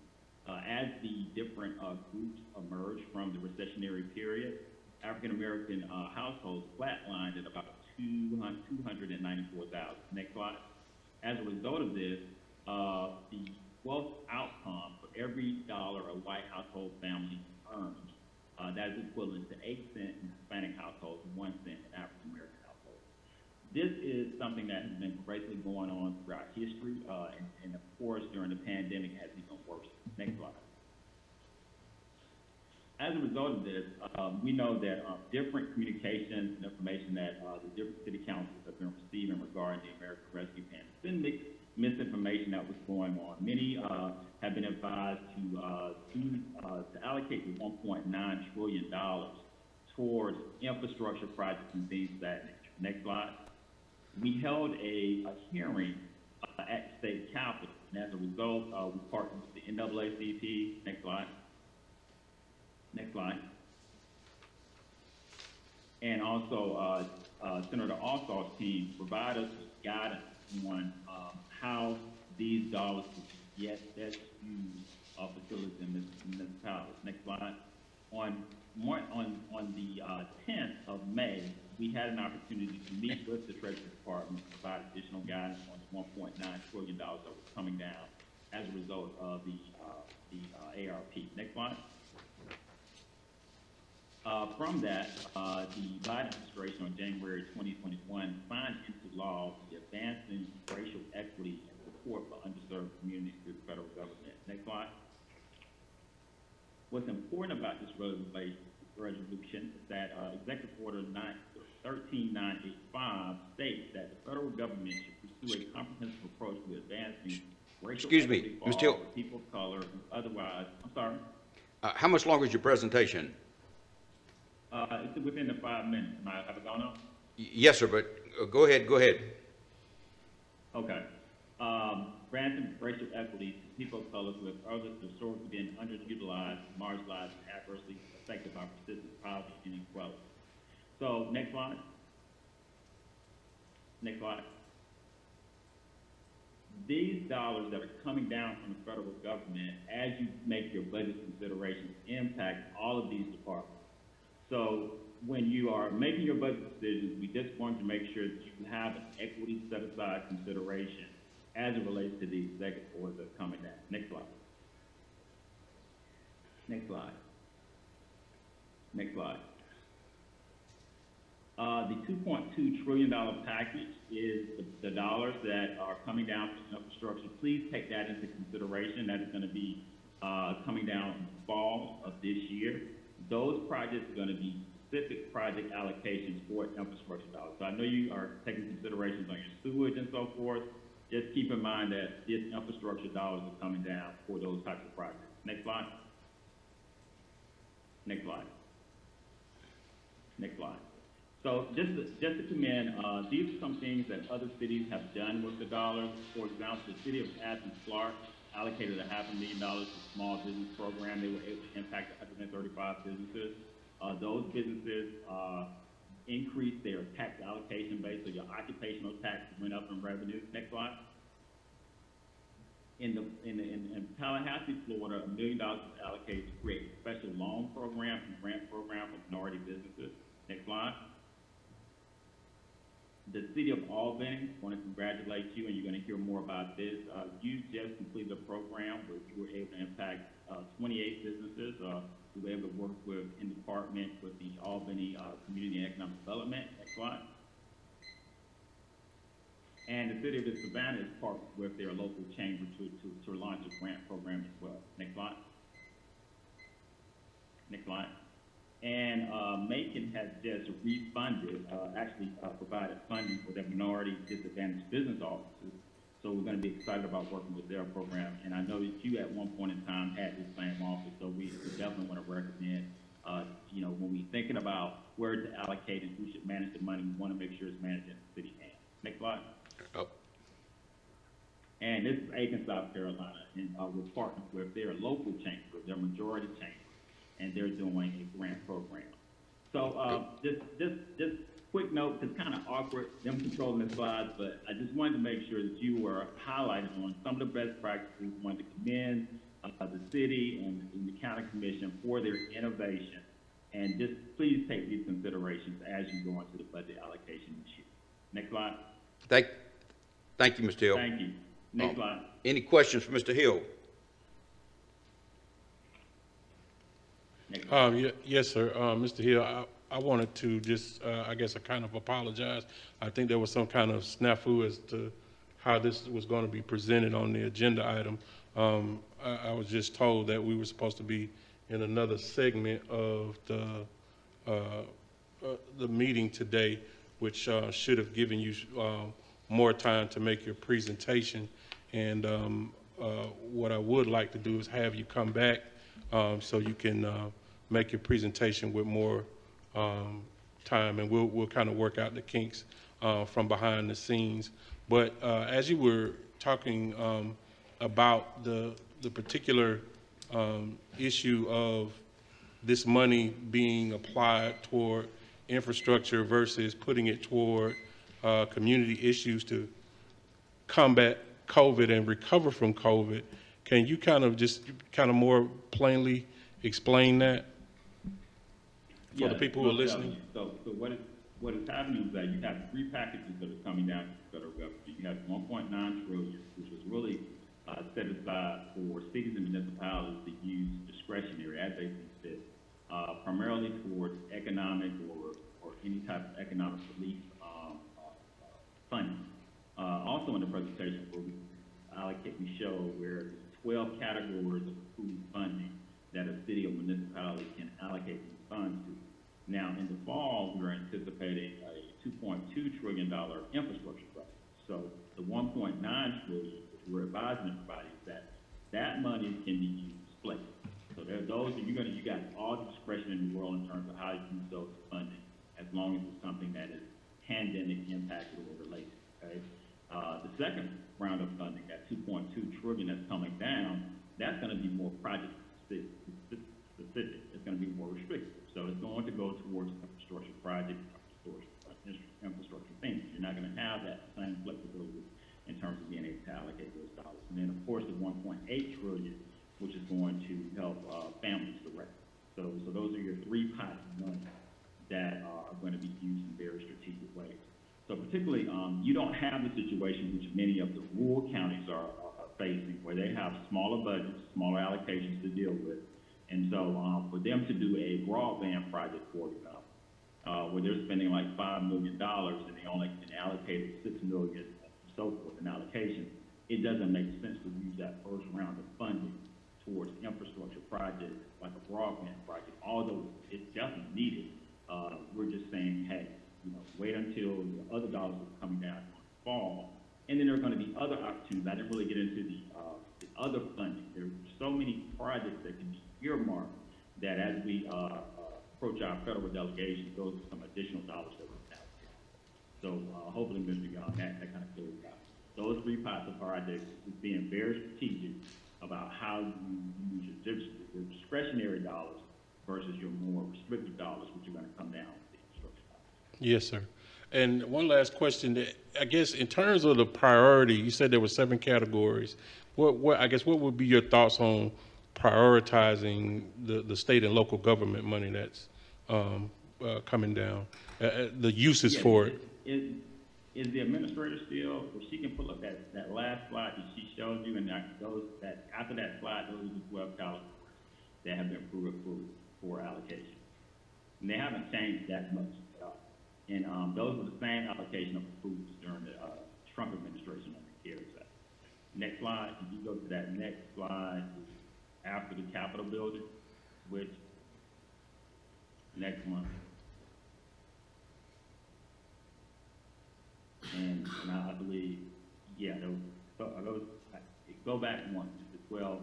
As the different groups emerged from the recessionary period, African American households flatlined at about 294,000. Next slide. As a result of this, the wealth outcome for every dollar a white household family earns, that is equivalent to 8 cents in Hispanic households and 1 cent in African American households. This is something that has been greatly going on throughout history, and of course during the pandemic has even worse. Next slide. As a result of this, we know that different communications and information that the different city councils have been receiving regarding the American Rescue Plan. It's been misinformation that was going on. Many have been advised to allocate the $1.9 trillion towards infrastructure projects and things of that nature. Next slide. We held a hearing at the state capitol, and as a result, we partnered with the NAACP. Next slide. Next slide. and also Senator Alsop's team provide us with guidance on how these dollars will get best used of facilities in municipalities. Next slide. On the 10th of May, we had an opportunity to meet with the Treasury Department to provide additional guidance on the $1.9 trillion that was coming down as a result of the ARP. Next slide. From that, the Biden administration on January 2021 signed into law the Advancing Racial Equity and Support for Underserved Communities through the federal government. Next slide. What's important about this resolution is that Executive Order 13985 states that the federal government should pursue a comprehensive approach to advancing racial equity for Mr. Hill. people of color and otherwise. I'm sorry. How much longer is your presentation? It's within the 5 minutes. Have it gone up? Yes, sir, but go ahead. Okay. Granting racial equity to people of color who have others historically been underutilized, marginalized, and adversely affected by persistent poverty and inequality. So, next slide. Next slide. These dollars that are coming down from the federal government, as you make your budget considerations, impact all of these departments. So, when you are making your budget decisions, we just want to make sure that you have an equity set-aside consideration as it relates to the executive orders that are coming down. Next slide. Next slide. Next slide. The $2.2 trillion package is the dollars that are coming down from infrastructure. Please take that into consideration. That is going to be coming down in the fall of this year. Those projects are going to be specific project allocations for infrastructure dollars. So I know you are taking considerations on your sewage and so forth. Just keep in mind that this infrastructure dollars are coming down for those types of projects. Next slide. Next slide. Next slide. So just to commend, these are some things that other cities have done with the dollars. For example, the city of Athens Clark allocated $500,000 to a small business program. They were able to impact 135 businesses. Those businesses increased their tax allocation base, so your occupational tax went up in revenue. Next slide. In Tallahassee, Florida, $1 million was allocated to create a special loan program and grant program for minority businesses. Next slide. The city of Albany, I want to congratulate you, and you're going to hear more about this. You just completed a program where you were able to impact 28 businesses. We were able to work in department with the Albany Community and Economic Development. Next slide. And the city of Savannah is partnered with their local chamber to launch a grant program as well. Next slide. Next slide. And Macon has just refunded, provided funding for their minority disadvantaged business offices. So we're going to be excited about working with their program. And I know that you at one point in time had this same office, so we definitely want to recommend, when we're thinking about where to allocate and who should manage the money, we want to make sure it's managed in the city hands. Next slide. Oh. And this is Aiken, South Carolina, and we're partnered with their local chamber, their majority chamber, and they're doing a grant program. So just quick note, it's kind of awkward, them controlling the slides, but I just wanted to make sure that you were highlighted on some of the best practices. Wanted to commend the city and the county commission for their innovation. And just please take these considerations as you go into the budget allocation this year. Next slide. Thank you, Mr. Hill. Thank you. Next slide. Any questions for Mr. Hill? Yes, sir. Mr. Hill, I wanted to just, I guess I kind of apologize. I think there was some kind of snafu as to how this was going to be presented on the agenda item. I was just told that we were supposed to be in another segment of the meeting today, which should have given you more time to make your presentation. And what I would like to do is have you come back so you can make your presentation with more time, and we'll kind of work out the kinks from behind the scenes. But as you were talking about the particular issue of this money being applied toward infrastructure versus putting it toward community issues to combat COVID and recover from COVID. Can you kind of more plainly explain that for the people who are listening? So what is happening is that you have three packages that are coming down to the federal government. You have 1.9 trillion, which was really set aside for cities and municipalities to use discretionary as they see fit, primarily towards economic or any type of economic relief funding. Also in the presentation where we show where 12 categories of approved funding that a city or municipality can allocate these funds to. Now, in the fall, we're anticipating a $2.2 trillion infrastructure budget. So the 1.9 trillion, which we're advising everybody, is that money can be used split. So there are those, you got all the discretion in the world in terms of how you use those funding, as long as it's something that is pandemic impacted or related. Okay. The second round of funding, that 2.2 trillion that's coming down, that's going to be more project specific. It's going to be more restricted. So it's going to go towards infrastructure projects, infrastructure things. You're not going to have that same flexibility in terms of being able to allocate those dollars. And then, of course, the 1.8 trillion, which is going to help families direct. So those are your three pots of money that are going to be used in very strategic ways. So particularly, you don't have the situation which many of the rural counties are facing, where they have smaller budgets, smaller allocations to deal with. And so for them to do a broadband project, for example, where they're spending like $5 million and they only can allocate $6 million and so forth in allocation, it doesn't make sense to use that first round of funding towards infrastructure projects like a broadband project. Although it's definitely needed, we're just saying, hey, wait until the other dollars are coming down in the fall. And then there are going to be other opportunities. I didn't really get into the other funding. There are so many projects that can be earmarked that as we approach our federal delegation, those are some additional dollars that we're allocating. So hopefully, Mr. Young, that kind of clears it out. Those three pots of projects is being very strategic about how you use your discretionary dollars versus your more restricted dollars, which are going to come down with the infrastructure dollars. Yes, sir. And one last question, I guess in terms of the priority, you said there were 7 categories. What would be your thoughts on prioritizing the state and local government money that's coming down, the uses for it? Is the administrator still, if she can pull up that last slide that she showed you, and after that slide, those are the 12 categories that have been approved for allocation. And they haven't changed that much at all. And those were the same allocation of approvals during the Trump administration under the CARES Act. Next slide, if you go to that next slide, after the Capitol building, which next month. And I believe, yeah, go back one, the 12,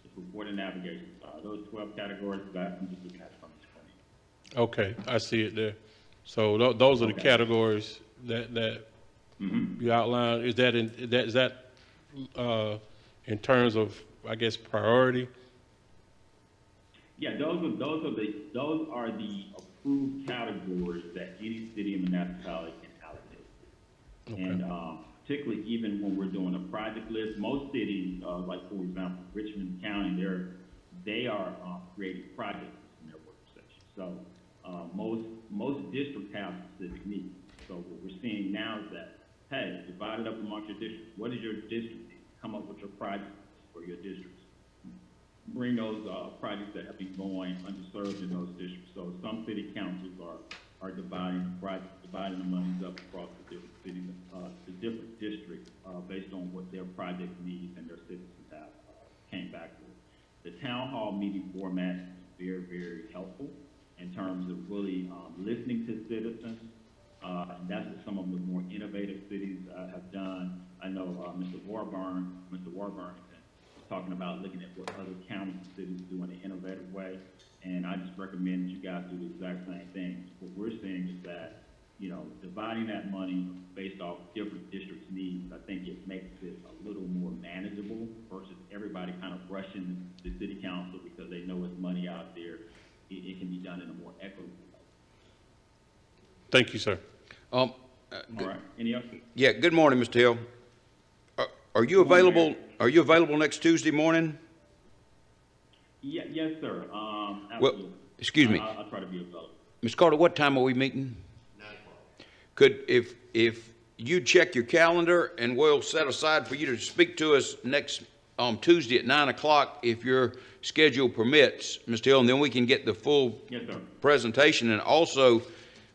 the report and navigation. Those 12 categories, I'm just looking at it from the screen. Okay, I see it there. So those are the categories that you outlined. Is that in terms of, I guess, priority? Yeah, those are the approved categories that any city and municipality can allocate. Okay. And particularly even when we're doing a project list, most cities, like for example, Richmond County, they are creating projects in their work section. So most districts have specific needs. So what we're seeing now is that, hey, divide it up amongst your districts. What is your district need? Come up with your projects for your districts. Bring those projects that have been going underserved in those districts. So some city councils are dividing the monies up across the different cities, the different districts based on what their project needs and their citizens have came back with. The town hall meeting format is very, very helpful in terms of really listening to citizens. And that's what some of the more innovative cities have done. I know Mr. Warburn is talking about looking at what other counties and cities do in an innovative way. And I just recommend that you guys do the exact same thing. What we're seeing is that, dividing that money based off different districts' needs, I think it makes it a little more manageable versus everybody kind of rushing the city council because they know it's money out there. It can be done in a more equitable way. Thank you, sir. All right, any else? Yeah, good morning, Mr. Hill. Are you available, next Tuesday morning? Yes, sir, Well, absolutely. excuse me. I'll try to be available. Ms. Carter, what time are we meeting? 9 o'clock. Could, if you check your calendar and we'll set aside for you to speak to us next Tuesday at 9 o'clock, if your schedule permits, Mr. Hill, and then we can get the full Yes, sir. presentation. And also,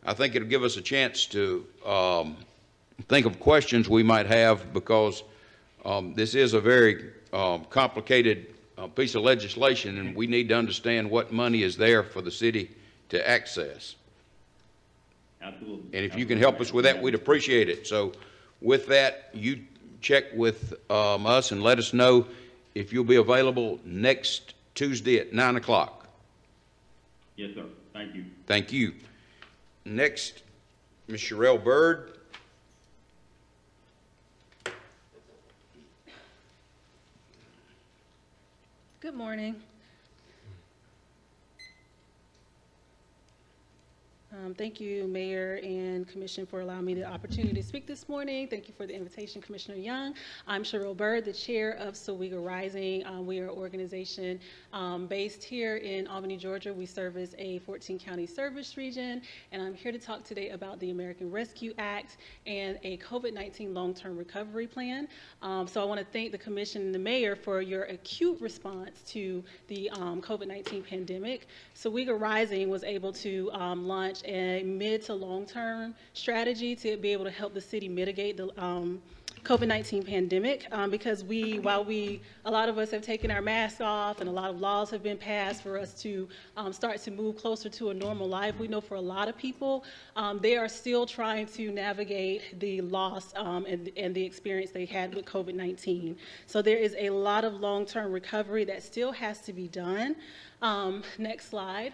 I think it'll give us a chance to think of questions we might have, because this is a very complicated piece of legislation, and we need to understand what money is there for the city to access. Absolutely. And if you can help us with that, we'd appreciate it. So with that, you check with us and let us know if you'll be available next Tuesday at 9 o'clock. Yes, sir. Thank you. Thank you. Next, Ms. Sherelle Bird. Good morning. Thank you, Mayor and Commission, for allowing me the opportunity to speak this morning. Thank you for the invitation, Commissioner Young. I'm Sherelle Bird, the chair of Sowega Rising. We are an organization based here in Albany, Georgia. We service a 14-county service region, and I'm here to talk today about the American Rescue Act and a COVID-19 long-term recovery plan. So I want to thank the Commission and the Mayor for your acute response to the COVID-19 pandemic. Sowega Rising was able to launch a mid to long-term strategy to be able to help the city mitigate the COVID-19 pandemic, because a lot of us have taken our masks off, and a lot of laws have been passed for us to start to move closer to a normal life. We know for a lot of people, they are still trying to navigate the loss and the experience they had with COVID-19. So there is a lot of long-term recovery that still has to be done. Next slide.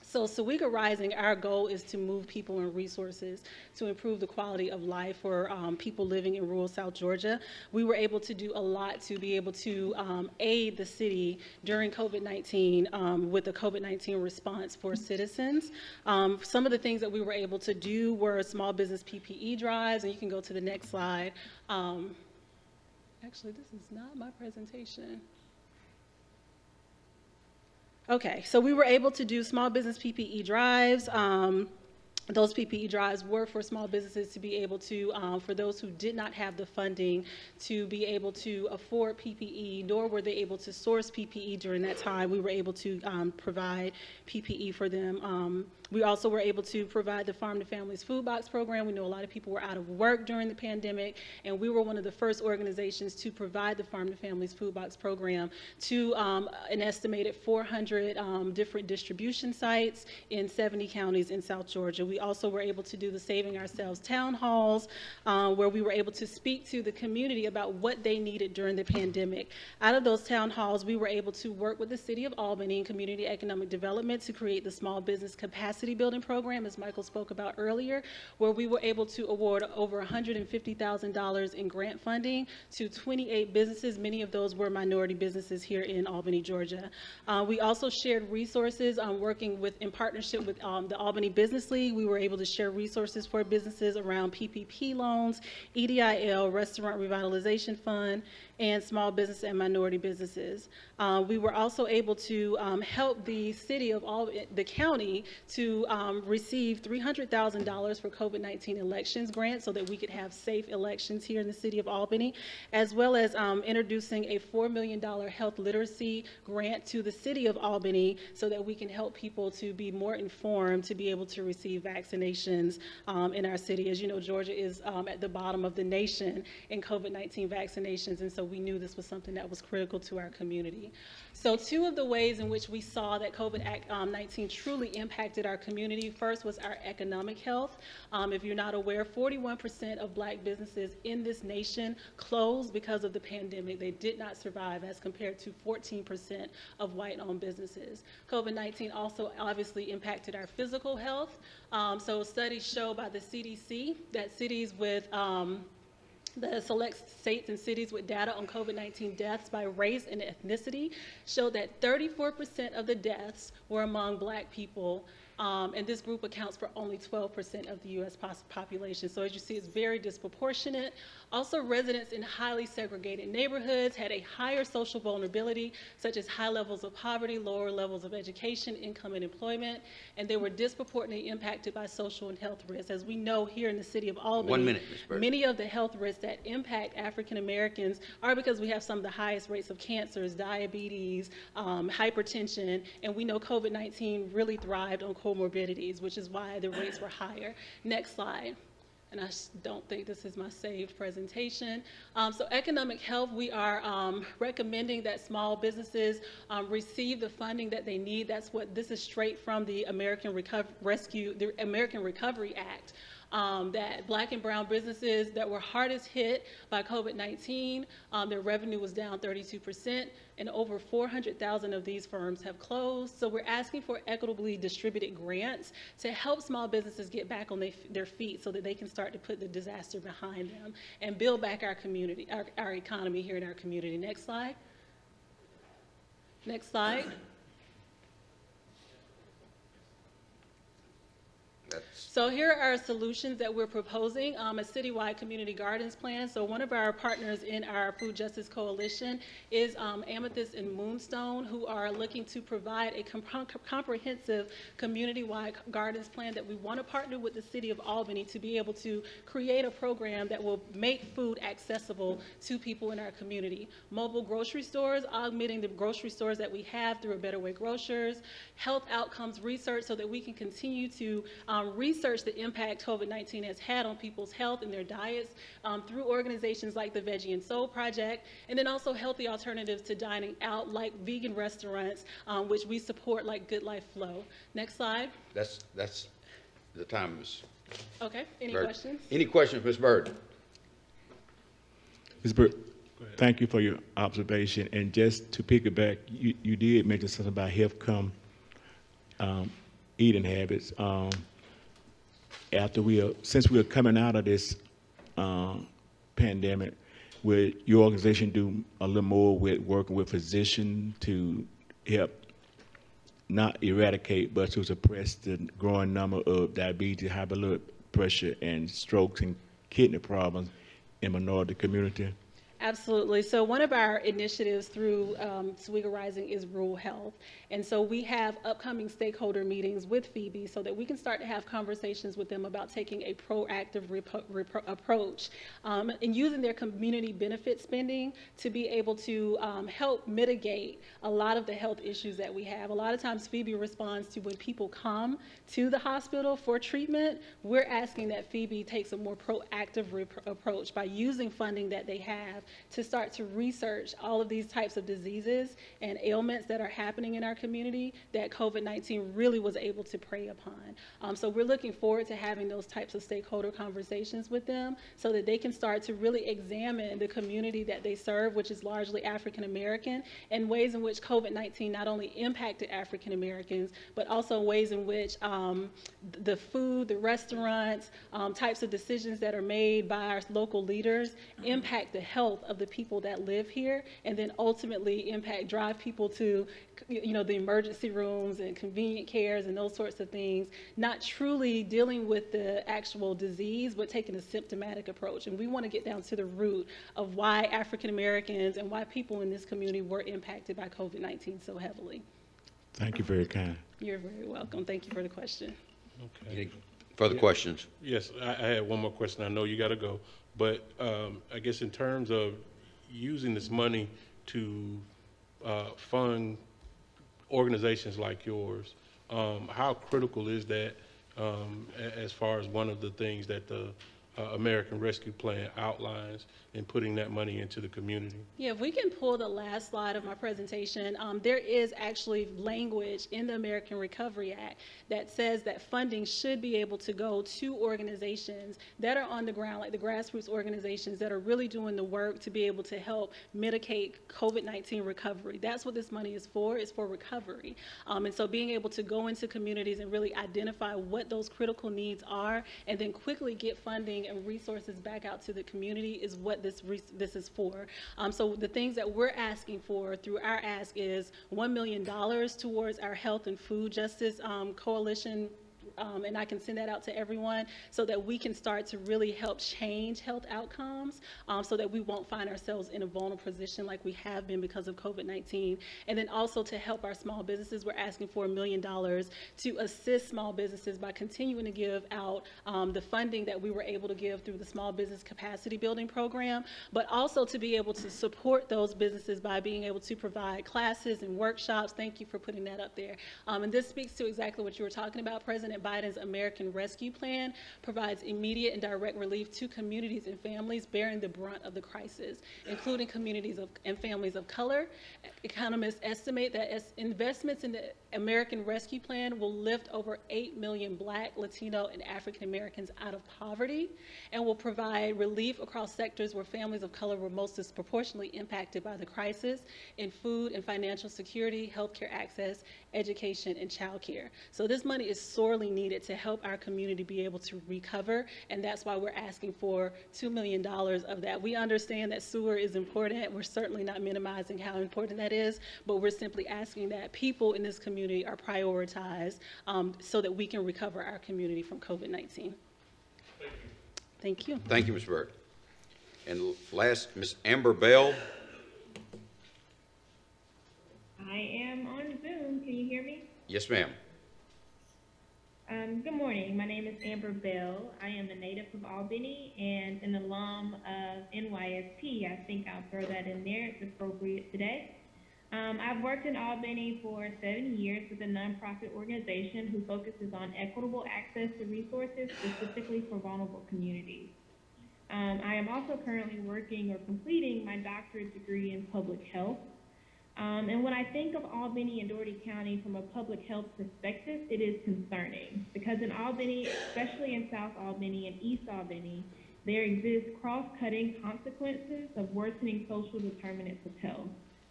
So Sowega Rising, our goal is to move people and resources to improve the quality of life for people living in rural South Georgia. We were able to do a lot to be able to aid the city during COVID-19 with the COVID-19 response for citizens. Some of the things that we were able to do were small business PPE drives, and you can go to the next slide. Actually, this is not my presentation. Okay, so we were able to do small business PPE drives. Those PPE drives were for small businesses to be able to, for those who did not have the funding to be able to afford PPE, nor were they able to source PPE during that time. We were able to provide PPE for them. We also were able to provide the Farm to Families Food Box program. We know a lot of people were out of work during the pandemic, and we were one of the first organizations to provide the Farm to Families Food Box program to an estimated 400 different distribution sites in 70 counties in South Georgia. We also were able to do the Saving Ourselves town halls, where we were able to speak to the community about what they needed during the pandemic. Out of those town halls, we were able to work with the City of Albany and Community Economic Development to create the Small Business Capacity Building Program, as Michael spoke about earlier, where we were able to award over $150,000 in grant funding to 28 businesses. Many of those were minority businesses here in Albany, Georgia. We also shared resources working in partnership with the Albany Business League. We were able to share resources for businesses around PPP loans, EDIL, Restaurant Revitalization Fund, and small business and minority businesses. We were also able to help the city of the county to receive $300,000 for COVID-19 elections grants so that we could have safe elections here in the city of Albany, as well as introducing a $4 million health literacy grant to the city of Albany so that we can help people to be more informed to be able to receive vaccinations in our city. As you know, Georgia is at the bottom of the nation in COVID-19 vaccinations, and so we knew this was something that was critical to our community. So two of the ways in which we saw that COVID-19 truly impacted our community, first was our economic health. If you're not aware, 41% of Black businesses in this nation closed because of the pandemic. They did not survive, as compared to 14% of white-owned businesses. COVID-19 also obviously impacted our physical health. So studies show by the CDC that cities with the select states and cities with data on COVID-19 deaths by race and ethnicity showed that 34% of the deaths were among Black people and this group accounts for only 12% of the U.S. population. So as you see, it's very disproportionate. Also, residents in highly segregated neighborhoods had a higher social vulnerability, such as high levels of poverty, lower levels of education, income, and employment, and they were disproportionately impacted by social and health risks. As we know here in the city of Albany, 1 minute, Ms. Bird. many of the health risks that impact African Americans are because we have some of the highest rates of cancers, diabetes, hypertension, and we know COVID-19 really thrived on comorbidities, which is why the rates were higher. Next slide. And I don't think this is my saved presentation. So economic health, we are recommending that small businesses receive the funding that they need. This is straight from the American Recovery Act. That Black and brown businesses that were hardest hit by COVID-19, their revenue was down 32%, and over 400,000 of these firms have closed. So we're asking for equitably distributed grants to help small businesses get back on their feet so that they can start to put the disaster behind them and build back our community, our economy here in our community. Next slide. Next slide. So here are our solutions that we're proposing, a citywide community gardens plan. So one of our partners in our Food Justice Coalition is Amethyst and Moonstone, who are looking to provide a comprehensive community-wide gardens plan that we want to partner with the city of Albany to be able to create a program that will make food accessible to people in our community. Mobile grocery stores, augmenting the grocery stores that we have through a Better Way Grocers, health outcomes research so that we can continue to research the impact COVID-19 has had on people's health and their diets through organizations like the Veggie and Soul Project, and then also healthy alternatives to dining out like vegan restaurants, which we support, like Good Life Flow. Next slide. That's the time, Ms. Okay, any Bird. questions? Any questions, Ms. Bird? Ms. Bird, thank you for your observation. And just to piggyback, you did mention something about health eating habits. Since we are coming out of this pandemic, will your organization do a little more with working with physicians to help not eradicate, but to suppress the growing number of diabetes, high blood pressure, and strokes and kidney problems in minority community? Absolutely. So one of our initiatives through Sweega Rising is rural health. And so we have upcoming stakeholder meetings with Phoebe so that we can start to have conversations with them about taking a proactive approach and using their community benefit spending to be able to help mitigate a lot of the health issues that we have. A lot of times Phoebe responds to when people come to the hospital for treatment, we're asking that Phoebe takes a more proactive approach by using funding that they have to start to research all of these types of diseases and ailments that are happening in our community that COVID-19 really was able to prey upon. So we're looking forward to having those types of stakeholder conversations with them so that they can start to really examine the community that they serve, which is largely African American, and ways in which COVID-19 not only impacted African Americans, but also ways in which the food, the restaurants, types of decisions that are made by our local leaders impact the health of the people that live here, and then ultimately drive people to, the emergency rooms and convenient cares and those sorts of things, not truly dealing with the actual disease, but taking a symptomatic approach. And we want to get down to the root of why African Americans and why people in this community were impacted by COVID-19 so heavily. Thank you, very kind. You're very welcome. Thank you for the question. Okay. Any further questions? Yes, I had one more question. I know you got to go, but I guess in terms of using this money to fund organizations like yours, how critical is that as far as one of the things that the American Rescue Plan outlines in putting that money into the community? Yeah, if we can pull the last slide of my presentation, there is actually language in the American Recovery Act that says that funding should be able to go to organizations that are on the ground, like the grassroots organizations that are really doing the work to be able to help mitigate COVID-19 recovery. That's what this money is for recovery. And so being able to go into communities and really identify what those critical needs are and then quickly get funding funding and resources back out to the community is what this is for. So the things that we're asking for through our ask is $1 million towards our health and food justice coalition. And I can send that out to everyone so that we can start to really help change health outcomes so that we won't find ourselves in a vulnerable position like we have been because of COVID-19. And then also to help our small businesses, we're asking for $1 million to assist small businesses by continuing to give out the funding that we were able to give through the Small Business Capacity Building Program, but also to be able to support those businesses by being able to provide classes and workshops. Thank you for putting that up there. And this speaks to exactly what you were talking about. President Biden's American Rescue Plan provides immediate and direct relief to communities and families bearing the brunt of the crisis, including communities and families of color. Economists estimate that as investments in the American Rescue Plan will lift over 8 million Black, Latino, and African Americans out of poverty and will provide relief across sectors where families of color were most disproportionately impacted by the crisis in food and financial security, healthcare access, education, and childcare. So this money is sorely needed to help our community be able to recover, and that's why we're asking for $2 million of that. We understand that sewer is important. We're certainly not minimizing how important that is, but we're simply asking that people in this community are prioritized so that we can recover our community from COVID-19. Thank you. Thank you, Ms. Bird. And last, Ms. Amber Bell. I am on Zoom. Can you hear me? Yes, ma'am. Good morning. My name is Amber Bell. I am a native of Albany and an alum of NYSP. I think I'll throw that in there. It's appropriate today. I've worked in Albany for 7 years with a nonprofit organization who focuses on equitable access to resources, specifically for vulnerable communities. I am also currently working or completing my doctorate degree in public health. And when I think of Albany and Dougherty County from a public health perspective, it is concerning because in Albany, especially in South Albany and East Albany, there exist cross-cutting consequences of worsening social determinants of health.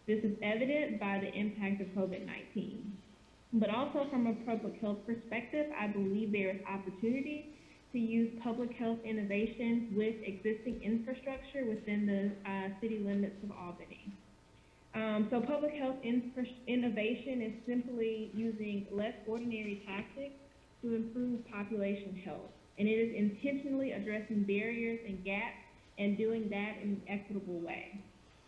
This is evident by the impact of COVID-19. But also from a public health perspective, I believe there is opportunity to use public health innovations with existing infrastructure within the city limits of Albany. So public health innovation is simply using less ordinary tactics to improve population health. And it is intentionally addressing barriers and gaps and doing that in an equitable way.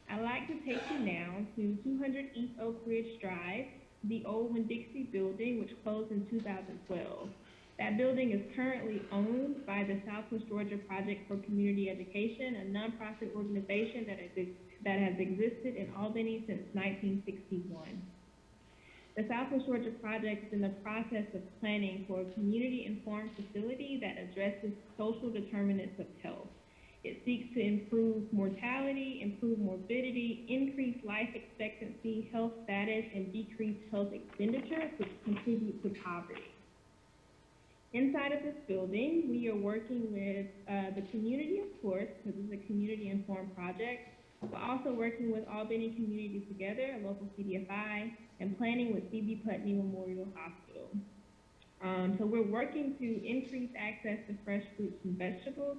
I'd like to take you now to 200 East Oak Ridge Drive, the old Winn-Dixie building, which closed in 2012. That building is currently owned by the Southwest Georgia Project for Community Education, a nonprofit organization that has existed in Albany since 1961. The Southwest Georgia Project is in the process of planning for a community-informed facility that addresses social determinants of health. It seeks to improve mortality, improve morbidity, increase life expectancy, health status, and decrease health expenditures, which contribute to poverty. Inside of this building, we are working with the community, of course, because it's a community-informed project, but also working with Albany Community Together, a local CDFI, and planning with C.B. Putney Memorial Hospital. So we're working to increase access to fresh fruits and vegetables.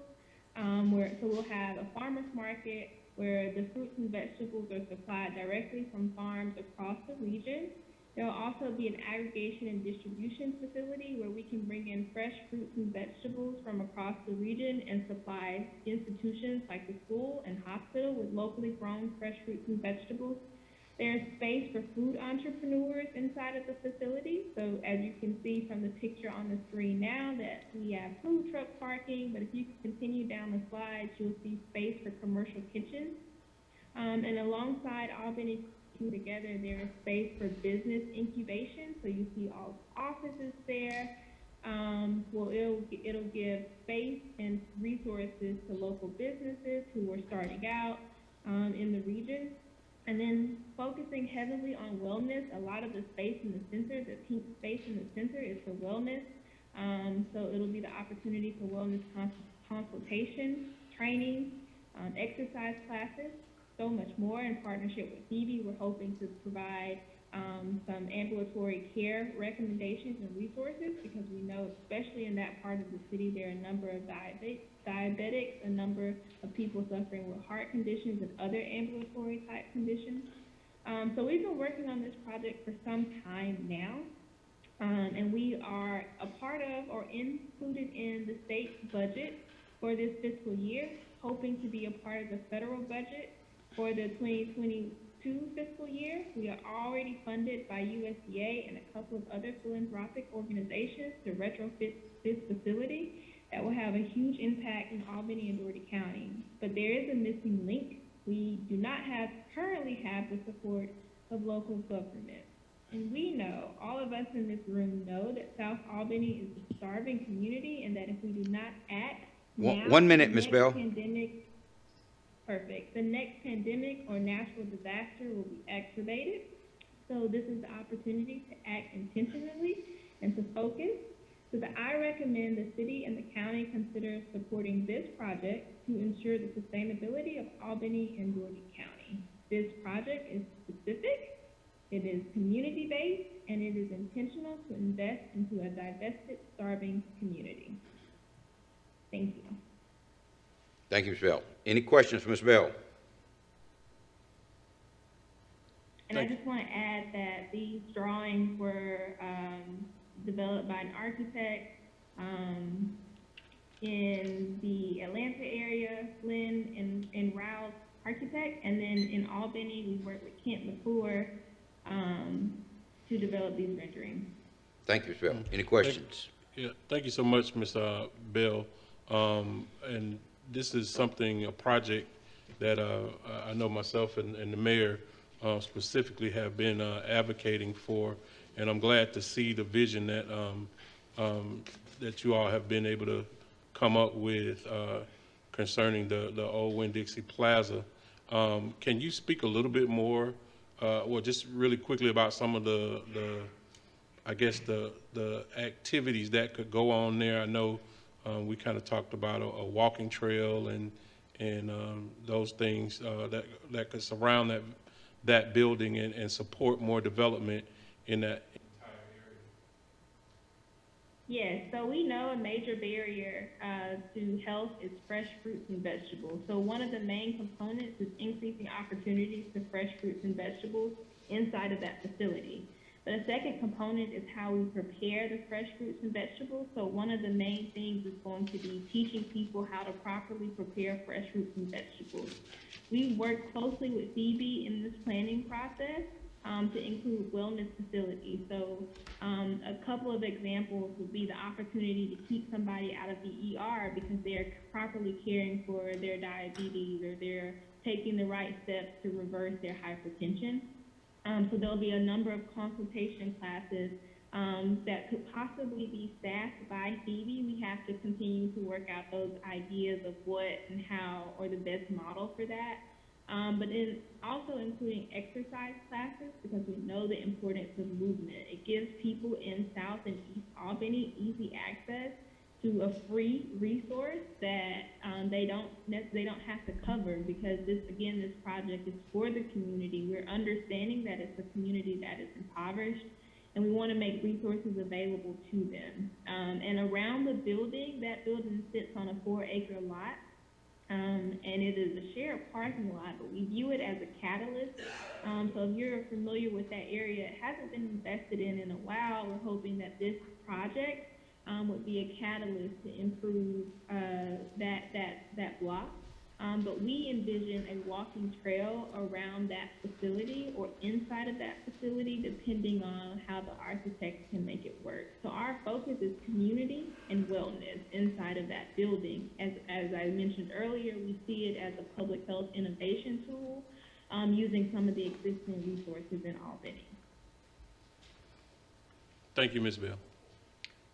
So we'll have a farmer's market where the fruits and vegetables are supplied directly from farms across the region. There will also be an aggregation and distribution facility where we can bring in fresh fruits and vegetables from across the region and supply institutions like the school and hospital with locally grown fresh fruits and vegetables. There's space for food entrepreneurs inside of the facility. So as you can see from the picture on the screen now that we have food truck parking, but if you continue down the slides, you'll see space for commercial kitchens. And alongside Albany Together, there is space for business incubation. So you see all offices there. It'll give space and resources to local businesses who are starting out in the region. And then focusing heavily on wellness, a lot of the space in the center, the pink space in the center is for wellness. So it'll be the opportunity for wellness consultation, training, exercise classes, so much more. In partnership with Phoebe, we're hoping to provide some ambulatory care recommendations and resources, because we know, especially in that part of the city, there are a number of diabetics, a number of people suffering with heart conditions and other ambulatory type conditions. So we've been working on this project for some time now, and we are a part of or included in the state budget for this fiscal year, hoping to be a part of the federal budget for the 2022 fiscal year. We are already funded by USDA and a couple of other philanthropic organizations to retrofit this facility that will have a huge impact in Albany and Dougherty County. But there is a missing link. We do not currently have the support of local government. And we know, all of us in this room know, that South Albany is a starving community, and that if we do not act now, 1 minute, Ms. Bell. Perfect. The next pandemic or natural disaster will be exacerbated. So this is the opportunity to act intentionally and to focus. So that I recommend the city and the county consider supporting this project to ensure the sustainability of Albany and Dougherty County. This project is specific, it is community-based, and it is intentional to invest into a divested, starving community. Thank you. Thank you, Ms. Bell. Any questions for Ms. Bell? And I just want to add that these drawings were developed by an architect in the Atlanta area, Flynn and Rouse Architect, and then in Albany, we worked with Kent McClure to develop these renderings. Thank you, Ms. Bell. Any questions? Thank you so much, Ms. Bell. And this is a project that I know myself and the mayor specifically have been advocating for, and I'm glad to see the vision that that you all have been able to come up with concerning the old Winn-Dixie Plaza. Can you speak a little bit more, well, just really quickly about some of the I guess the activities that could go on there? I know we kind of talked about a walking trail and those things that could surround that building and support more development in that entire area. Yes, so we know a major barrier to health is fresh fruits and vegetables. So one of the main components is increasing opportunities to fresh fruits and vegetables inside of that facility. But a second component is how we prepare the fresh fruits and vegetables. So one of the main things is going to be teaching people how to properly prepare fresh fruits and vegetables. We work closely with Phoebe in this planning process to include wellness facilities. So a couple of examples would be the opportunity to keep somebody out of the ER because they're properly caring for their diabetes or they're taking the right steps to reverse their hypertension. So there'll be a number of consultation classes that could possibly be staffed by Phoebe. We have to continue to work out those ideas of what and how, or the best model for that. But then also including exercise classes, because we know the importance of movement. It gives people in South and East Albany easy access to a free resource that they don't have to cover, because this project is for the community. We're understanding that it's a community that is impoverished, and we want to make resources available to them. And around the building, that building sits on a 4-acre lot, and it is a shared parking lot, but we view it as a catalyst. So if you're familiar with that area, it hasn't been invested in a while. We're hoping that this project would be a catalyst to improve that block. But we envision a walking trail around that facility or inside of that facility, depending on how the architects can make it work. So our focus is community and wellness inside of that building. As I mentioned earlier, we see it as a public health innovation tool using some of the existing resources in Albany. Thank you, Ms. Bell.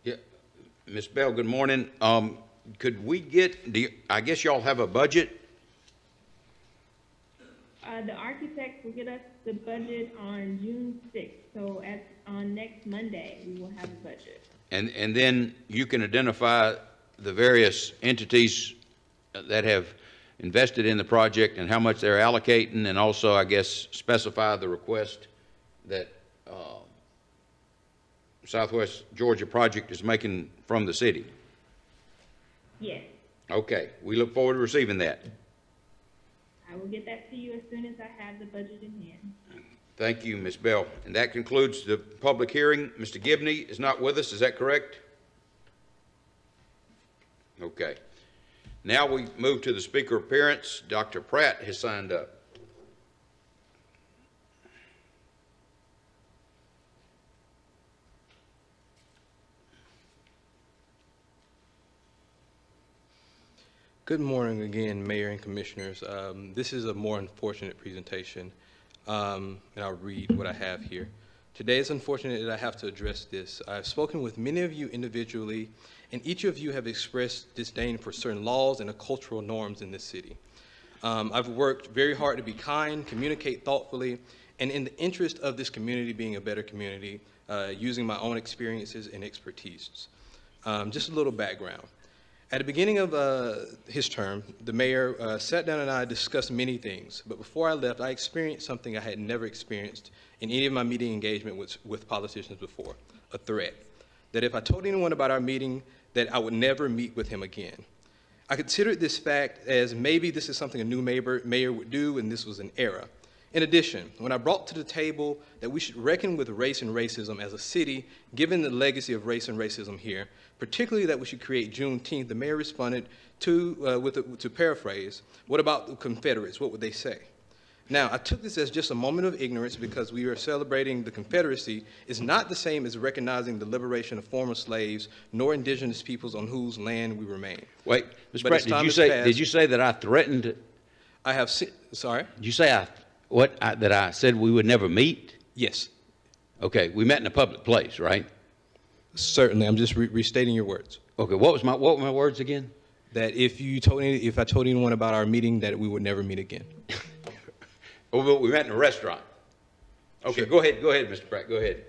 Yeah. Ms. Bell, good morning. Could we get, I guess y'all have a budget? The architects will get us the budget on June 6th. So on next Monday, we will have a budget. And then you can identify the various entities that have invested in the project and how much they're allocating, and also, I guess, specify the request that Southwest Georgia project is making from the city? Yes, Okay, we look forward to receiving that. I will get that to you as soon as I have the budget in hand. Thank you, Ms. Bell. And that concludes the public hearing. Mr. Gibney is not with us, is that correct? Okay. Now we move to the speaker appearance. Dr. Pratt has signed up. Good morning again, Mayor and Commissioners. This is a more unfortunate presentation, and I'll read what I have here. Today it's unfortunate that I have to address this. I've spoken with many of you individually, and each of you have expressed disdain for certain laws and the cultural norms in this city. I've worked very hard to be kind, communicate thoughtfully, and in the interest of this community being a better community, using my own experiences and expertise. Just a little background. At the beginning of his term, the mayor sat down and I discussed many things, but before I left, I experienced something I had never experienced in any of my meeting engagement with politicians before, a threat, that if I told anyone about our meeting, that I would never meet with him again. I considered this fact as maybe this is something a new mayor would do, and this was an error. In addition, when I brought to the table that we should reckon with race and racism as a city, given the legacy of race and racism here, particularly that we should create Juneteenth, the mayor responded to paraphrase, what about the Confederates? What would they say? Now, I took this as just a moment of ignorance because we are celebrating the Confederacy is not the same as recognizing the liberation of former slaves nor indigenous peoples on whose land we remain. Wait, Mr. Pratt, did you say that I threatened? I have, sorry? Did you say that I said we would never meet? Yes. Okay, we met in a public place, right? Certainly, I'm just restating your words. Okay, what were my words again? That if I told anyone about our meeting, that we would never meet again. Oh, we met in a restaurant. Okay, sure. Go ahead, Mr. Pratt, go ahead.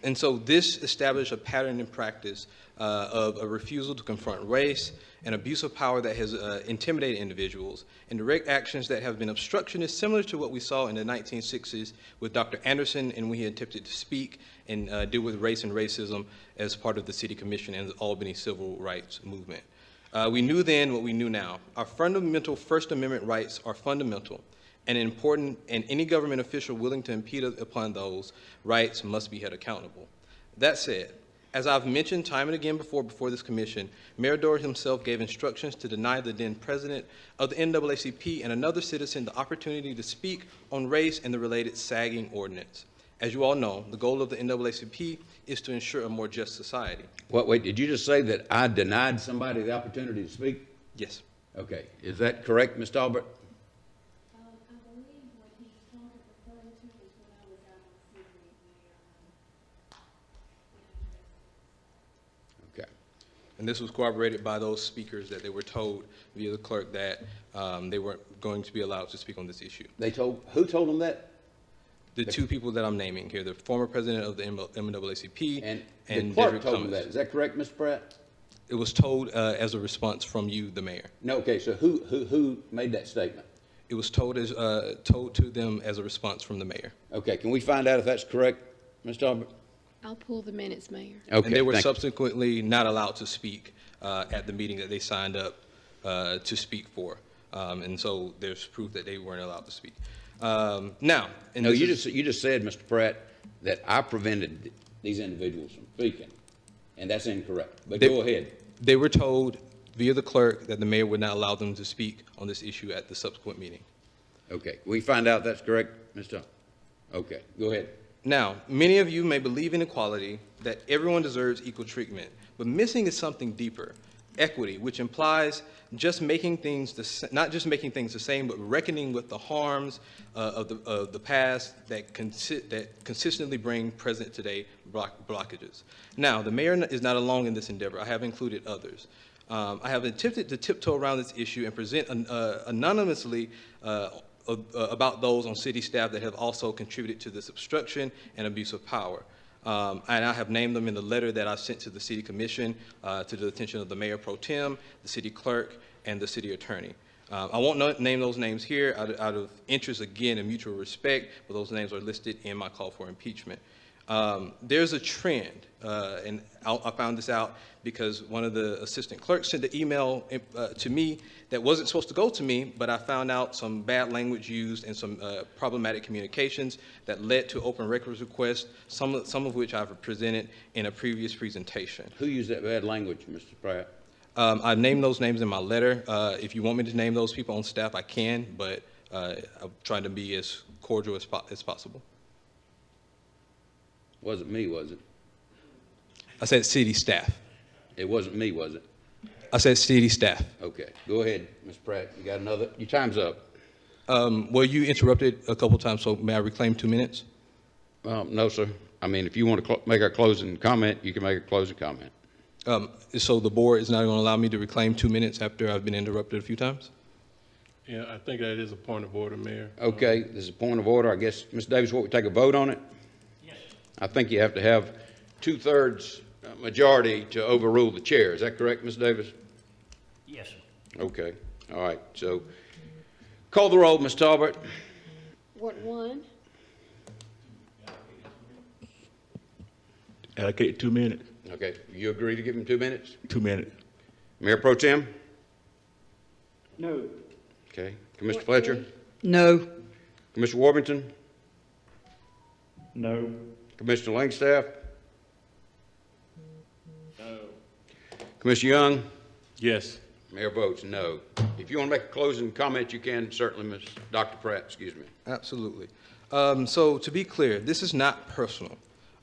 And so this established a pattern in practice of a refusal to confront race, an abuse of power that has intimidated individuals, and direct actions that have been obstructionist, similar to what we saw in the 1960s with Dr. Anderson, and when he attempted to speak and deal with race and racism as part of the City Commission and the Albany Civil Rights Movement. We knew then what we knew now. Our fundamental First Amendment rights are fundamental and important, and any government official willing to impede upon those rights must be held accountable. That said, as I've mentioned time and again before this commission, Mayor Dorr himself gave instructions to deny the then president of the NAACP and another citizen the opportunity to speak on race and the related sagging ordinance. As you all know, the goal of the NAACP is to ensure a more just society. Wait, did you just say that I denied somebody the opportunity to speak? Yes. Okay, is that correct, Ms. Talbot? And this was corroborated by those speakers that they were told via the clerk that they weren't going to be allowed to speak on this issue. Who told them that? The two people that I'm naming here, the former president of the NAACP and the clerk told them that. Is that correct, Mr. Pratt? It was told as a response from you, the mayor. No, okay, so who made that statement? It was told to them as a response from the mayor. Okay, can we find out if that's correct, Ms. Talbot? I'll pull the minutes, Mayor. Okay, and they were subsequently not allowed to speak at the meeting that they signed up to speak for. And so there's proof that they weren't allowed to speak. Now, no, you just said, Mr. Pratt, that I prevented these individuals from speaking, and that's incorrect. But go ahead. They were told via the clerk that the mayor would not allow them to speak on this issue at the subsequent meeting. Okay, we find out that's correct, Mr. Okay, go ahead. Now, many of you may believe in equality, that everyone deserves equal treatment, but missing is something deeper, equity, which implies not just making things the same, but reckoning with the harms of the past that consistently bring present today blockages. Now, the mayor is not alone in this endeavor. I have included others. I have attempted to tiptoe around this issue and present anonymously about those on city staff that have also contributed to this obstruction and abuse of power. And I have named them in the letter that I sent to the City Commission to the attention of the Mayor Pro Tem, the City Clerk, and the City Attorney. I won't name those names here out of interest, again, and mutual respect, but those names are listed in my call for impeachment. There's a trend, and I found this out because one of the assistant clerks sent an email to me that wasn't supposed to go to me, but I found out some bad language used and some problematic communications that led to open records requests, some of which I've presented in a previous presentation. Who used that bad language, Mr. Pratt? I named those names in my letter. If you want me to name those people on staff, I can, but I'm trying to be as cordial as possible. Wasn't me, was it? I said city staff. It wasn't me, was it? I said city staff. Okay, go ahead, Mr. Pratt. You got another? Your time's up. Well, you interrupted a couple times, so may I reclaim 2 minutes? No, sir. I mean, if you want to make a closing comment, you can make a closing comment. So the board is not going to allow me to reclaim 2 minutes after I've been interrupted a few times? Yeah, I think that is a point of order, Mayor. Okay, this is a point of order. I guess, Ms. Davis, what, we take a vote on it? Yes. I think you have to have 2/3 majority to overrule the chair. Is that correct, Ms. Davis? Yes, sir. Okay, all right. So call the roll, Ms. Talbot. Ward 1, Allocate 2 minutes. Okay, you agree to give him 2 minutes? 2 minutes. Mayor Pro Tem? No. Okay. Commissioner Fletcher? No. Commissioner Warmington? No. Commissioner Langstaff? No. Commissioner Young? Yes. Mayor votes no. If you want to make a closing comment, you can, certainly, Dr. Pratt, excuse me. Absolutely. So to be clear, this is not personal.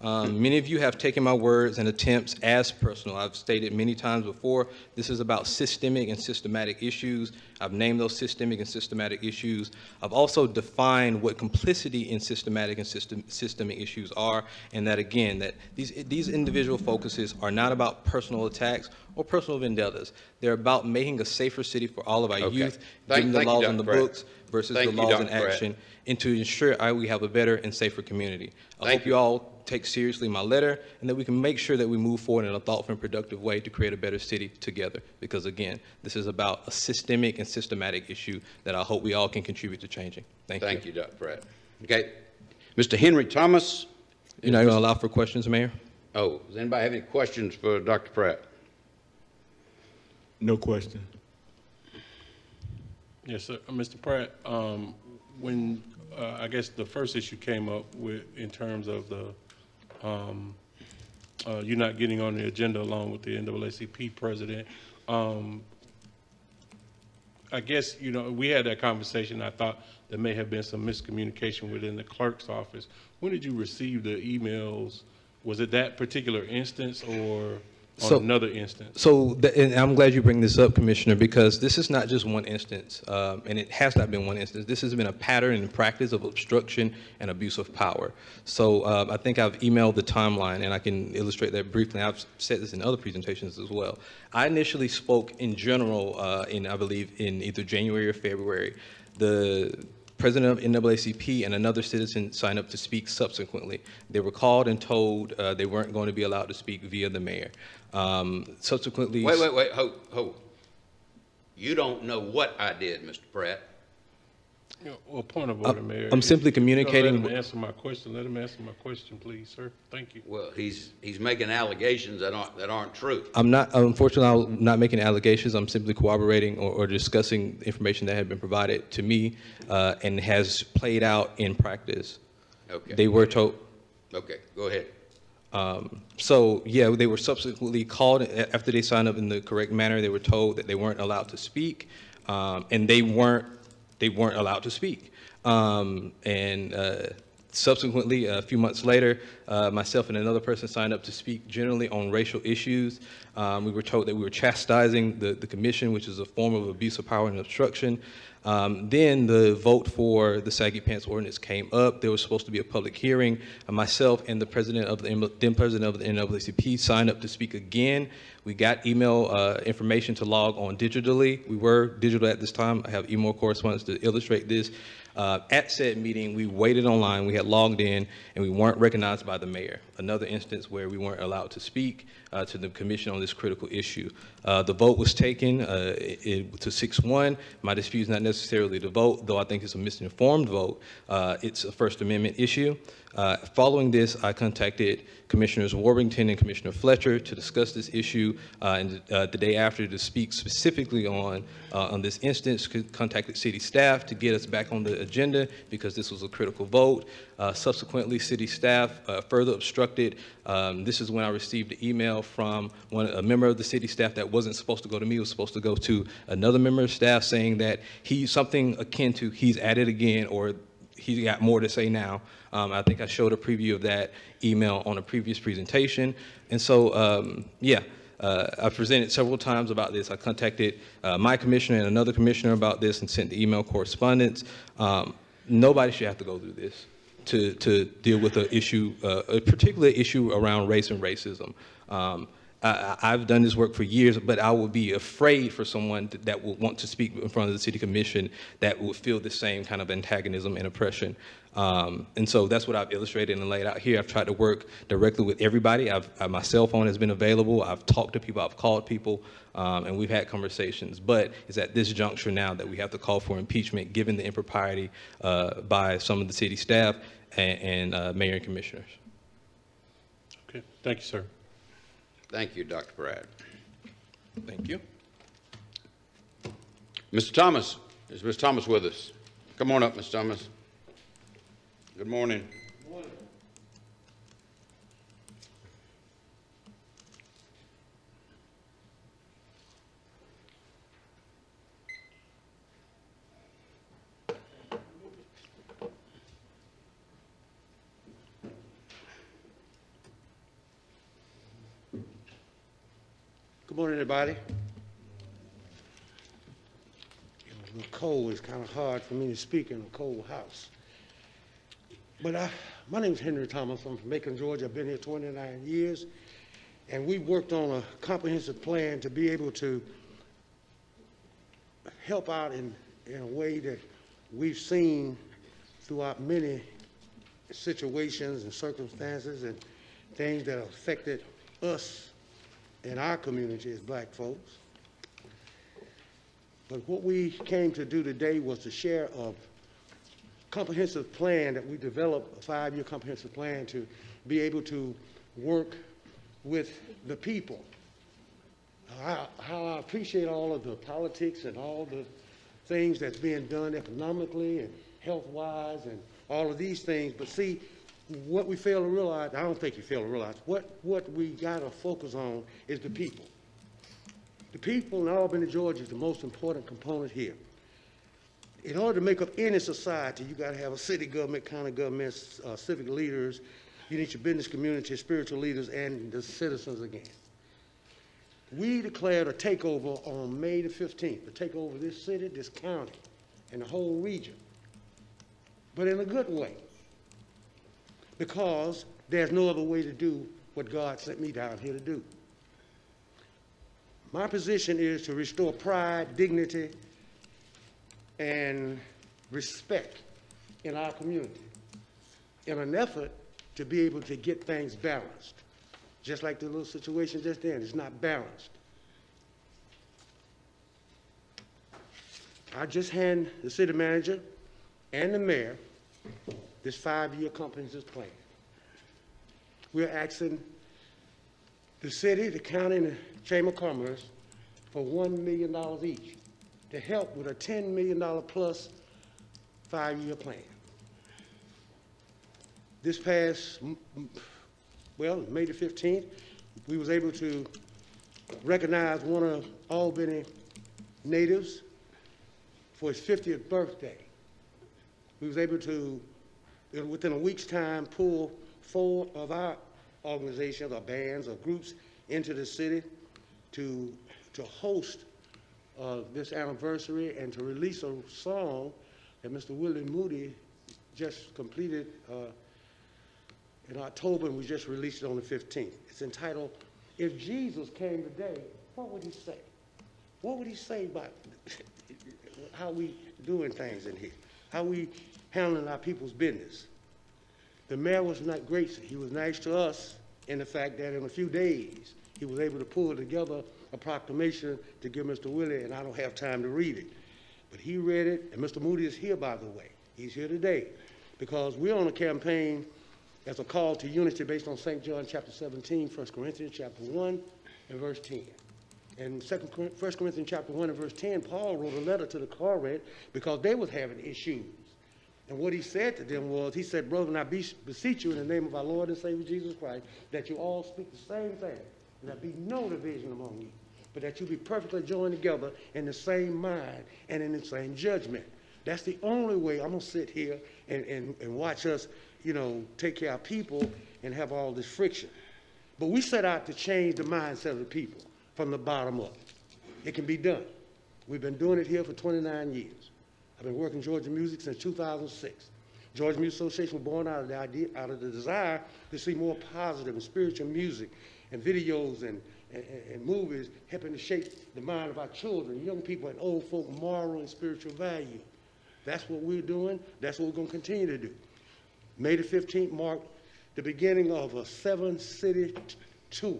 Many of you have taken my words and attempts as personal. I've stated many times before, this is about systemic and systematic issues. I've named those systemic and systematic issues. I've also defined what complicity in systematic and systemic issues are, and that, again, that these individual focuses are not about personal attacks or personal vendettas. They're about making a safer city for all of our youth, getting the laws on the books versus the laws in action, and to ensure we have a better and safer community. I hope you all take seriously my letter, and that we can make sure that we move forward in a thoughtful and productive way to create a better city together. Because again, this is about a systemic and systematic issue that I hope we all can contribute to changing. Thank you. Thank you, Dr. Pratt. Okay. Mr. Henry Thomas? You're not going to allow for questions, Mayor? Oh, does anybody have any questions for Dr. Pratt? No question. Yes, sir. Mr. Pratt, when I guess the first issue came up with in terms of the you not getting on the agenda along with the NAACP president, I guess, you know, we had that conversation. I thought there may have been some miscommunication within the clerk's office. When did you receive the emails? Was it that particular instance or on another instance? So, and I'm glad you bring this up, Commissioner, because this is not just one instance, and it has not been one instance. This has been a pattern and practice of obstruction and abuse of power. So I think I've emailed the timeline, and I can illustrate that briefly. I've said this in other presentations as well. I initially spoke in general I believe, in either January or February. The president of NAACP and another citizen signed up to speak subsequently. They were called and told they weren't going to be allowed to speak via the mayor. Subsequently... Wait, hold. You don't know what I did, Mr. Pratt. Well, point of order, Mayor. I'm simply communicating... Let him answer my question. Let him answer my question, please, sir. Thank you. Well, he's making allegations that aren't true. Unfortunately, I'm not making allegations. I'm simply corroborating or discussing information that had been provided to me and has played out in practice. Okay. They were told... Okay, go ahead. So, yeah, they were subsequently called after they signed up in the correct manner. They were told that they weren't allowed to speak, and they weren't allowed to speak. Subsequently, a few months later, myself and another person signed up to speak generally on racial issues. We were told that we were chastising the commission, which is a form of abuse of power and obstruction. Then the vote for the Saggy Pants ordinance came up. There was supposed to be a public hearing. Myself and the president of then president of the NAACP signed up to speak again. We got email information to log on digitally. We were digital at this time. I have email correspondence to illustrate this. At said meeting, we waited online. We had logged in, and we weren't recognized by the mayor. Another instance where we weren't allowed to speak. to the commission on this critical issue. The vote was taken to 6-1. My dispute is not necessarily the vote, though I think it's a misinformed vote. It's a First Amendment issue. Following this, I contacted Commissioners Warrington and Commissioner Fletcher to discuss this issue, and the day after to speak specifically on this instance, contacted city staff to get us back on the agenda because this was a critical vote. Subsequently, city staff further obstructed. This is when I received an email from a member of the city staff that wasn't supposed to go to me, was supposed to go to another member of staff, saying that something akin to he's at it again, or he's got more to say now. I think I showed a preview of that email on a previous presentation. And so, I've presented several times about this. I contacted my commissioner and another commissioner about this and sent the email correspondence. Nobody should have to go through this to deal with an issue, a particular issue around race and racism. I've done this work for years, but I would be afraid for someone that would want to speak in front of the city commission that would feel the same kind of antagonism and oppression. And so that's what I've illustrated and laid out here. I've tried to work directly with everybody. My cell phone has been available. I've talked to people, I've called people, and we've had conversations. But it's at this juncture now that we have to call for impeachment, given the impropriety by some of the city staff and mayor and commissioners. Okay, thank you, sir. Thank you, Dr. Pratt. Thank you. Mr. Thomas, is Ms. Thomas with us? Come on up, Ms. Thomas. Good morning. Good morning. Good morning, everybody. A little cold. It's kind of hard for me to speak in a cold house. But my name is Henry Thomas. I'm from Macon, Georgia. I've been here 29 years. And we worked on a comprehensive plan to be able to help out in a way that we've seen throughout many situations and circumstances and things that affected us in our community as black folks. But what we came to do today was to share a comprehensive plan that we developed, a 5-year comprehensive plan to be able to work with the people. How I appreciate all of the politics and all the things that's being done economically and health-wise and all of these things, but see, what we fail to realize, I don't think you fail to realize, what we gotta focus on is the people. The people in Albany, Georgia is the most important component here. In order to make up any society, you gotta have a city government, county governments, civic leaders, you need your business community, spiritual leaders, and the citizens again. We declared a takeover on May the 15th, to take over this city, this county, and the whole region, but in a good way. Because there's no other way to do what God sent me down here to do. My position is to restore pride, dignity, and respect in our community in an effort to be able to get things balanced. Just like the little situation just then, it's not balanced. I just hand the city manager and the mayor this 5-year comprehensive plan. We're asking the city, the county, and the Chamber of Commerce for $1 million each to help with a $10 million plus 5-year plan. This past, well, May the 15th, we was able to recognize one of Albany natives for his 50th birthday. We was able to, within a week's time, pull 4 of our organizations or bands or groups into the city to host this anniversary and to release a song that Mr. Willie Moody just completed in October, and we just released it on the 15th. It's entitled, If Jesus Came Today, What Would He Say? What would he say about how we doing things in here? How we handling our people's business? The mayor was not great. He was nice to us in the fact that in a few days, He was able to pull together a proclamation to give Mr. Willie, and I don't have time to read it. But he read it, and Mr. Moody is here, by the way. He's here today because we're on a campaign as a call to unity based on St. John chapter 17, 1 Corinthians chapter 1 and verse 10. And 1 Corinthians chapter 1 and verse 10, Paul wrote a letter to the Corinth because they was having issues. And what he said to them was, he said, brethren, I beseech you in the name of our Lord and Savior Jesus Christ, that you all speak the same thing, and there be no division among you, but that you be perfectly joined together in the same mind and in the same judgment. That's the only way. I'm going to sit here and watch us, you know, take care of people and have all this friction. But we set out to change the mindset of the people from the bottom up. It can be done. We've been doing it here for 29 years. I've been working Georgia Music since 2006. Georgia Music Association was born out of the idea, out of the desire to see more positive and spiritual music and videos and movies helping to shape the mind of our children, young people, and old folk moral and spiritual value. That's what we're doing. That's what we're going to continue to do. May the 15th marked the beginning of a 7-city tour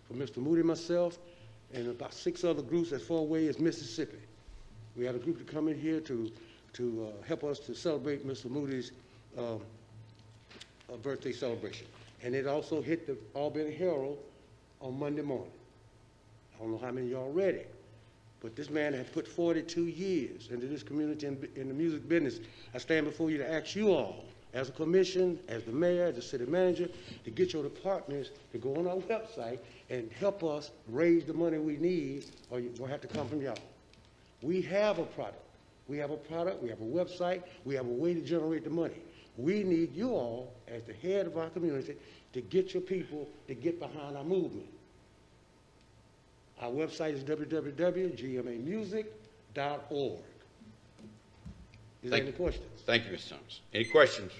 for Mr. Moody, myself, and about 6 other groups at Fort Wayne, Mississippi. We had a group to come in here to help us to celebrate Mr. Moody's birthday celebration. And it also hit the Albany Herald on Monday morning. I don't know how many of y'all read it, but this man had put 42 years into this community in the music business. I stand before you to ask you all, as a commission, as the mayor, as the city manager, to get your departments to go on our website and help us raise the money we need, or you're going to have to come from y'all. We have a product. We have a product, we have a website, we have a way to generate the money. We need you all, as the head of our community, to get your people to get behind our movement. Our website is www.gmamusic.org. Is there any questions? Thank you, Mr. Thomas. Any questions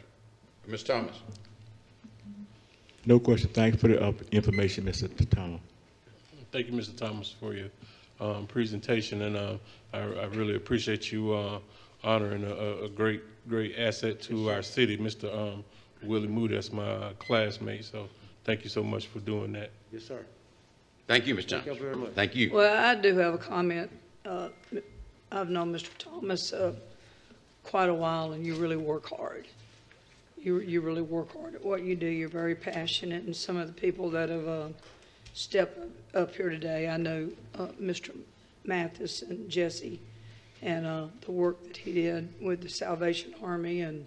for Ms. Thomas? No question. Thanks for the information, Mr. Thomas. Thank you, Mr. Thomas, for your presentation, and I really appreciate you honoring a great asset to our city, Mr. Willie Moody. That's my classmate, so thank you so much for doing that. Yes, sir. Thank you, Mr. Thomas. Thank you very much. Thank you. Well, I do have a comment. I've known Mr. Thomas quite a while, and you really work hard. You really work hard at what you do. You're very passionate, and some of the people that have stepped up here today, I know Mr. Mathis and Jesse, and the work that he did with the Salvation Army, and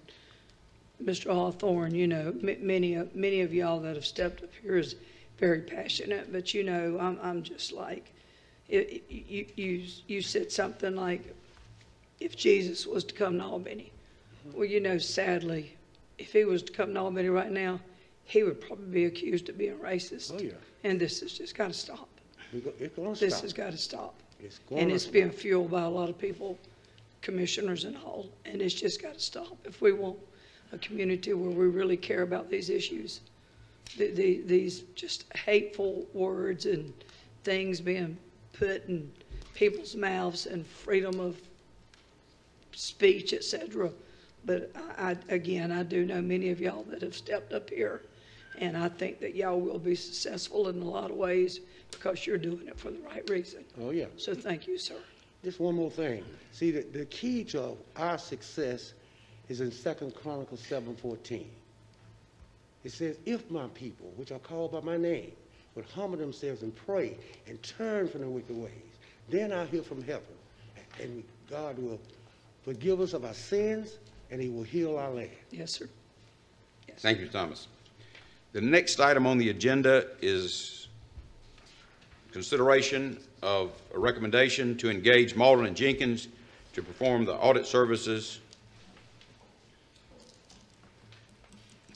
Mr. Hawthorne, you know, many of y'all that have stepped up here is very passionate, but you know, I'm just like, you said something like, if Jesus was to come to Albany, well, you know, sadly, if he was to come to Albany right now, he would probably be accused of being racist. Oh, yeah. And this has just got to stop. It's going to This stop. has got to stop. It's going And to it's stop. being fueled by a lot of people, commissioners and all, and it's just got to stop. If we want a community where we really care about these issues, these just hateful words and things being put in people's mouths, and freedom of speech, etc. But again, I do know many of y'all that have stepped up here, and I think that y'all will be successful in a lot of ways because you're doing it for the right reason. Oh, yeah. So thank you, sir. Just one more thing. See, the key to our success is in 2 Chronicles 7:14. It says, if my people, which are called by my name, would humble themselves and pray and turn from their wicked ways, then I'll hear from heaven, and God will forgive us of our sins, and he will heal our land. Yes, sir. Yes. Thank you, Thomas. The next item on the agenda is consideration of a recommendation to engage Malden and Jenkins to perform the audit services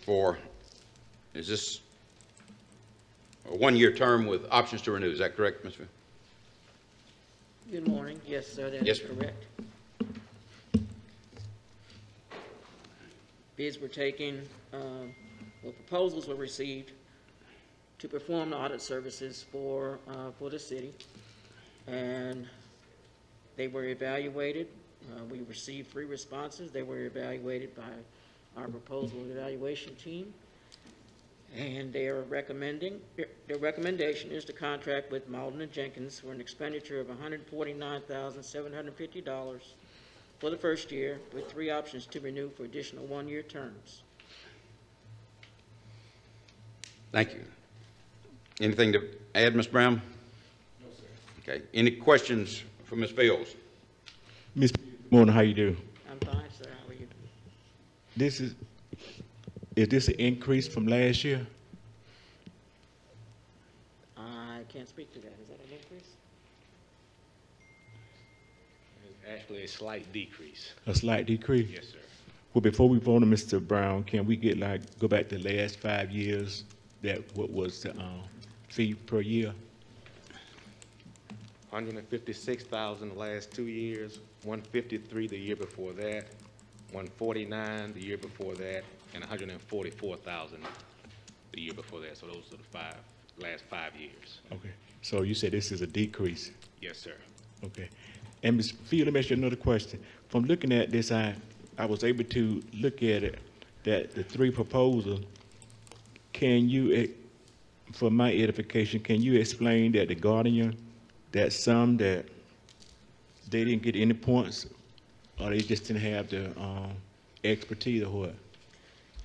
for, is this a one-year term with options to renew? Is that correct, Ms. Field? Good morning. Yes, sir, that Yes, is ma'am. correct. Bids were taken, proposals were received to perform the audit services for the city, and they were evaluated. We received 3 responses. They were evaluated by our proposal evaluation team, And their recommendation is to contract with Malden and Jenkins for an expenditure of $149,750 for the first year, with 3 options to renew for additional 1-year terms. Thank you. Anything to add, Ms. Brown? No, sir. Okay. Any questions for Ms. Fields? Ms. Morning, how you do? I'm fine, sir. How are you? Is this an increase from last year? I can't speak to that. Is that an increase? Actually, a slight decrease. A slight decrease? Yes, sir. Well, before we vote on Mr. Brown, can we get go back to the last 5 years, what was the fee per year? $156,000 the last 2 years, $153 the year before that, $149 the year before that, and $144,000 the year before that. So those are the last 5 years. Okay. So you said this is a decrease? Yes, sir. Okay. And Ms. Field, let me ask you another question. From looking at this, I was able to look at it, that the 3 proposals, can you, for my edification, can you explain that the Guardian, that some that they didn't get any points, or they just didn't have the expertise or what?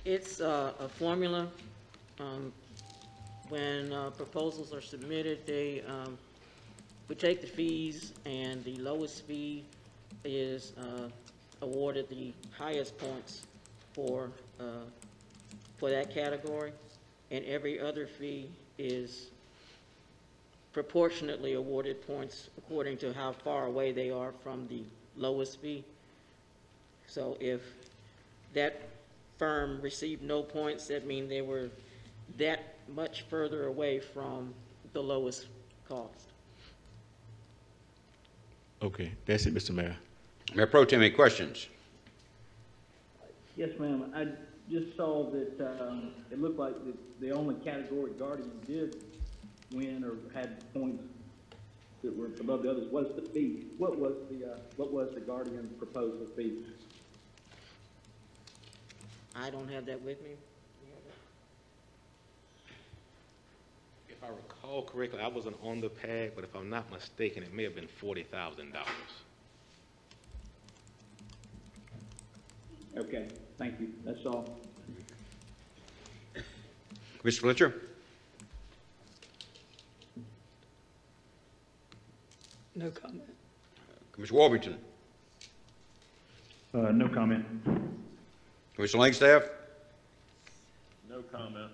It's a formula. When proposals are submitted, we take the fees, and the lowest fee is awarded the highest points for that category, and every other fee is proportionately awarded points according to how far away they are from the lowest fee. So if that firm received no points, that means they were that much further away from the lowest cost. Okay, that's it, Mr. Mayor. Mayor Pro Tem, any questions? Yes, ma'am. I just saw that it looked like the only category Guardian did win or had points that were above the others was the fee. What was the Guardian proposal fee? I don't have that with me. If I recall correctly, I wasn't on the pad, but if I'm not mistaken, it may have been $40,000. Okay, thank you. That's all. Mr. Fletcher? No comment. Commissioner Warburton? No comment. Commissioner Langstaff? No comment.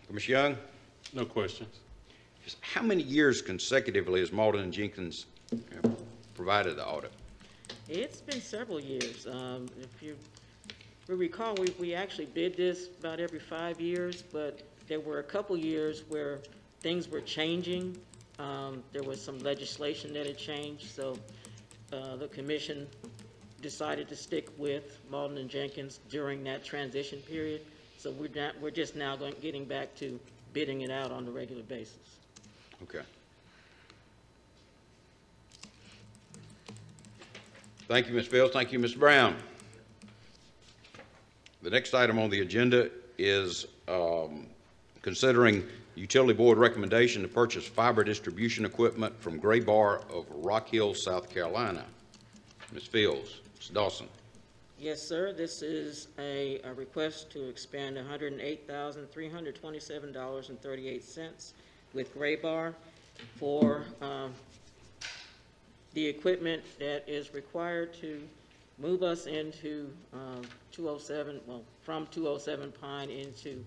Commissioner Young? No questions. How many years consecutively has Malden and Jenkins provided the audit? It's been several years. If you recall, we actually bid this about every 5 years, but there were a couple years where things were changing. There was some legislation that had changed, so the commission decided to stick with Malden and Jenkins during that transition period. So we're just now getting back to bidding it out on a regular basis. Okay. Thank you, Ms. Fields. Thank you, Mr. Brown. The next item on the agenda is considering Utility Board recommendation to purchase fiber distribution equipment from Gray Bar of Rock Hill, South Carolina. Ms. Fields, Ms. Dawson. Yes, sir. This is a request to expend $108,327.38 with Gray Bar for the equipment that is required to move us into 207, well, from 207 Pine into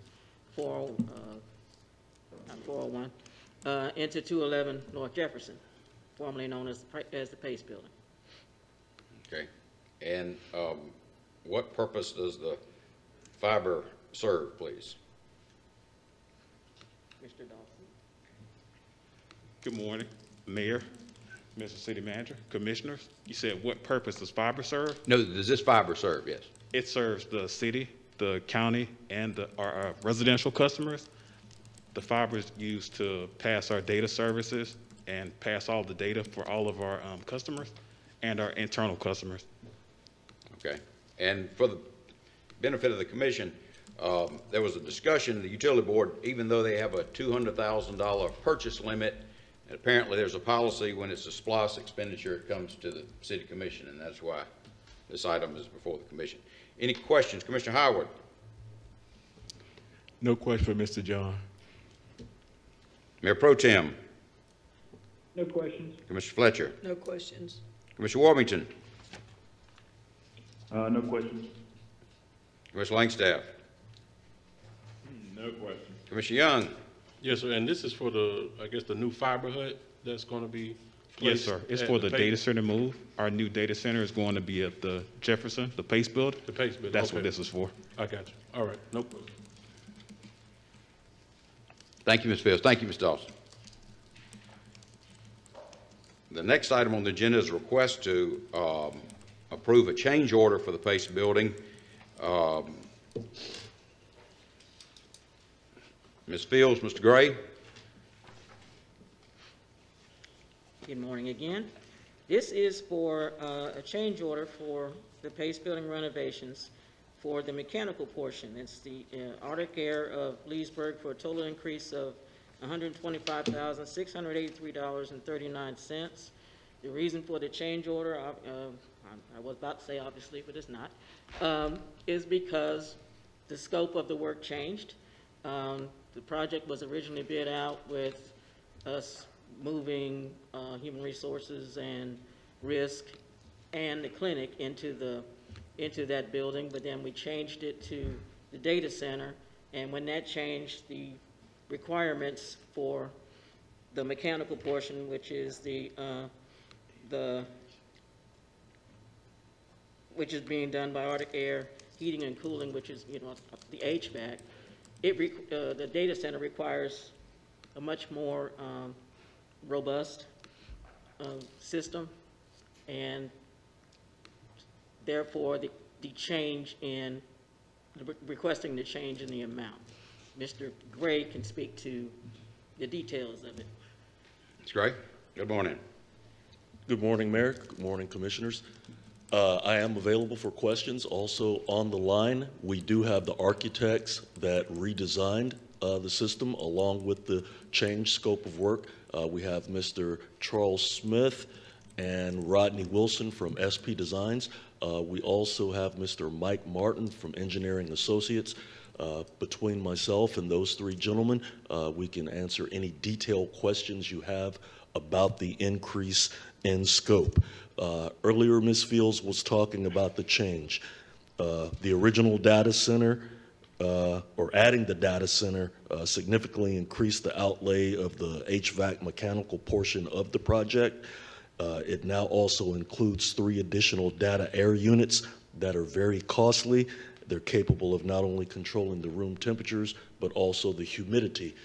401, into 211 North Jefferson, formerly known as the Pace Building. Okay. And what purpose does the fiber serve, please? Mr. Dawson. Good morning, Mayor, Mr. City Manager, Commissioners. You said what purpose does fiber serve? No, does this fiber serve? Yes. It serves the city, the county, and our residential customers. The fiber is used to pass our data services and pass all the data for all of our customers and our internal customers. Okay. And for the benefit of the commission, there was a discussion, the utility board, even though they have a $200,000 purchase limit, and apparently there's a policy when it's a SPLOST expenditure, it comes to the city commission, and that's why this item is before the commission. Any questions? Commissioner Howard? No question for Mr. John. Mayor Pro Tem? No questions. Commissioner Fletcher? No questions. Commissioner Warmington? No questions. Commissioner Langstaff? No question. Commissioner Young? Yes, sir, and this is for the, I guess, the new fiber hut that's gonna be Yes, placed sir. It's at for the Pace- data center move. Our new data center is going to be at the Jefferson, the Pace building. The Pace building, That's what okay. this is for. I got you. All right, no problem. Thank you, Ms. Fields. Thank you, Ms. Dawson. The next item on the agenda is a request to approve a change order for the Pace Building. Ms. Fields, Mr. Gray? Good morning again. This is for a change order for the Pace Building renovations for the mechanical portion. It's the Arctic Air of Leesburg for a total increase of $125,683.39. The reason for the change order, I was about to say obviously, but it's not, is because the scope of the work changed. The project was originally bid out with us moving human resources and risk and the clinic into that building, but then we changed it to the data center, and when that changed, the requirements for the mechanical portion, which is which is being done by Arctic Air Heating and Cooling, which is, you know, the HVAC, the data center requires a much more robust system, and therefore the change in requesting the change in the amount. Mr. Gray can speak to the details of it. Mr. Gray, good morning. Good morning, Mayor. Good morning, Commissioners. I am available for questions. Also on the line, we do have the architects that redesigned the system along with the change scope of work. We have Mr. Charles Smith and Rodney Wilson from SP Designs. We also have Mr. Mike Martin from Engineering Associates. Between myself and those three gentlemen, we can answer any detailed questions you have about the increase in scope. Earlier, Ms. Fields was talking about the change. The original data center, or adding the data center, significantly increased the outlay of the HVAC mechanical portion of the project. It now also includes 3 additional data air units that are very costly. They're capable of not only controlling the room temperatures, but also the humidity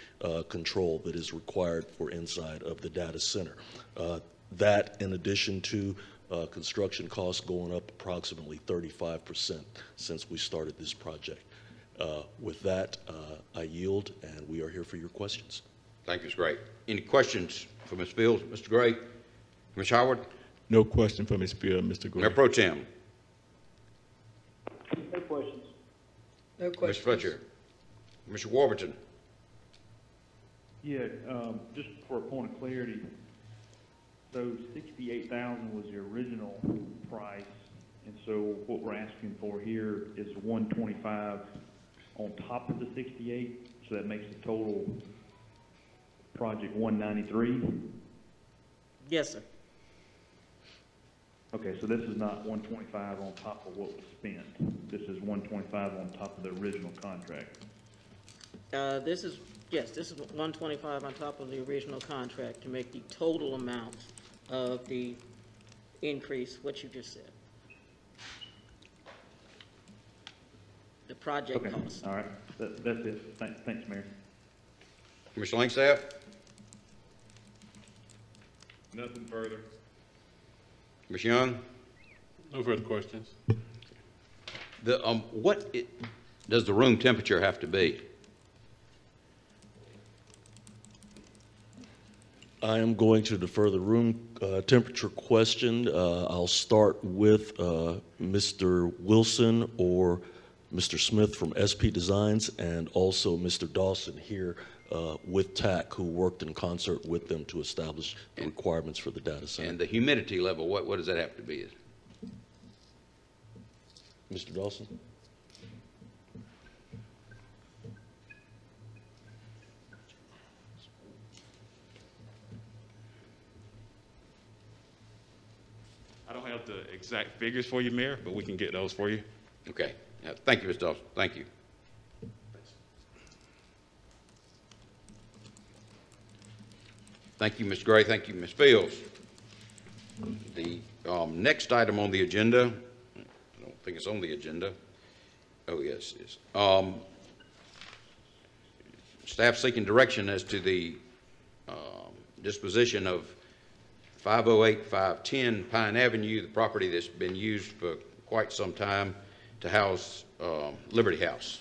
control that is required for inside of the data center. That, in addition to construction costs going up approximately 35% since we started this project. With that, I yield, and we are here for your questions. Thank you, Mr. Gray. Any questions for Ms. Fields? Mr. Gray? Commissioner Howard? No question for Ms. Fields, Mr. Gray. Mayor Pro Tem? No questions. No Mr. questions. Fletcher? Mr. Warburton? Yeah, just for a point of clarity, so 68,000 was the original price, and so what we're asking for here is 125 on top of the 68, so that makes the total project 193? Yes, sir. Okay, so this is not 125 on top of what was spent. This is 125 on top of the original contract. This is 125 on top of the original contract to make the total amount of the increase, what you just said. The project Okay, cost. all right, that's it. Thanks, Mayor. Commissioner Langstaff? Nothing further. Commissioner Young? No further questions. Does the room temperature have to be? I am going to defer the room temperature question. I'll start with Mr. Wilson or Mr. Smith from SP Designs, and also Mr. Dawson here with TAC, who worked in concert with them to establish the requirements for the data center. And the humidity level, what does that have to be? Mr. Dawson? I don't have the exact figures for you, Mayor, but we can get those for you. Okay. Thank you, Mr. Dawson. Thank you. Thank you, Ms. Gray. Thank you, Ms. Fields. The next item on the agenda, I don't think it's on the agenda. Oh, yes, it is. Staff seeking direction as to the disposition of 508-510 Pine Avenue, the property that's been used for quite some time to house Liberty House.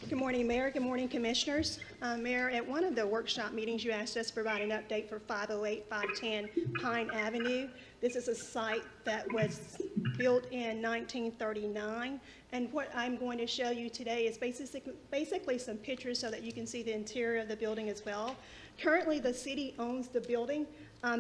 Good morning, Mayor. Good morning, Commissioners. Mayor, at one of the workshop meetings, you asked us to provide an update for 508-510 Pine Avenue. This is a site that was built in 1939, and what I'm going to show you today is basically some pictures so that you can see the interior of the building as well. Currently, the city owns the building.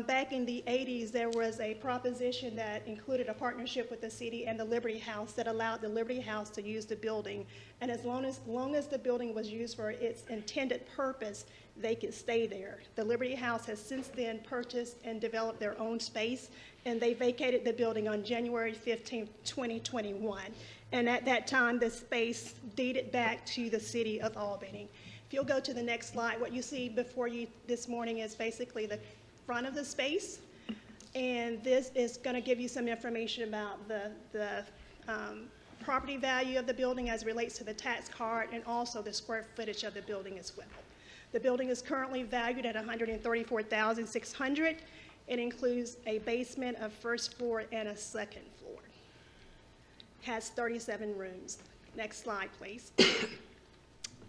Back in the 80s, there was a proposition that included a partnership with the city and the Liberty House that allowed the Liberty House to use the building. And as long as the building was used for its intended purpose, they could stay there. The Liberty House has since then purchased and developed their own space, and they vacated the building on January 15, 2021. And at that time, the space deeded back to the city of Albany. If you'll go to the next slide, what you see before you this morning is basically the front of the space, and this is going to give you some information about the property value of the building as it relates to the tax card and also the square footage of the building as well. The building is currently valued at $134,600. It includes a basement, a first floor, and a second floor. Has 37 rooms. Next slide, please.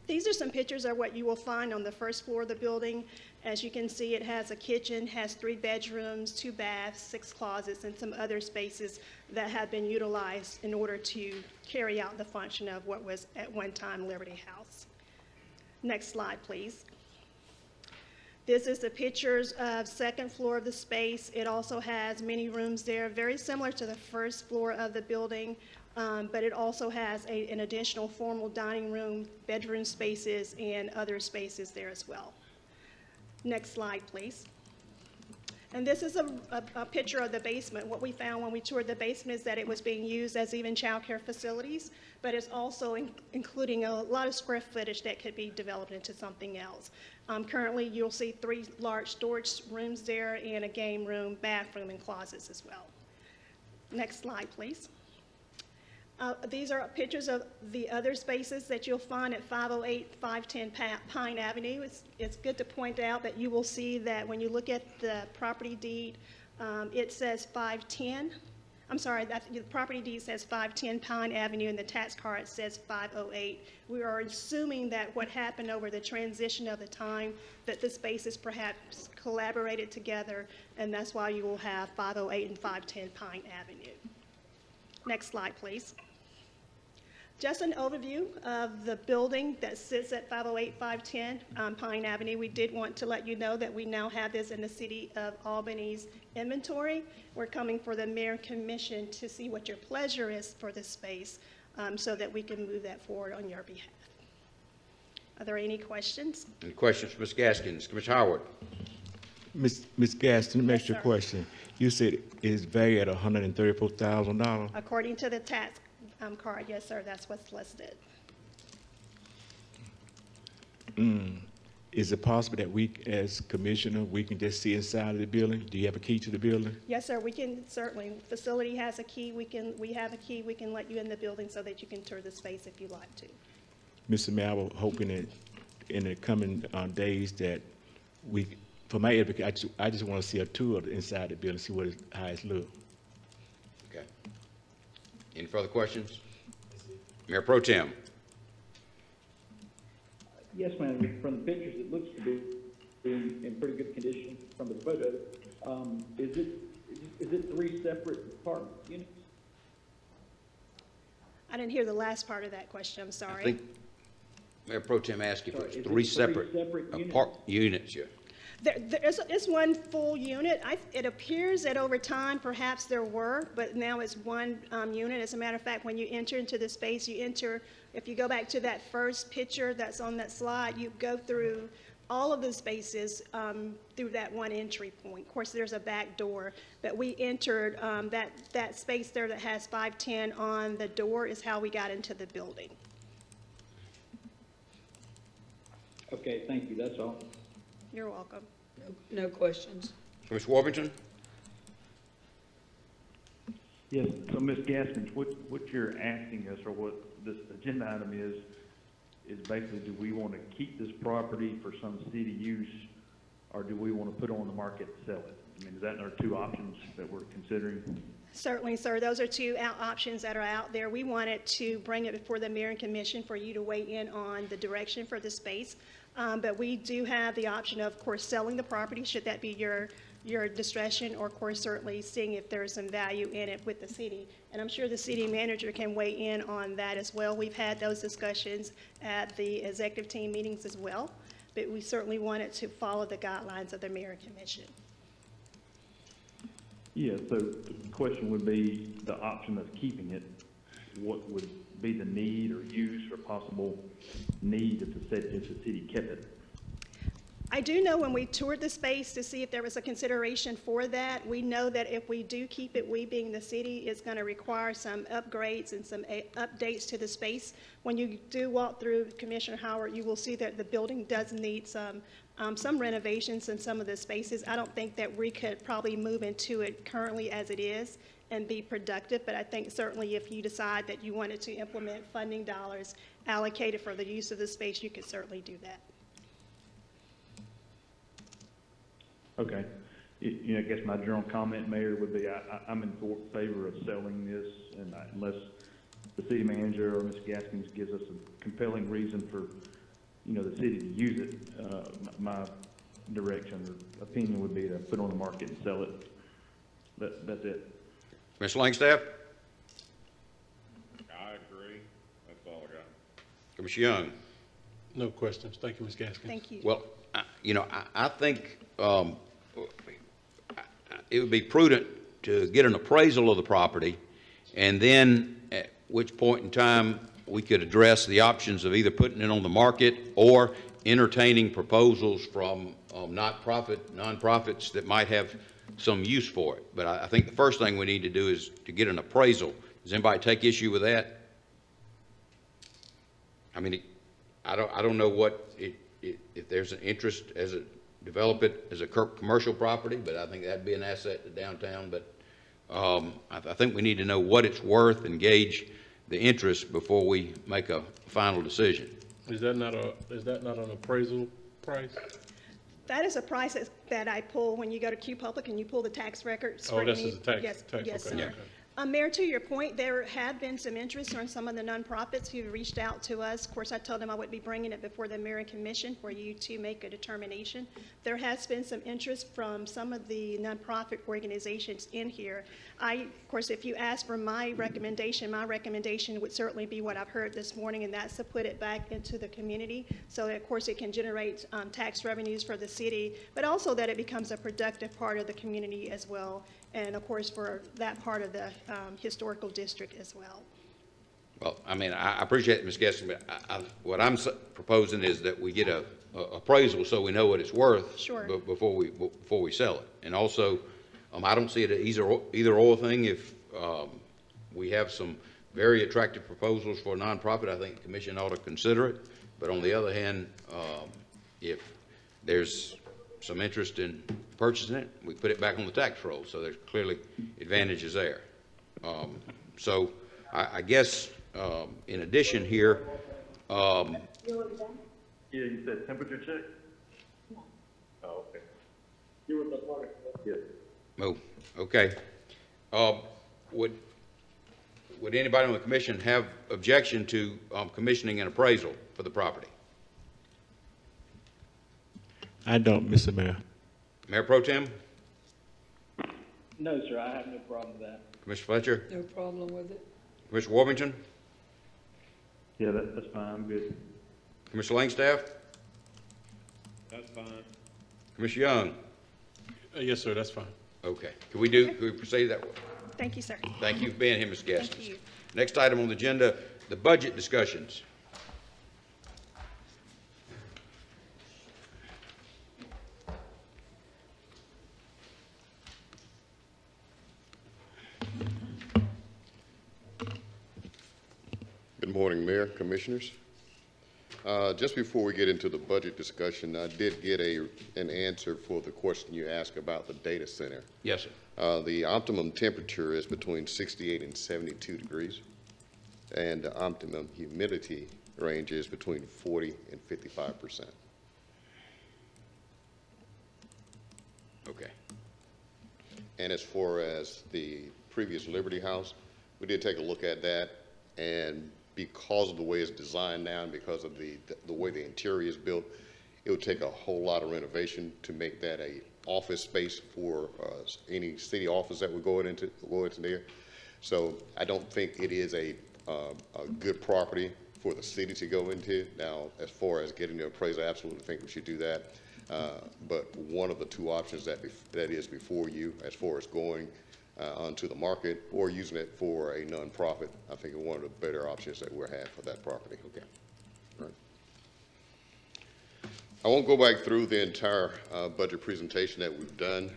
These are some pictures of what you will find on the first floor of the building. As you can see, it has a kitchen, has 3 bedrooms, 2 baths, 6 closets, and some other spaces that have been utilized in order to carry out the function of what was at one time Liberty House. Next slide, please. This is the pictures of second floor of the space. It also has many rooms there, very similar to the first floor of the building. But it also has an additional formal dining room, bedroom spaces, and other spaces there as well. Next slide, please. And this is a picture of the basement. What we found when we toured the basement is that it was being used as even child care facilities, but it's also including a lot of square footage that could be developed into something else. Currently, you'll see 3 large storage rooms there and a game room, bathroom, and closets as well. Next slide, please. These are pictures of the other spaces that you'll find at 508-510 Pine Avenue. It's good to point out that you will see that when you look at the property deed, it says 510. I'm sorry, the property deed says 510 Pine Avenue and the tax card says 508. We are assuming that what happened over the transition of the time, that the spaces perhaps collaborated together, and that's why you will have 508 and 510 Pine Avenue. Next slide, please. Just an overview of the building that sits at 508-510 Pine Avenue. We did want to let you know that we now have this in the City of Albany's inventory. We're coming for the Mayor and Commission to see what your pleasure is for this space so that we can move that forward on your behalf. Are there any questions? Any questions for Ms. Gaskins? Commissioner Howard. Ms. Gaston, an extra question. You said it is valued at $134,000? According to the tax card, yes, sir, that's what's listed. Is it possible that we, as commissioner, we can just see inside of the building? Do you have a key to the building? Yes, sir, we can certainly. Facility has a key. We have a key. We can let you in the building so that you can tour the space if you like to. Mr. Mayor, I was hoping that in the coming days that we, for my edification, I just want to see a tour of the inside the building, see how it looks. Okay. Any further questions? Mayor Pro Tem. Yes, ma'am. From the pictures, it looks to be in pretty good condition from the photo. Is it 3 separate apartment units? I didn't hear the last part of that question, I'm sorry. I think Mayor Pro Tem asked if it Sorry, was is it three three separate separate units, yeah. It's one full unit. It appears that over time, perhaps there were, but now it's one unit. As a matter of fact, when you enter into the space, you enter, if you go back to that first picture that's on that slide, you go through all of the spaces through that one entry point. Of course, there's a back door, but we entered that space there that has 510 on the door is how we got into the building. Okay, thank you, that's all. You're welcome. No questions. Commissioner Warrington? Yes, so Ms. Gaskins, what you're asking us, or what this agenda item is basically, do we want to keep this property for some city use, or do we want to put it on the market and sell it? I mean, is that our two options that we're considering? Certainly, sir. Those are two options that are out there. We wanted to bring it before the Mayor and Commission for you to weigh in on the direction for the space. But we do have the option of course, selling the property, should that be your discretion, or, of course, certainly seeing if there's some value in it with the city. And I'm sure the city manager can weigh in on that as well. We've had those discussions at the executive team meetings as well, but we certainly wanted to follow the guidelines of the Mayor and Commission. Yeah, so the question would be the option of keeping it. What would be the need or use or possible need if the city kept it? I do know when we toured the space to see if there was a consideration for that, we know that if we do keep it, we being the city, it's going to require some upgrades and some updates to the space. When you do walk through, Commissioner Howard, you will see that the building does need some renovations in some of the spaces. I don't think that we could probably move into it currently as it is and be productive, but I think certainly if you decide that you wanted to implement funding dollars allocated for the use of the space, you could certainly do that. Okay. I guess my general comment, Mayor, would be I'm in favor of selling this, and unless the city manager or Ms. Gaskins gives us a compelling reason for, the city to use it, my direction or opinion would be to put it on the market and sell it. That's it. Mr. Langstaff? I agree. That's all I got. Commissioner Young? No questions. Thank you, Ms. Gaskins. Thank you. Well, I think it would be prudent to get an appraisal of the property, and then at which point in time we could address the options of either putting it on the market or entertaining proposals from nonprofits that might have some use for it. But I think the first thing we need to do is to get an appraisal. Does anybody take issue with that? I mean, I don't know what if there's an interest as a develop it as a commercial property, but I think that'd be an asset to downtown. But I think we need to know what it's worth and gauge the interest before we make a final decision. Is that not an appraisal price? That is a price that I pull when you go to Q Public and you pull the tax records. Oh, that's just a tax. Yes, okay. yes, sir. Okay. Mayor, to your point, there have been some interest from some of the nonprofits who reached out to us. Of course, I told them I would be bringing it before the Mayor and Commission for you to make a determination. There has been some interest from some of the nonprofit organizations in here. Of course, if you ask for my recommendation would certainly be what I've heard this morning, and that's to put it back into the community so that, of course, it can generate tax revenues for the city, but also that it becomes a productive part of the community as well. And, of course, for that part of the historical district as well. Well, I mean, I appreciate it, Ms. Gaskins, but what I'm proposing is that we get a appraisal so we know what it's worth. Sure. Before we sell it. And also, I don't see it as either or thing. If we have some very attractive proposals for a nonprofit, I think the commission ought to consider it. But on the other hand, if there's some interest in purchasing it, we put it back on the tax roll, so there's clearly advantages there. So I guess in addition here, Yeah, you said temperature check? No. Oh, okay. You were the water. Yes. oh, okay. Would anybody on the commission have objection to commissioning an appraisal for the property? I don't, Mr. Mayor. Mayor Pro Tem? No, sir, I have no problem with that. Commissioner Fletcher? No problem with it. Commissioner Warmington? Yeah, that's fine, I'm good. Commissioner Langstaff? That's fine. Commissioner Young? Yes, sir, that's fine. Okay. Can we proceed that way? Thank you, sir. Thank you for being here, Ms. Gaskins. Thank you. Next item on the agenda, the budget discussions. Good morning, Mayor, Commissioners. Just before we get into the budget discussion, I did get an answer for the question you asked about the data center. Yes, sir. The optimum temperature is between 68 and 72 degrees, and the optimum humidity range is between 40 and 55%. Okay. And as far as the previous Liberty House, we did take a look at that, and because of the way it's designed now and because of the way the interior is built, it would take a whole lot of renovation to make that a office space for any city office that would go into there. So I don't think it is a good property for the city to go into. Now, as far as getting the appraiser, I absolutely think we should do that. But one of the two options that is before you, as far as going onto the market or using it for a nonprofit, I think is one of the better options that we have for that property. Okay. Right. I won't go back through the entire budget presentation that we've done.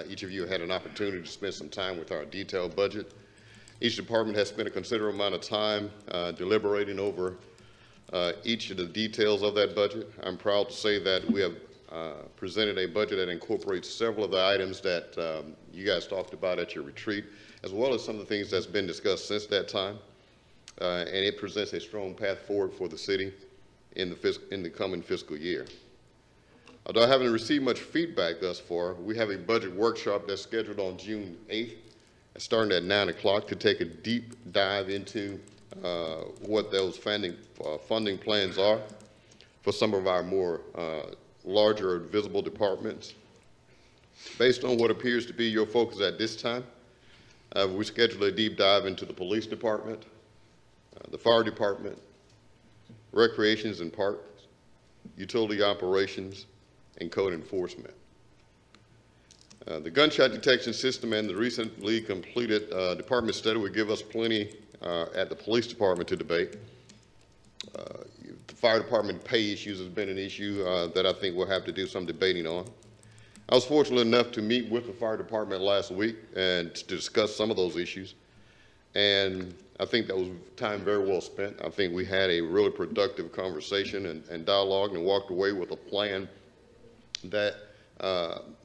Each of you had an opportunity to spend some time with our detailed budget. Each department has spent a considerable amount of time deliberating over each of the details of that budget. I'm proud to say that we have presented a budget that incorporates several of the items that you guys talked about at your retreat, as well as some of the things that's been discussed since that time. And it presents a strong path forward for the city in the coming fiscal year. Although I haven't received much feedback thus far, we have a budget workshop that's scheduled on June 8th, starting at 9 o'clock, to take a deep dive into what those funding plans are for some of our more larger visible departments. Based on what appears to be your focus at this time, we scheduled a deep dive into the police department, the fire department, recreations and parks, utility operations, and code enforcement. The gunshot detection system and the recently completed department study would give us plenty at the police department to debate. The fire department pay issues has been an issue that I think we'll have to do some debating on. I was fortunate enough to meet with the fire department last week and to discuss some of those issues. And I think that was time very well spent. I think we had a really productive conversation and dialogue and walked away with a plan that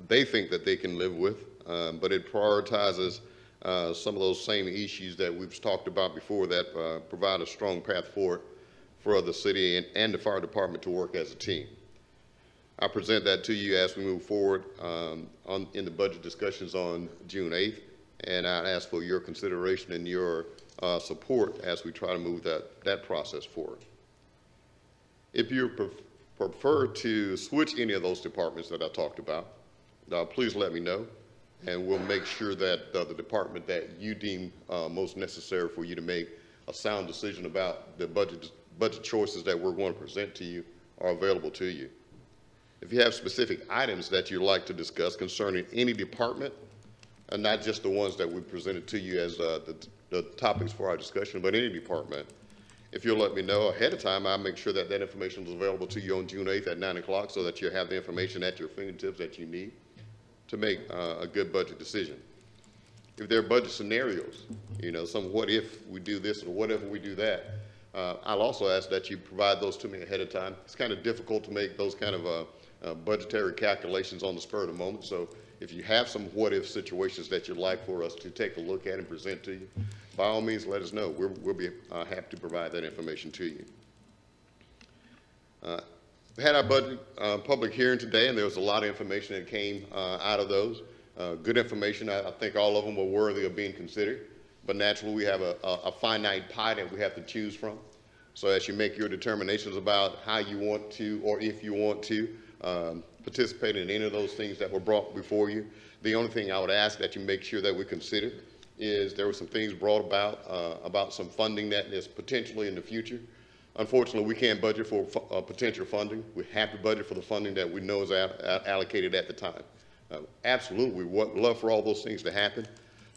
they think that they can live with, but it prioritizes some of those same issues that we've talked about before that provide a strong path forward for the city and the fire department to work as a team. I present that to you as we move forward in the budget discussions on June 8th, and I ask for your consideration and your support as we try to move that process forward. If you prefer to switch any of those departments that I talked about, please let me know, and we'll make sure that the department that you deem most necessary for you to make a sound decision about the budget choices that we're going to present to you are available to you. If you have specific items that you'd like to discuss concerning any department, and not just the ones that we presented to you as the topics for our discussion, but any department, if you'll let me know ahead of time, I'll make sure that that information is available to you on June 8th at 9 o'clock so that you have the information at your fingertips that you need to make a good budget decision. If there are budget scenarios, some what if we do this or what if we do that, I'll also ask that you provide those to me ahead of time. It's kind of difficult to make those kind of budgetary calculations on the spur of the moment. So if you have some what if situations that you'd like for us to take a look at and present to you, by all means, let us know. We'll be happy to provide that information to you. We had our budget public hearing today, and there was a lot of information that came out of those. Good information. I think all of them were worthy of being considered. But naturally, we have a finite pie that we have to choose from. So as you make your determinations about how you want to, or if you want to, participate in any of those things that were brought before you, the only thing I would ask that you make sure that we consider is there were some things brought about some funding that is potentially in the future Unfortunately, we can't budget for potential funding. We have to budget for the funding that we know is allocated at the time. Absolutely, we would love for all those things to happen,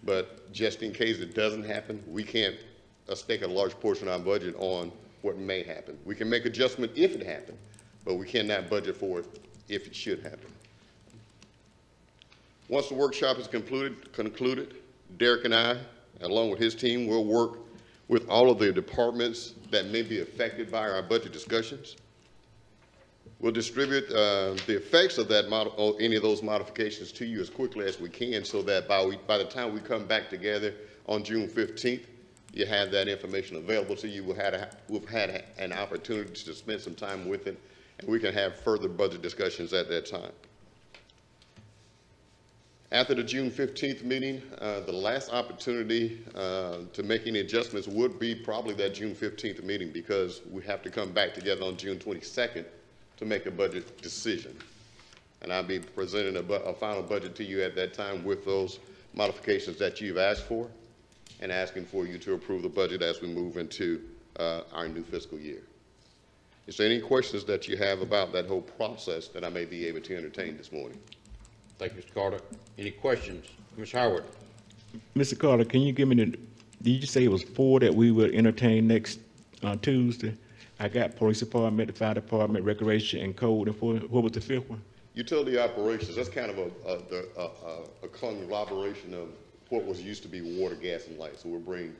but just in case it doesn't happen, we can't stake a large portion of our budget on what may happen. We can make adjustment if it happened, but we cannot budget for it if it should happen. Once the workshop is concluded, Derek and I, along with his team, will work with all of the departments that may be affected by our budget discussions. We'll distribute the effects of that or any of those modifications to you as quickly as we can, so that by the time we come back together on June 15th, you have that information available to you. We've had an opportunity to spend some time with it, and we can have further budget discussions at that time. After the June 15th meeting, the last opportunity to make any adjustments would be probably that June 15th meeting, because we have to come back together on June 22nd to make a budget decision. And I'll be presenting a final budget to you at that time with those modifications that you've asked for, and asking for you to approve the budget as we move into our new fiscal year. Is there any questions that you have about that whole process that I may be able to entertain this morning? Thank you, Mr. Carter. Any questions? Ms. Howard? Mr. Carter, can you give me did you say it was 4 that we would entertain next Tuesday? I got police department, the fire department, recreation, and code. And what was the 5th one? Utility operations. That's kind of a conglomeration of what was used to be water, gas, and light. So we'll bring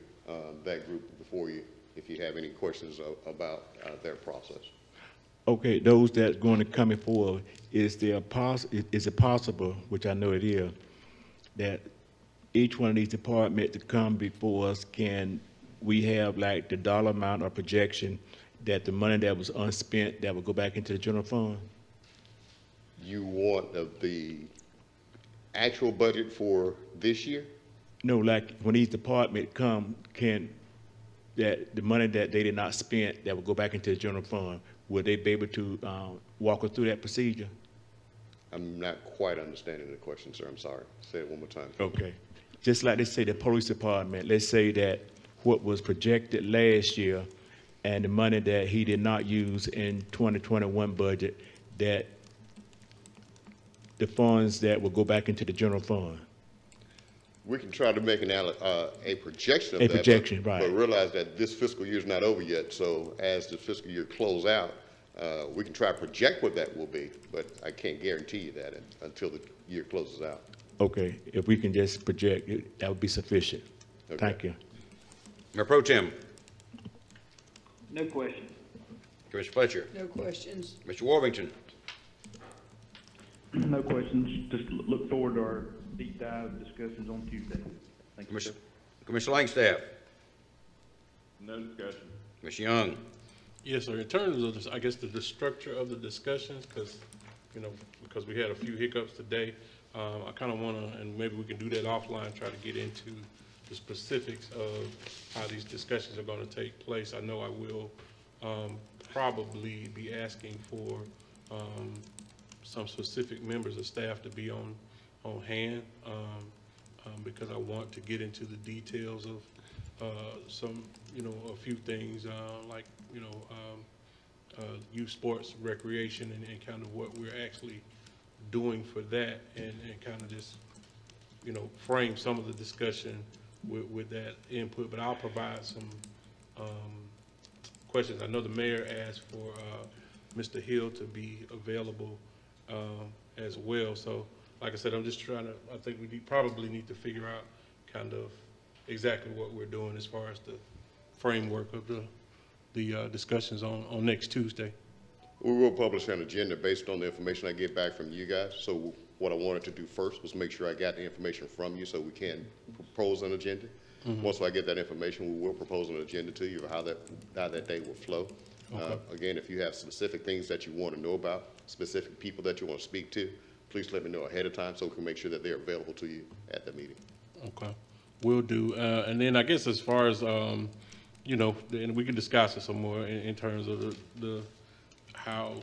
that group before you if you have any questions about their process. Okay, those that's going to come forward, is it possible, which I know it is, that each one of these departments to come before us, can we have like the dollar amount or projection that the money that was unspent that will go back into the general fund? You want the actual budget for this year? No, like when these departments come, that the money that they did not spend that will go back into the general fund, will they be able to walk us through that procedure? I'm not quite understanding the question, sir. I'm sorry. Say it one more time. Okay. Just like they say the police department, let's say that what was projected last year and the money that he did not use in 2021 budget, that the funds that will go back into the general fund. We can try to make a projection of A that, projection, right. But realize that this fiscal year is not over yet. So as the fiscal year close out, we can try to project what that will be, but I can't guarantee you that until the year closes out. Okay, if we can just project it, that would be sufficient. Okay. Thank you. Mayor Pro Tem? No question. Commissioner Fletcher? No questions. Mr. Warrington? No questions. Just look forward to our deep dive discussions on Tuesday. Thank you, sir. Commissioner Langstaff? No discussion. Ms. Young? Yes, sir. In terms of, I guess, the structure of the discussions, because we had a few hiccups today, I kind of want to, and maybe we can do that offline, try to get into the specifics of how these discussions are going to take place. I know I will probably be asking for some specific members of staff to be on hand, because I want to get into the details of some, a few things like, youth sports, recreation, and kind of what we're actually doing for that, and kind of just, frame some of the discussion with that input. But I'll provide some questions. I know the mayor asked for Mr. Hill to be available as well. So, like I said, I'm just trying to, I think we probably need to figure out kind of exactly what we're doing as far as the framework of the discussions on next Tuesday. We will publish an agenda based on the information I get back from you guys. So what I wanted to do first was make sure I got the information from you so we can propose an agenda. Mm-hmm. Once I get that information, we will propose an agenda to you of how that day will flow. Okay. Again, if you have specific things that you want to know about, specific people that you want to speak to, please let me know ahead of time so we can make sure that they're available to you at the meeting. Okay, will do. And then I guess as far as, and we can discuss it some more in terms of the how,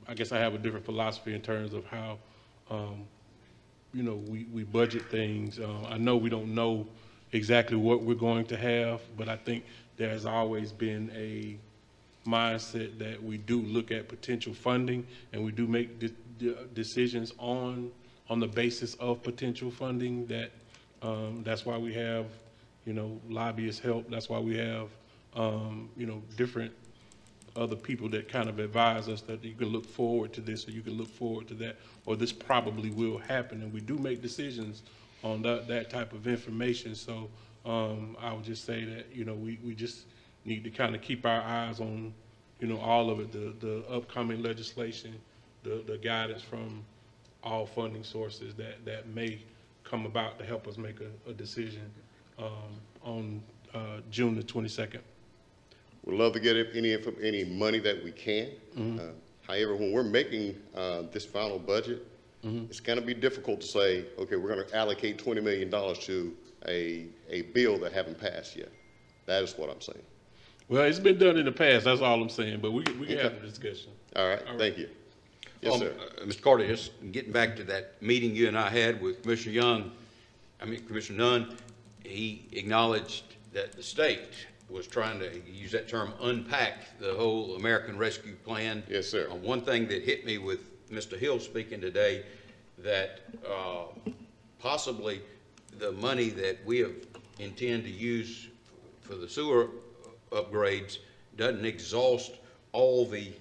I guess I have a different philosophy in terms of how, we budget things. I know we don't know exactly what we're going to have, but I think there has always been a mindset that we do look at potential funding, and we do make decisions on the basis of potential funding. That's why we have, lobbyist help. That's why we have, different other people that kind of advise us that you can look forward to this, or you can look forward to that, or this probably will happen. And we do make decisions on that type of information. So I would just say that, we just need to kind of keep our eyes on, all of it, the upcoming legislation, the guidance from all funding sources that may come about to help us make a decision on June the 22nd. We'd love to get any money that we can. However, when we're making this final budget, it's going to be difficult to say, okay, we're going to allocate $20 million to a bill that haven't passed yet. That is what I'm saying. Well, it's been done in the past. That's all I'm saying. But we can have a discussion. All right. Thank you. Yes, sir. Mr. Carter, just getting back to that meeting you and I had with Commissioner Nunn, he acknowledged that the state was trying to use that term, unpack the whole American Rescue Plan. Yes, sir. One thing that hit me with Mr. Hill speaking today, that possibly the money that we intend to use for the sewer upgrades doesn't exhaust all the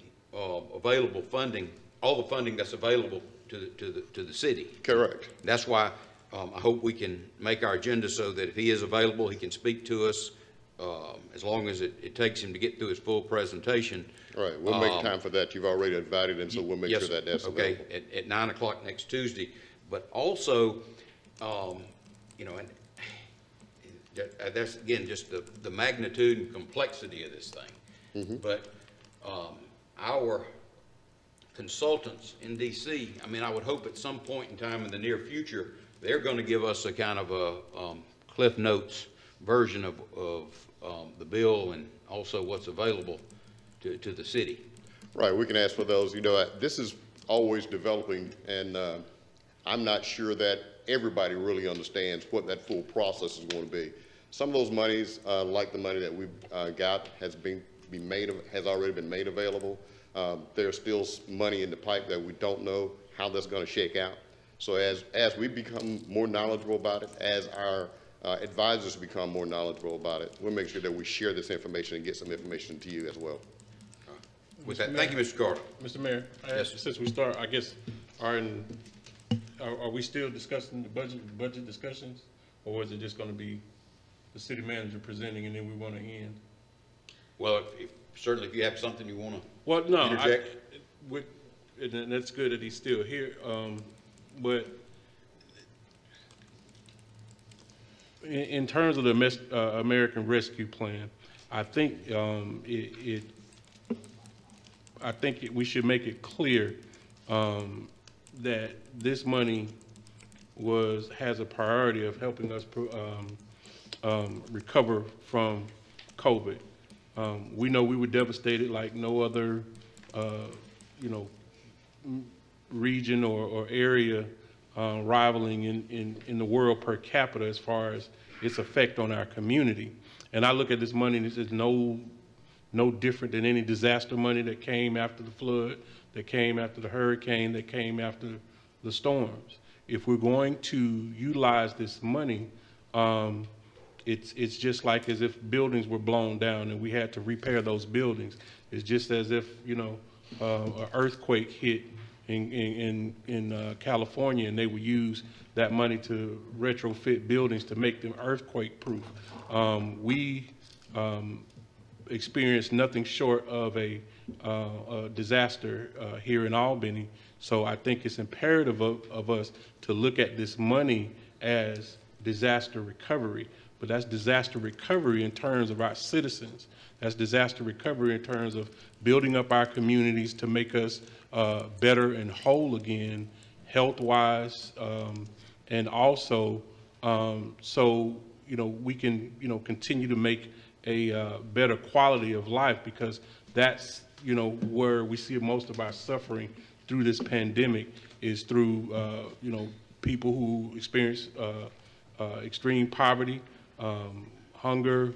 available funding, all the funding that's available to the city. Correct. That's why I hope we can make our agenda so that if he is available, he can speak to us, as long as it takes him to get through his full presentation. All right, we'll make time for that. You've already invited him, so we'll make sure that that's available. Okay, at 9 o'clock next Tuesday. But also, and that's again just the magnitude and complexity of this thing. But our consultants in DC, I would hope at some point in time in the near future, they're going to give us a kind of a Cliff Notes version of the bill and also what's available to the city. Right, we can ask for those. This is always developing, and I'm not sure that everybody really understands what that full process is going to be. Some of those monies, like the money that we've got, has already been made available. There's still money in the pipe that we don't know how that's going to shake out. So as we become more knowledgeable about it, as our advisors become more knowledgeable about it, we'll make sure that we share this information and get some information to you as well. With that, thank you, Mr. Carter. Mr. Mayor, since we start, I guess, are we still discussing the budget discussions, or is it just going to be the city manager presenting and then we want to end? Well, certainly if you have something you want to interject. And that's good that he's still here, but in terms of the American Rescue Plan, I think we should make it clear that this money has a priority of helping us recover from COVID. We know we were devastated like no other, region or area rivaling in the world per capita as far as its effect on our community. And I look at this money and it's no different than any disaster money that came after the flood, that came after the hurricane, that came after the storms. If we're going to utilize this money, it's just like as if buildings were blown down and we had to repair those buildings. It's just as if, an earthquake hit in California and they would use that money to retrofit buildings to make them earthquake proof. We experienced nothing short of a disaster here in Albany. So I think it's imperative of us to look at this money as disaster recovery. But that's disaster recovery in terms of our citizens. That's disaster recovery in terms of building up our communities to make us better and whole again, health-wise, and also so we can continue to make a better quality of life, because that's where we see most of our suffering through this pandemic is through people who experience extreme poverty, hunger,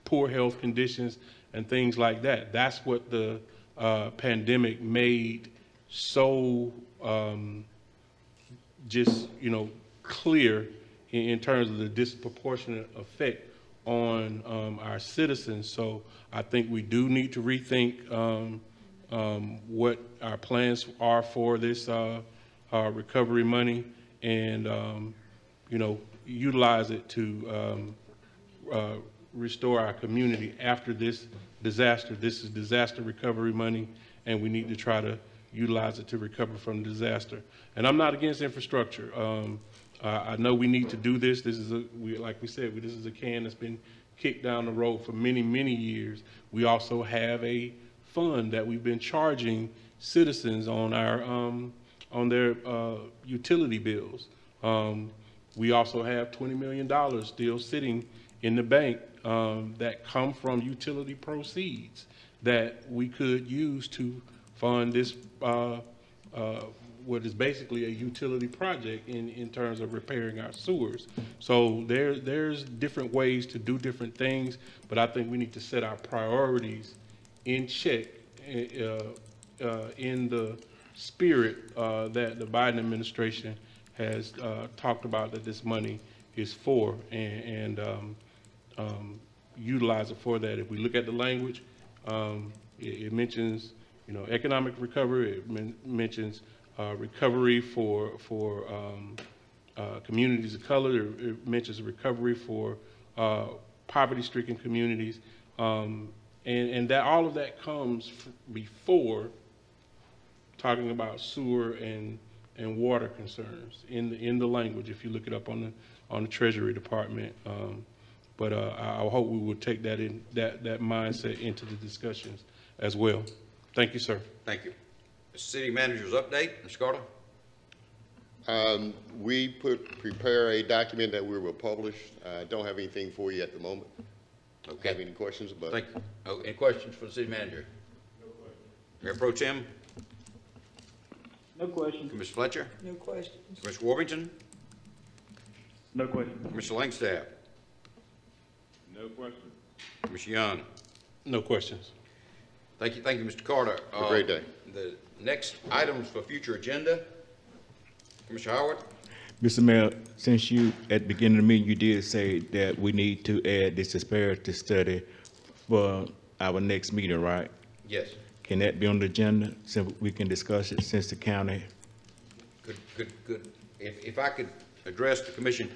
poor health conditions, and things like that. That's what the pandemic made so just, clear in terms of the disproportionate effect on our citizens. So I think we do need to rethink what our plans are for this recovery money, and utilize it to restore our community after this disaster. This is disaster recovery money, and we need to try to utilize it to recover from disaster. And I'm not against infrastructure. I know we need to do this. This is like we said, this is a can that's been kicked down the road for many, many years. We also have a fund that we've been charging citizens on our on their utility bills. We also have $20 million still sitting in the bank that come from utility proceeds that we could use to fund this what is basically a utility project in terms of repairing our sewers. So there's different ways to do different things, but I think we need to set our priorities in check in the spirit that the Biden administration has talked about that this money is for, and utilize it for that. If we look at the language, it mentions economic recovery. It mentions recovery for communities of color. It mentions recovery for poverty-stricken communities, and that all of that comes before talking about sewer and water concerns in the language. If you look it up on the Treasury Department, but I hope we will take that mindset into the discussions as well. Thank you, sir. Thank you. City Manager's update, Mr. Carter. We prepare a document that we will publish. Don't have anything for you at the moment. Okay. Have any questions? But Thank you. Oh, any questions for the City Manager? No questions. Mayor Pro Tem? No questions. Commissioner Fletcher? No questions. Commissioner Warmington? No questions. Commissioner Langstaff? No question. Commissioner Young? No questions. Thank you, Mr. Carter. Have a great day. The next items for future agenda, Commissioner Howard? Mr. Mayor, since you, at the beginning of the meeting, you did say that we need to add this disparity study for our next meeting, right? Yes. Can that be on the agenda so we can discuss it since the county? Good. If I could address the commission,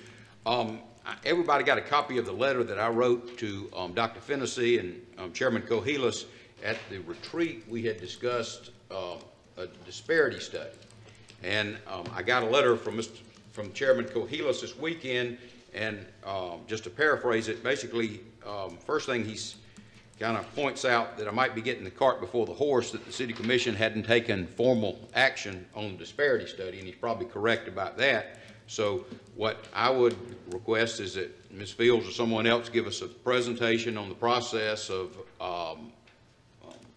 everybody got a copy of the letter that I wrote to Dr. Fennessy and Chairman Cohilas. At the retreat, we had discussed a disparity study, and I got a letter from Chairman Cohilas this weekend, and just to paraphrase it, basically, first thing he's kind of points out that I might be getting the cart before the horse, that the City Commission hadn't taken formal action on the disparity study, and he's probably correct about that. So what I would request is that Ms. Fields or someone else give us a presentation on the process of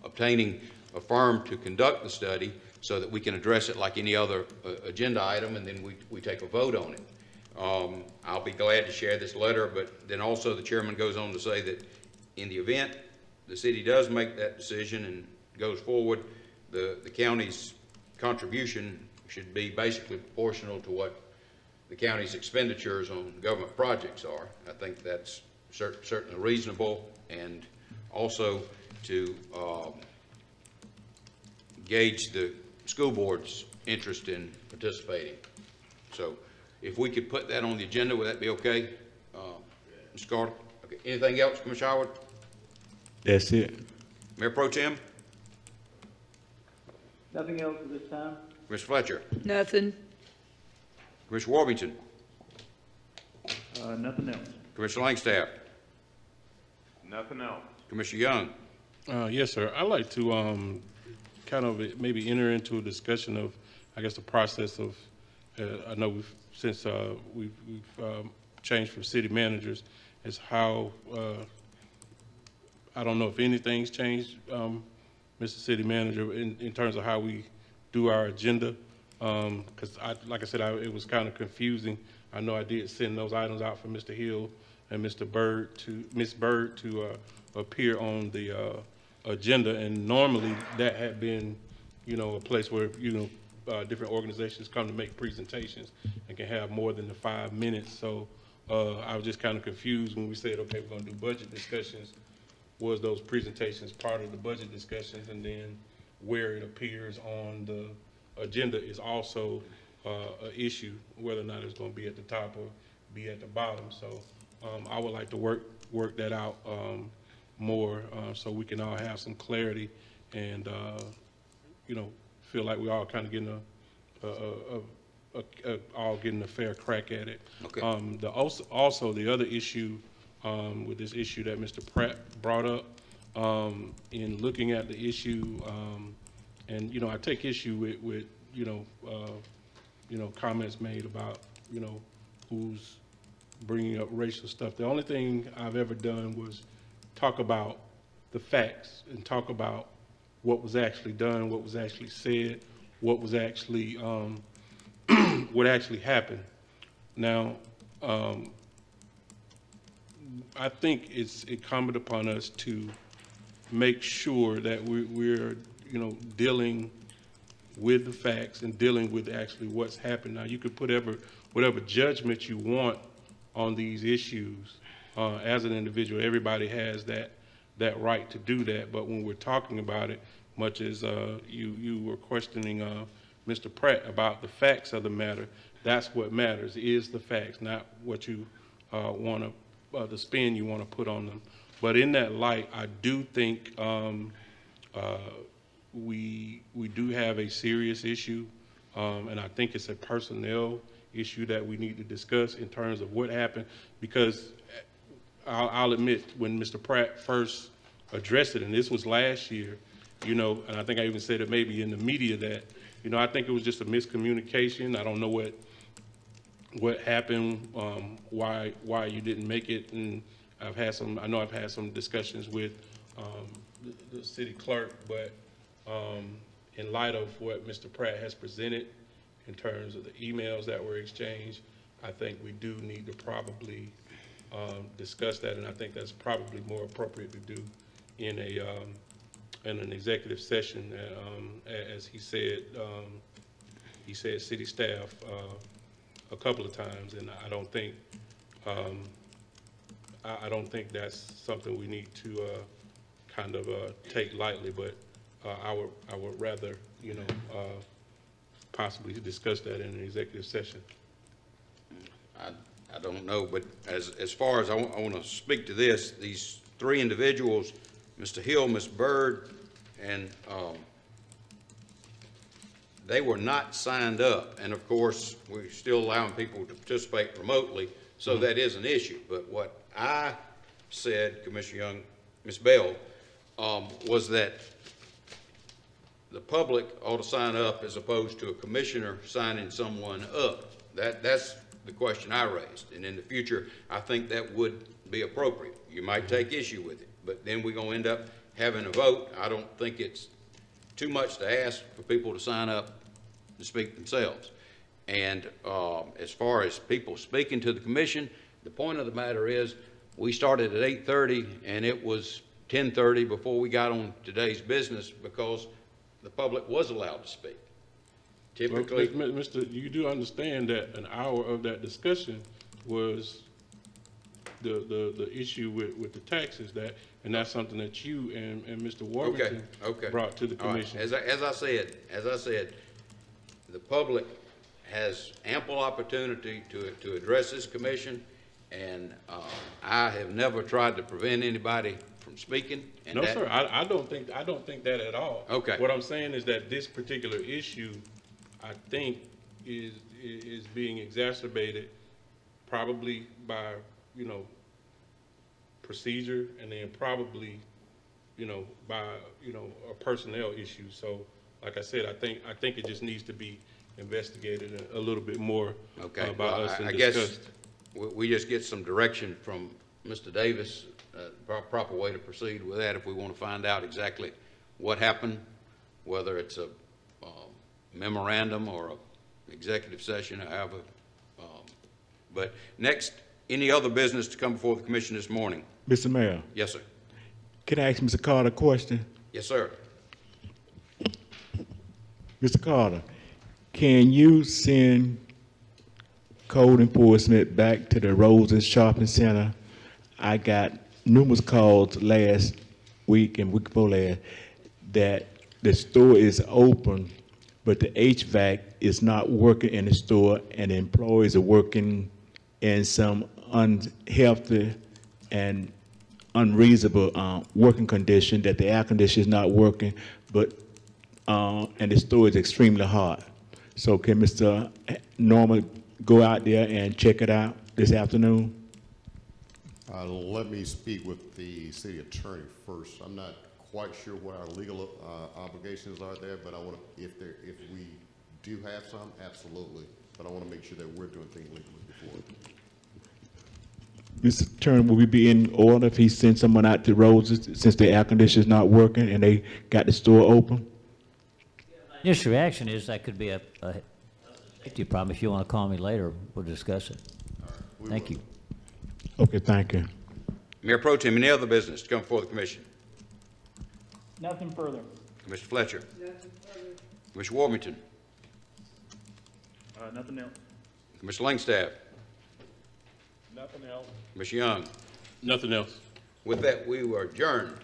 obtaining a firm to conduct the study so that we can address it like any other agenda item, and then we take a vote on it. I'll be glad to share this letter, but then also the chairman goes on to say that in the event the city does make that decision and goes forward, the county's contribution should be basically proportional to what the county's expenditures on government projects are. I think that's certainly reasonable, and also to gauge the school board's interest in participating. So if we could put that on the agenda, would that be okay, Mr. Carter? Okay. Anything else, Commissioner Howard? That's it. Mayor Pro Tem? Nothing else at this time? Commissioner Fletcher? Nothing. Commissioner Warmington? Nothing else. Commissioner Langstaff? Nothing else. Commissioner Young? Yes, sir. I'd like to kind of maybe enter into a discussion of, I guess, the process of, I know since we've changed from city managers, is how, I don't know if anything's changed, Mr. City Manager, in terms of how we do our agenda, because like I said, it was kind of confusing. I know I did send those items out for Mr. Hill and Ms. Bird to appear on the agenda. And normally that had been, a place where, different organizations come to make presentations and can have more than the 5 minutes. So I was just kind of confused when we said, okay, we're going to do budget discussions. Was those presentations part of the budget discussions? And then where it appears on the agenda is also an issue, whether or not it's going to be at the top or be at the bottom. So I would like to work that out more so we can all have some clarity and feel like we all kind of getting all getting a fair crack at it. Okay. Also the other issue with this issue that Mr. Pratt brought up, in looking at the issue, and I take issue with comments made about who's bringing up racial stuff. The only thing I've ever done was talk about the facts and talk about what was actually done, what was actually said, what was actually what actually happened. Now, I think it's incumbent upon us to make sure that we're dealing with the facts and dealing with actually what's happened. Now, you could put whatever judgment you want on these issues as an individual. Everybody has that right to do that. But when we're talking about it, much as you were questioning Mr. Pratt about the facts of the matter, that's what matters, is the facts, not what you want to, the spin you want to put on them. But in that light, I do think we do have a serious issue, and I think it's a personnel issue that we need to discuss in terms of what happened, because I'll admit, when Mr. Pratt first addressed it, and this was last year, and I think I even said it maybe in the media that, I think it was just a miscommunication. I don't know what happened, why you didn't make it, and I know I've had some discussions with the city clerk, but in light of what Mr. Pratt has presented in terms of the emails that were exchanged, I think we do need to probably discuss that, and I think that's probably more appropriate to do in an executive session. As he said city staff a couple of times, and I don't think that's something we need to kind of take lightly. But I would rather possibly discuss that in an executive session. I don't know, but as far as I want to speak to this, these three individuals, Mr. Hill, Ms. Bird, and they were not signed up. And of course, we're still allowing people to participate remotely, so that is an issue. But what I said, Commissioner Young, Ms. Bell, was that the public ought to sign up as opposed to a commissioner signing someone up. That's the question I raised. And in the future, I think that would be appropriate. You might take issue with it, but then we're going to end up having a vote. I don't think it's too much to ask for people to sign up to speak themselves. And as far as people speaking to the commission, the point of the matter is we started at 8:30 and it was 10:30 before we got on today's business, because the public was allowed to speak. Typically, Mr., you do understand that an hour of that discussion was the issue with the taxes, and that's something that you and Mr. Warrington brought to the commission. Right. As I said, the public has ample opportunity to address this commission, and I have never tried to prevent anybody from speaking. And no, sir, I don't think that at all. Okay. What I'm saying is that this particular issue, I think, is being exacerbated probably by procedure, and then probably by a personnel issue. So like I said, I think it just needs to be investigated a little bit more by us and discussed. Guess we just get some direction from Mr. Davis, proper way to proceed with that if we want to find out exactly what happened, whether it's a memorandum or an executive session, however. But next Any other business to come before the commission this morning? Mr. Mayor, Yes, sir. can I ask Mr. Carter a question? Yes, sir. Mr. Carter, can you send code enforcement back to the Roses Shopping Center? I got numerous calls last week and week before last that the store is open, but the HVAC is not working in the store and the employees are working in some unhealthy and unreasonable working condition, that the air conditioner is not working, but and the store is extremely hot. So can Mr. Norman go out there and check it out this afternoon? Let me speak with the city attorney first. I'm not quite sure what our legal obligations are there, but I want to, if we do have some, absolutely. But I want to make sure that we're doing things legally before. Mr. Attorney, will we be in order if he sends someone out to Roses since the air conditioner is not working and they got the store open? Initial reaction is that could be a safety problem. If you want to call me later, we'll discuss it. Thank you. Okay, thank you. Mayor Pro Tem, any other business to come before the commission? Nothing further. Commissioner Fletcher? Commissioner Warmington? Nothing else. Commissioner Langstaff? Nothing else. Commissioner Young? Nothing else. With that, we are adjourned.